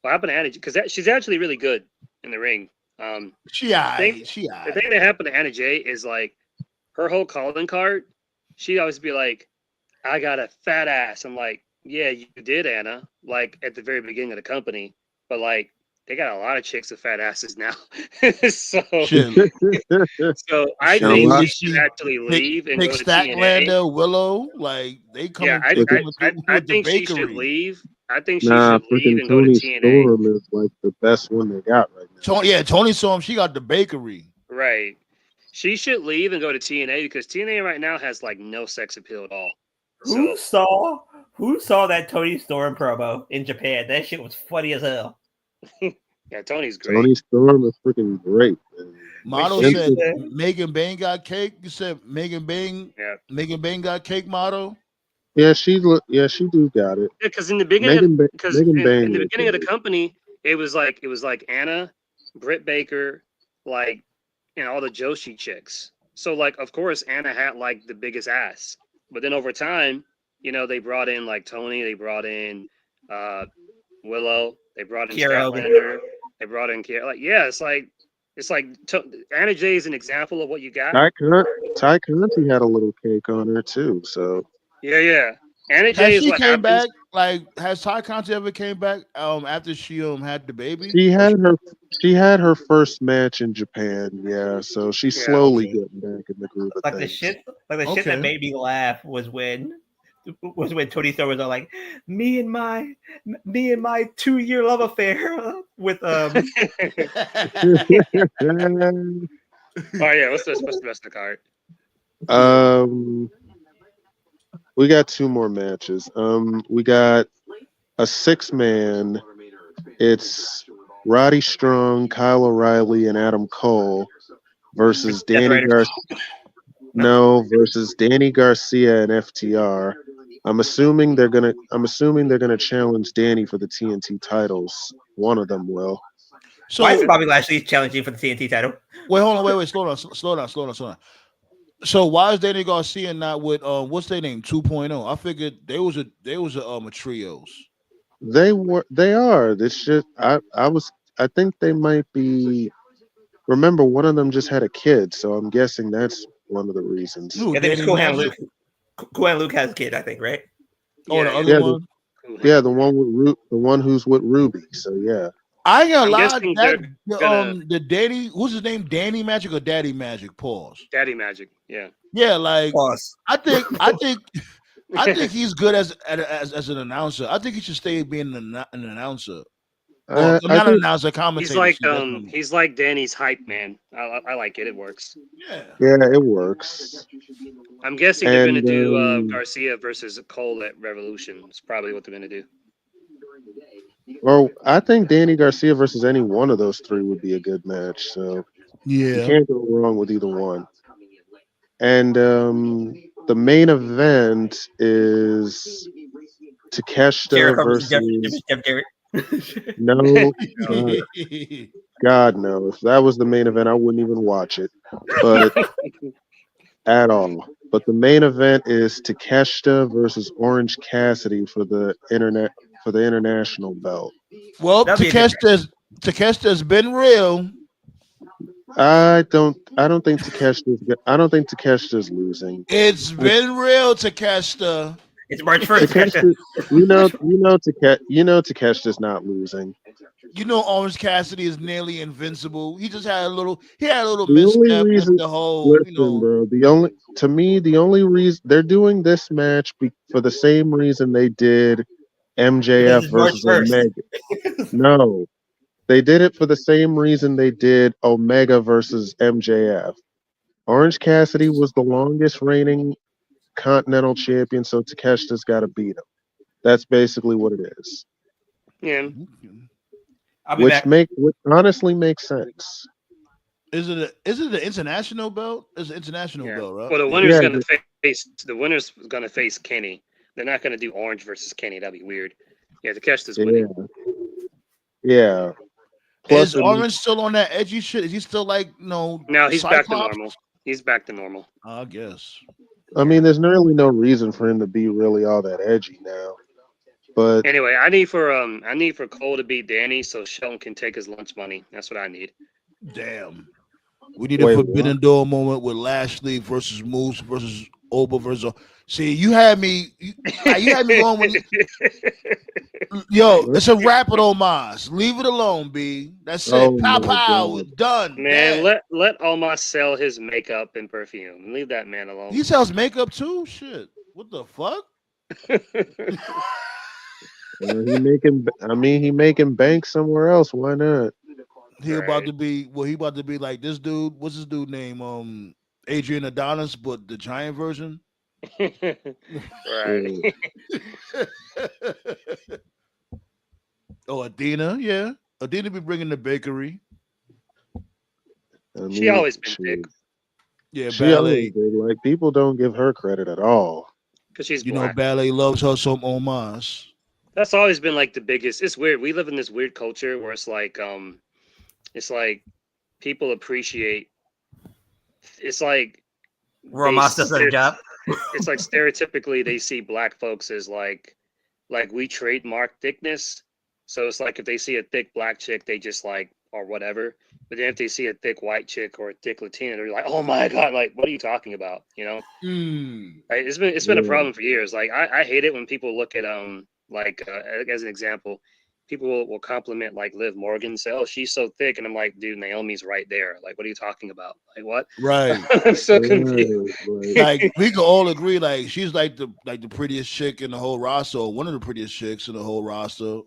What happened to Anna? Because she's actually really good in the ring. she The thing that happened to Anna Jay is like her whole calling card. She'd always be like, "I got a fat ass." I'm like, "Yeah, you did, Anna." Like at the very beginning of the company, but like they got a lot of chicks with fat asses now. so I Shit, think lot- she should actually leave and go to Stacklander, Willow, like they coming. Yeah, they coming through I with the think she should bakery. leave. I think she Nah, should leave freaking and go to Tony TNA. Storm is like the best one they got right now. Tony saw him. She got the bakery. Right. She should leave and go to TNA because TNA right now has like no sex appeal at all. Who saw that Tony Storm promo in Japan? That shit was funny as hell. Yeah, Tony's great. Tony Storm is freaking great. Man. Motto She said said- Megan Bain got cake. You said Megan Bain. Yeah. Megan Bain got cake. Motto. Yeah, she do got it. Yeah, because in the beginning, Megan Bain in the is beginning of the great. company, it was like Anna, Britt Baker, like, and all the Joshi chicks. So like, of course, Anna had like the biggest ass. But then over time, they brought in like Tony. They brought in Willow. They brought in Kiera Hogan. Statlander. They brought in Kiera. Like, yeah, it's like Anna Jay is an example of what you got. Ty Conti had a little cake on her too. So Yeah. Anna Has Jay is she what came happens. back? Like, has Ty Conti ever came back? After she had the baby. she had her first match in Japan. Yeah, so she's Yeah. slowly getting back in the groove of Like the things. shit that Okay. made me laugh was when Tony Storm was all like, me and my 2-year love affair with Oh yeah, what's the rest of the card? We got 2 more matches. We got a 6-man. It's Roddy Strong, Kyle O'Reilly, and Adam Cole versus Danny Garcia and FTR. I'm assuming they're gonna challenge Danny for the TNT titles. One of them will. So why is Bobby Lashley challenging for the TNT title? wait, hold on, wait, slow down. So why is Danny Garcia not with what's their name 2.0? I figured they was a trios. They are. It's just I think they might be. Remember, one of them just had a kid, so I'm guessing that's one of the reasons. Ooh, I think Danny Cool Hand Magic? Luke. Cool Hand Luke has a kid, I think, right? Oh, the Yeah, other Yeah, one. The one with the one who's with Ruby. So yeah. I ain't gonna lie. guessing That they're gonna- the Danny, what's his name? Danny Magic or Daddy Magic? Pause. Daddy Magic. Yeah. Yeah, like Pause. I think he's good as an announcer. I think he should stay being an announcer. Well, I not an think- announcer, commentator. He's like See, that's what I mean. he's like Danny's hype man. I like it. It works. Yeah. Yeah, it works. I'm guessing they're gonna And, do Garcia versus Cole at Revolution. It's probably what they're gonna do. Well, I think Danny Garcia versus any one of those 3 would be a good match. So you Yeah. can't go wrong with either one. And the main event is Takeshita Jericho versus Jeff Jarrett. no, God no. If that was the main event, I wouldn't even watch it, but at all. But the main event is Takeshita versus Orange Cassidy for the international belt. Well, That'd be a good Takeshita's been real. I don't think Takeshita's losing. It's been real, Takeshita. It's March 1st. Takeshita, Takeshita's not losing. You know, Orange Cassidy is nearly invincible. He just had a little The only misstep reason- with the whole, Listen, bro. The only reason they're doing this match for the same reason they did MJF Because it's March versus Omega. No, they did it for the same reason they did Omega versus MJF. Orange Cassidy was the longest reigning Continental Champion, so Takeshita's got to beat him. That's basically what it is. Yeah. I'll be back. Which honestly makes sense. Is it an international belt? It's an international Yeah. belt, right? Well, the winner's Yeah, gonna face Kenny. They're not gonna do Orange versus Kenny. That'd be weird. Yeah, Takeshita's winning. Yeah. Is Orange still on that edgy shit? Is he still like No, he's back to Cyclops? normal. He's back to normal. I guess. I mean, there's really no reason for him to be really all that edgy now. But Anyway, I need for Cole to beat Danny so Shelton can take his lunch money. That's what I need. Damn. We need a Wait, Forbidden Door moment with Lashley versus Moose versus Oba versus. See, you had me going with. Yo, it's a rapid homage. Leave it alone, B. That's it. Oh Pow my pow. God. It's done. Man, Dead. let Omos sell his makeup and perfume. Leave that man alone. He sells makeup too. Shit. What the fuck? he making bank somewhere else. Why not? He Right. about to be like this dude. What's his dude name? Adrian Adonis, but the giant version. Right. Oh, Adina, yeah. Adina be bringing the bakery. I She mean, always been she- big Yeah, She Ballet. always did. Like, people don't give her credit at all. because she's You black. know, Ballet loves her some homage. That's always been like the biggest. It's weird. We live in this weird culture where it's like people appreciate. It's like Romas does their job. It's like stereotypically they see black folks as like we trademark thickness, So it's like if they see a thick black chick, they just like or whatever. But then if they see a thick white chick or a thick Latina, they're like, "Oh my god! Like, what are you talking about?" You know, like, it's been a Yeah. problem for years. Like, I hate it when people look at as an example, people will compliment like Liv Morgan, say, "Oh, she's so thick," and I'm like, "Dude, Naomi's right there. Like, what are you talking about? Like, what?" Right. I'm so confused. Right. Like we can all agree, like she's like the prettiest chick in the whole roster, or one of the prettiest chicks in the whole roster.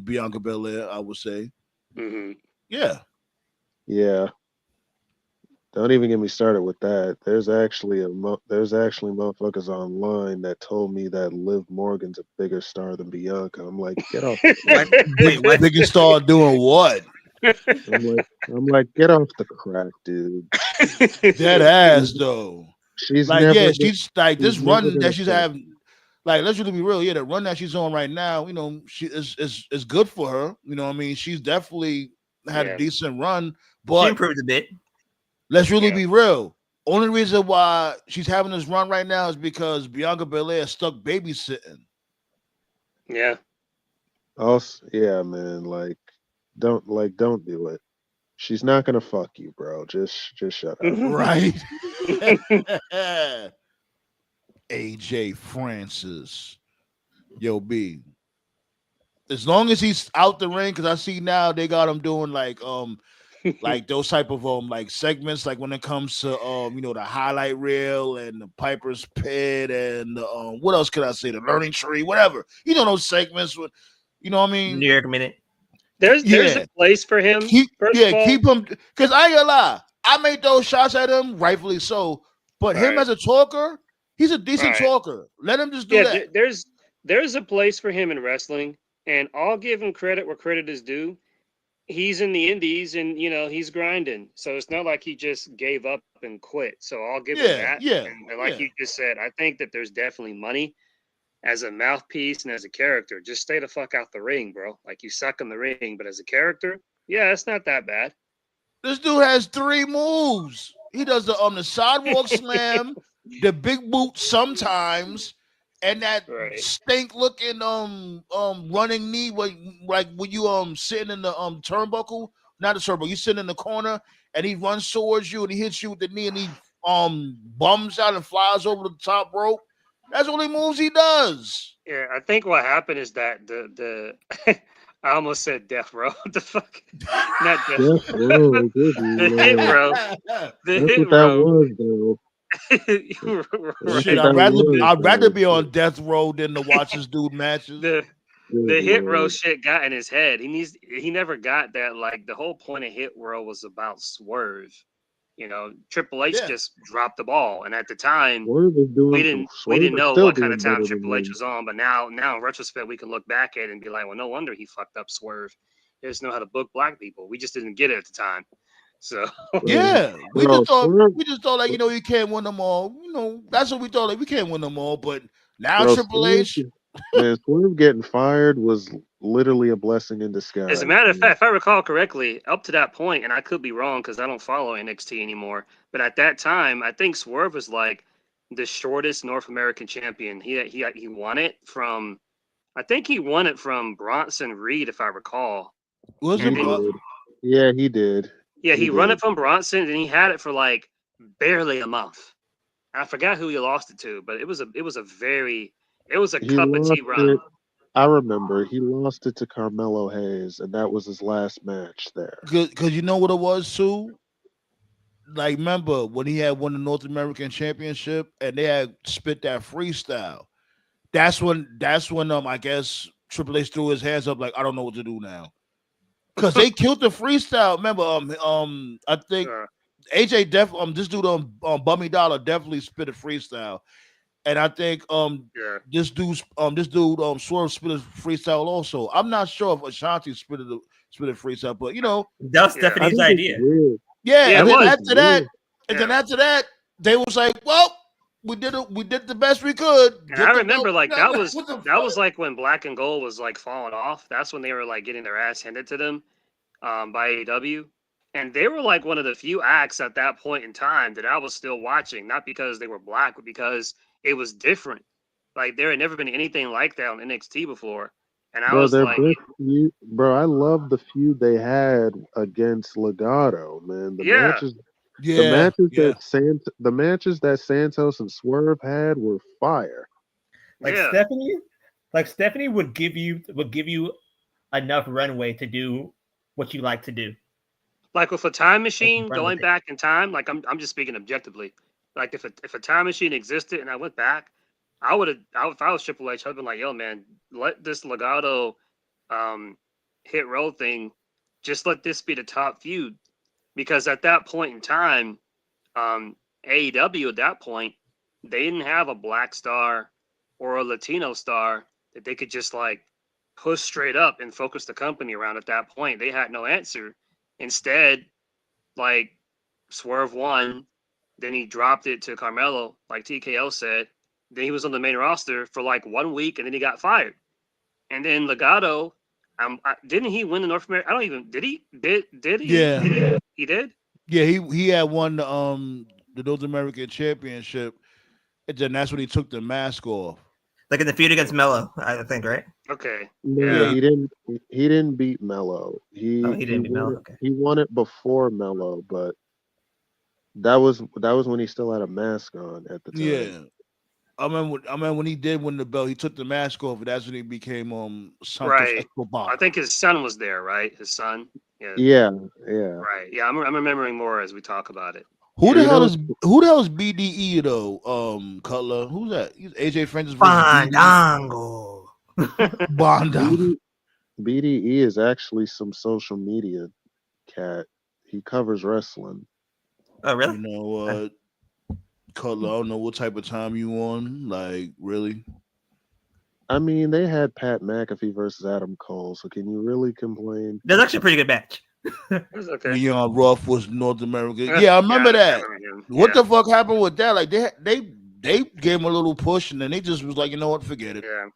Bianca Belair, I would say. Hmm. Yeah. Yeah. Don't even get me started with that. There's actually motherfuckers online that told me that Liv Morgan's a bigger star than Bianca. I'm like, get off. What? Wait, what? Biggest star doing what? I'm like, get off the crack, dude. Dead ass though. She's Like, never yeah, gonna, she's like she's this never run gonna that she's fuck. having. Like, let's really be real. Yeah, the run that she's on right now, you know, she is good for her. You know what I mean? She's definitely had a Yeah. decent run, She but improved a bit. let's really Yeah. be real. Only reason why she's having this run right now is because Bianca Belair is stuck babysitting. Yeah. Also, yeah, man, don't do it. She's not gonna fuck you, bro. Just shut up. Right? AJ Francis. Yo, B. As long as he's out the ring, because I see now they got him doing like those type of like segments, like when it comes to the highlight reel and the Piper's Pit and the, what else could I say? The Learning Tree, whatever. You know those segments with, you know what I mean? New York Minute. There's Yeah. a place for him. Keep First of all, him, because I ain't gonna lie. I made those shots at him, rightfully so. But him Right. as a talker, he's a decent Right. talker. Let him just do Yeah, that. there's a place for him in wrestling, and I'll give him credit where credit is due. He's in the indies, and he's grinding, so it's not like he just gave up and quit. So I'll give him Yeah, that. yeah, And like yeah. you just said, I think that there's definitely money as a mouthpiece and as a character. Just stay the fuck out the ring, bro. Like, you suck in the ring, but as a character, yeah, it's not that bad. This dude has 3 moves. He does the sidewalk slam, the big boot sometimes, and that Right. stink looking running knee like when you sitting in the turnbuckle, not the turnbuckle, you sitting in the corner and he runs towards you and he hits you with the knee and he bums out and flies over the top rope. That's the only moves he does. Yeah, I think what happened is that the I almost said death row. What the fuck? Not death row. Death row, good The hit lord. row. The That's hit what that row. was, though. That's Shit, what I'd that rather was, be on death row than to watch this dude matches. The Good hit row lord. shit got in his head. He never got that. Like, the whole point of hit row was about swerve. Triple H Yeah. just dropped the ball, and at the time Swerve is we doing. didn't know still what kind of doing time better than Triple H him. was on. But now in retrospect, we can look back at it and be like, well, no wonder he fucked up Swerve. He just know how to book black people. We just didn't get it at the time. So Yeah, we Bro, just thought like you can't win them all. That's what we thought, like we can't win them all. But now bro, Triple H, Swerve getting fired was literally a blessing in disguise. as a matter of man. fact, if I recall correctly, up to that point, and I could be wrong because I don't follow NXT anymore, but at that time, I think Swerve was like the shortest North American champion. He won it from, I think he won it from Bronson Reed, if I recall. was He it? did. Yeah, he did. Yeah, he run did. it from Bronson, and he had it for like barely a month. I forgot who he lost it to, but it was a He cup of lost tea run. it. I remember he lost it to Carmelo Hayes, and that was his last match there. Because you know what it was too. Like, remember when he had won the North American Championship and they had spit that freestyle. That's when I guess Triple H threw his hands up like I don't know what to do now. Because they killed the freestyle. Remember, I think AJ this dude Bummy Dollar definitely spit a freestyle. And I think this dude Swerve spit a freestyle also. I'm not sure if Ashanti spit a freestyle, but That was Yeah. Stephanie's I think idea. it's weird. yeah. Yeah, And it then was. after that, Yeah. they was like, well, we did the best we could. And Get I the remember belt. like Yeah, that was what the that fuck? was like when Black and Gold was like falling off. That's when they were like getting their ass handed to them by AEW. And they were like one of the few acts at that point in time that I was still watching, not because they were black, but because it was different. Like, there had never been anything like that on NXT before. And I Bro, was their like, big feud, bro. I love the feud they had against Legato, man. The yeah, matches, Yeah, yeah. The matches that Santos and Swerve had were fire. Like yeah. Stephanie would give you enough runway to do what you like to do. Like with a time Like, machine, run with going it. back in time, like I'm just speaking objectively. Like if a time machine existed and I went back, I would have. If I was Triple H, I'd been like, yo, man, let this Legato hit roll thing, just let this be the top feud. Because at that point in time, AEW at that point, they didn't have a black star or a Latino star that they could just like push straight up and focus the company around at that point. They had no answer. Instead, like Swerve won, then he dropped it to Carmelo, like TKO said. Then he was on the main roster for like 1 week, and then he got fired. And then Legato, didn't he win the North American? I don't even did he did he? Yeah. He did. Yeah, he had won the North American Championship, and then that's when he took the mask off. Like in the feud against Mello, I think, right? Okay. No, Yeah. he didn't. He didn't beat Mello. He didn't beat Mello. Okay. He won it before Mello, but that was when he still had a mask on at the time. Yeah. I remember when he did win the belt, he took the mask off, and that's when he became Santos Right. Escobar. I think his son was there, right? His son. Yeah. Yeah. Right. Yeah, I'm remembering more as we talk about it. Who the You hell know- is BDE though? Cutler. Who's that? He's AJ Francis versus BDE. Fandango. Bonda. BDE is actually some social media cat. He covers wrestling. Oh, really? You know what? Cutler, I don't know what type of time you on. Like, really? I mean, they had Pat McAfee versus Adam Cole, so can you really complain? That's actually a pretty good match. It was okay. Leon Ruff was North American. Yeah, I remember that. What the fuck happened with that? Like they gave him a little push, and then they just was like, you know what, forget it. Yeah.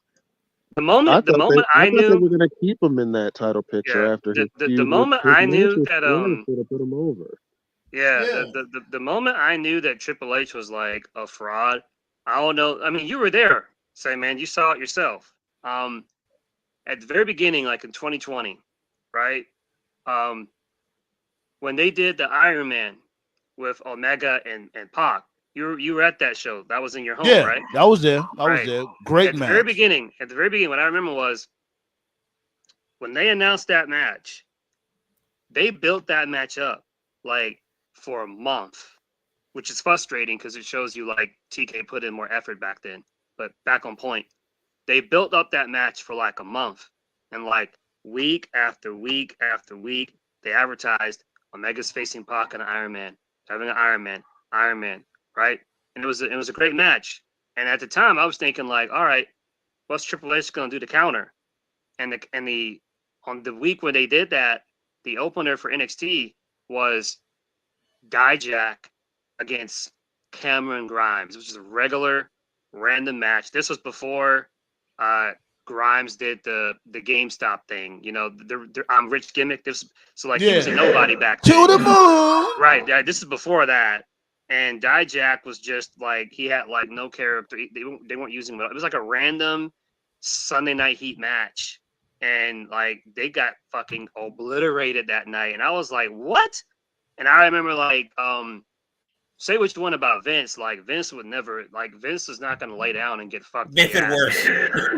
The moment I thought knew they were gonna keep him in that title picture after his the feud with moment Triple I H, knew which that really should have put him over. Yeah, the moment I knew that Triple H was like a fraud, I don't know. I mean, you were there, say man, you saw it yourself. At the very beginning, like in 2020, right? When they did the Iron Man with Omega and Pac, you were at that show. That was in your home, right? I was there. I was Right. there. Great At match. the very beginning, what I remember was when they announced that match, they built that match up like for a month, which is frustrating because it shows you like TK put in more effort back then. But back on point, they built up that match for like a month, and like week after week after week, they advertised Omega's facing Pac and Iron Man, having an Iron Man, right? And it was a great match. And at the time, I was thinking like, all right, what's Triple H gonna do to counter? And the on the week when they did that, the opener for NXT was Dijak against Cameron Grimes, which is a regular random match. This was before Grimes did the GameStop thing, you know, the I'm rich gimmick. He was a nobody back then. To the moon. Right. This is before that. And Dijak was just like, he had like no character. They weren't using him. It was like a random Sunday Night Heat match. And like they got fucking obliterated that night. And I was like, what? And I remember like, say what you want about Vince. Like Vince would never, like Vince is not gonna lay down and get fucked. Vince did worse.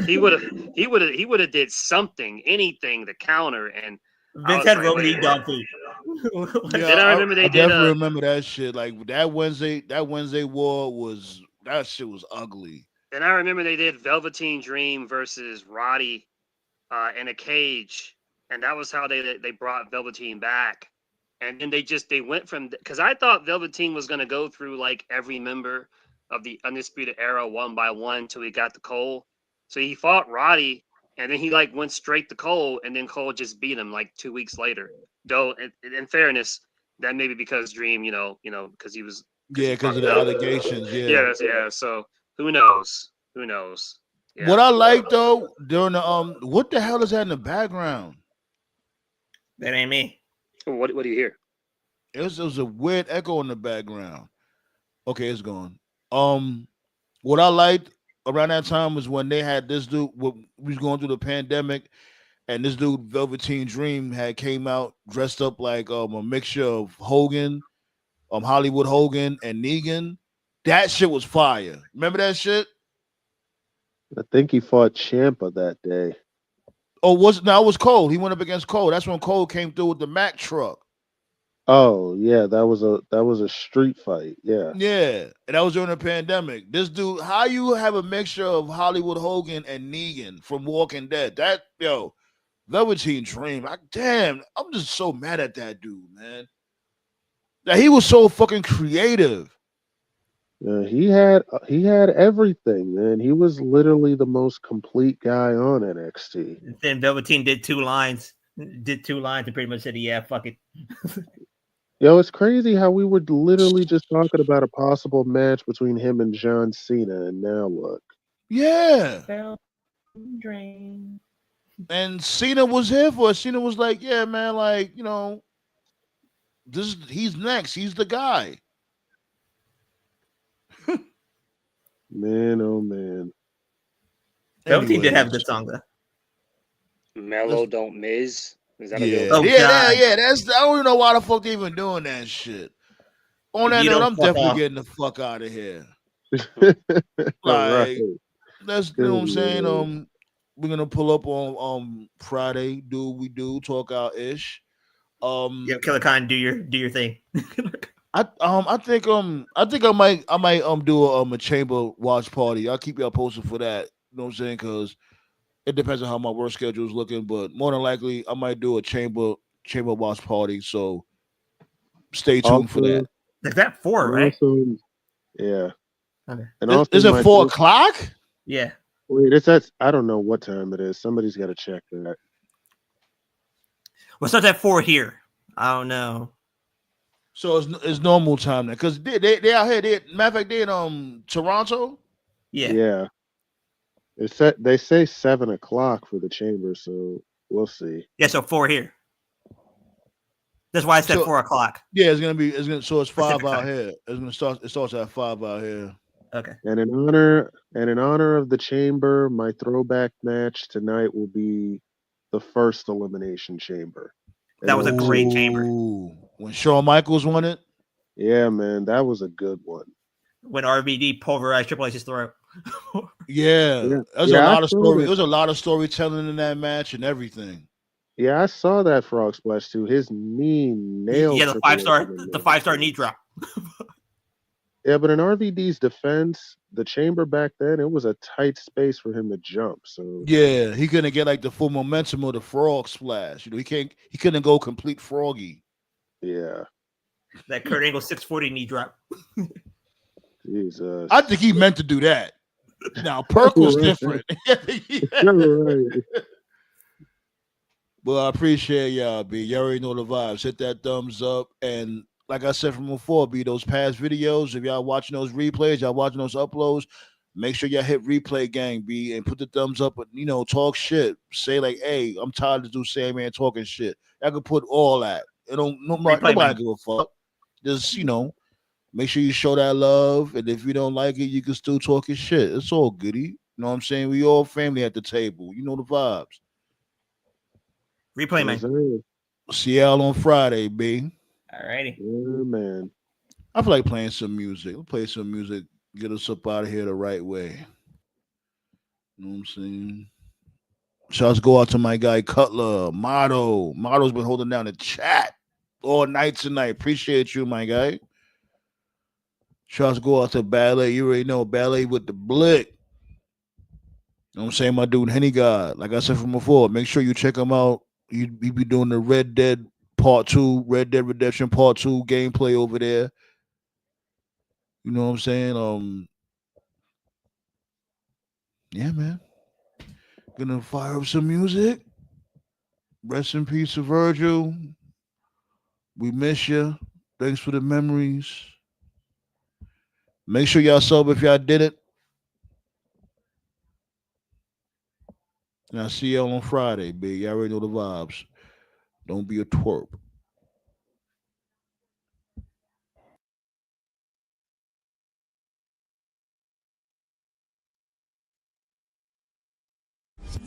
He would have did something, anything to counter. And Vince had Roman eat dog food. Then I remember they did. Definitely remember that shit. Like that Wednesday war that shit was ugly. Then I remember they did Velveteen Dream versus Roddy in a cage, and that was how they brought Velveteen back. And then they went from, because I thought Velveteen was gonna go through like every member of the Undisputed Era one by one until he got to Cole. So he fought Roddy, and then he like went straight to Cole, and then Cole just beat him like 2 weeks later. Though, in fairness, that may be because Dream, because he was because of the allegations. Yeah. So who knows? Yeah. What I like though during the what the hell is that in the background? That ain't me. What do you hear? It was a weird echo in the background. Okay, it's gone. What I liked around that time was when they had this dude. We was going through the pandemic, and this dude Velveteen Dream had came out dressed up like a mixture of Hogan, Hollywood Hogan, and Negan. That shit was fire. Remember that shit? I think he fought Champa that day. Oh, it was Cole. He went up against Cole. That's when Cole came through with the Mack truck. Oh yeah, that was a street fight. Yeah. Yeah, and that was during the pandemic. This dude, how you have a mixture of Hollywood Hogan and Negan from Walking Dead? Velveteen Dream. Damn, I'm just so mad at that dude, man. That he was so fucking creative. Yeah, he had everything, man. He was literally the most complete guy on NXT. Then Velveteen did two lines, and pretty much said, "Yeah, fuck it." Yo, it's crazy how we were literally just talking about a possible match between him and John Cena, and now look. Yeah. Drain. And Cena was here for it. Cena was like, yeah, man, like, he's next. He's the guy. Man, oh man. Velveteen did have a good song though. Mellow Don't Miz. Is that Yeah. a good Oh, one? Yeah. I don't even know why the fuck they even doing that shit. On that You note, don't I'm fuck definitely off. getting the fuck out of here. Right. Let's, you know what I'm saying? We're gonna pull up on Friday, do what we do, talk out ish. Yeah, Killer Khan, do your thing. I think I might do a chamber watch party. I'll keep y'all posted for that. You know what I'm saying? Because it depends on how my work schedule is looking, but more than likely I might do a chamber watch party. So stay tuned for that. Is that 4, right? Also, yeah. Okay. And also, Is it 4:00? Yeah. Wait, that's I don't know what time it is. Somebody's got to check that. Well, starts at 4 here. I don't know. So it's normal time now because they out here. Matter of fact, they in Toronto. Yeah. Yeah. They say 7:00 for the chamber, so we'll see. Yeah, so 4 here. That's why I said So- 4:00. Yeah, so it's 5 Pacific out time. here. It starts at 5 out here. Okay. And in honor of the chamber, my throwback match tonight will be the first elimination chamber. That was a great chamber. Ooh, when Shawn Michaels won it. Yeah, man, that was a good one. When RVD pulverized Triple H's throat. Yeah, Yeah. there's Yeah, a I lot of saw story. that. There was a lot of storytelling in that match and everything. Yeah, I saw that frog splash too. His knee nailed. Yeah, the Triple H in 5-star knee drop. Yeah, but in RVD's defense, the chamber back then, it was a tight space for him to jump. So Yeah, he couldn't get like the full momentum of the frog splash. He couldn't go complete froggy. yeah, That Kurt Angle 640 knee drop. Jesus. I think he meant to do that. Now Perk was different. Right. Well, I appreciate y'all, B. Y'all already know the vibes. Hit that thumbs up. And like I said from before, B, those past videos, if y'all watching those replays, y'all watching those uploads, make sure y'all hit replay gang, B, and put the thumbs up. Talk shit. Say like, hey, I'm tired of do Sandman talking shit. I could put all that. Nobody give a fuck. Just, make sure you show that love. And if you don't like it, you can still talk your shit. It's all goody. You know what I'm saying? We all family at the table. You know the vibes. Replay, man. See y'all on Friday, B. Alrighty. Yeah, man. I feel like playing some music. We'll play some music, get us up out of here the right way. You know what I'm saying? Shouts go out to my guy Cutler, Motto. Motto's been holding down the chat all night tonight. Appreciate you, my guy. Shouts go out to Ballet. You already know Ballet with the blick. You know what I'm saying? My dude Henny God. Like I said from before, make sure you check him out. He be doing the Red Dead Part 2, Red Dead Redemption Part 2 gameplay over there. You know what I'm saying? Yeah, man. Gonna fire up some music. Rest in peace to Virgil. We miss you. Thanks for the memories. Make sure y'all sub if y'all did it. And I'll see y'all on Friday, big. Y'all already know the vibes. Don't be a twerp. I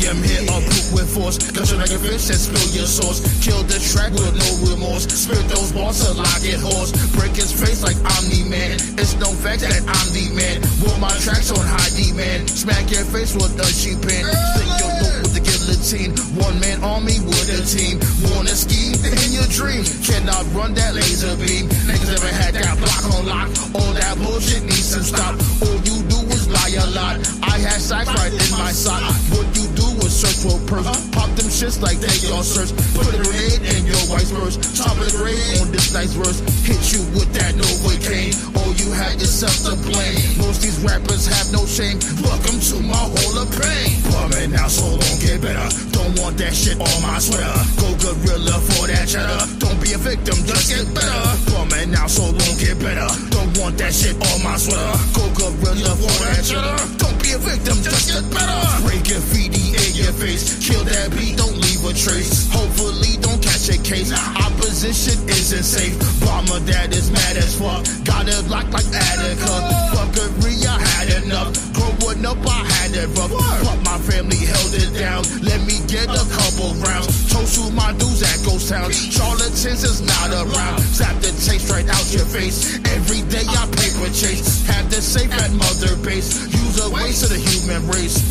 am here uproot with force. Cut your like a fish and spill your sauce. Kill the track with no remorse. Spit those balls till I get hoarse. Break his face like I'm the man. It's no fact that I'm the man. With my tracks on high demand. Smack your face with a cheap pen. Stick your throat with the guillotine. One man army with a team. Wanna ski in your dream. Cannot run that laser beam. Niggas never had that block on lock. All that bullshit needs to stop. All you do is lie a lot. I had sacks right in my sock. What you do is search for a purse. Pop them shits like they your search. Put a grenade in your wife's purse. Top of the grade on this nice verse. Hit you with that Novocaine. All you had yourself to blame. Most these rappers have no shame. Welcome to my hall of pain. Bumming now, so don't get better. Don't want that shit on my sweater. Go gorilla for that cheddar. Don't be a victim, just get better. Bumming now, so don't get better. Don't want that shit on my sweater. Go gorilla for that cheddar. Don't be a victim, just get better. Break graffiti in your face. Kill that beat, don't leave a trace. Hopefully don't catch a case. Opposition isn't safe. Bomber that is mad as fuck. Got it locked like Attica. Fuckery, I had enough. Growing up, I had it rough. But my family held it down. Let me get a couple rounds. Toast to my dudes at Ghost Town. Charlatans is not around. Zap the taste right out your face. Every day I paper chase. Have the safe at mother base. Use a waste of the human race.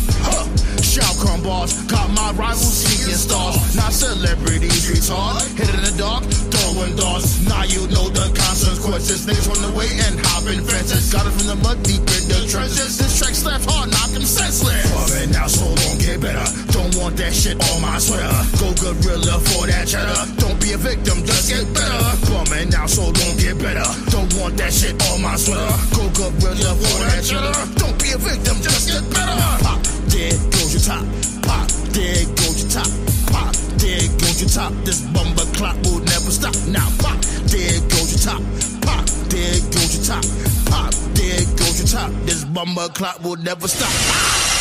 Shout come boss. Got my rivals seeking stars. Not celebrities retard. Hit in the dark, throwing darts. Now you know the consequences. Niggas on the way and hopping fences. Got it from the mud deep in the trenches. This track slapped hard, knock him senseless. Bumming now, so don't get better. Don't want that shit on my sweater. Go gorilla for that cheddar. Don't be a victim, just get better. Bumming now, so don't get better. Don't want that shit on my sweater. Go gorilla for that cheddar. Don't be a victim, just get better. Pop, there goes your top. Pop, there goes your top. Pop, there goes your top. This bumper clock will never stop. Now pop, there goes your top. Pop, there goes your top. Pop, there goes your top. This bumper clock will never stop.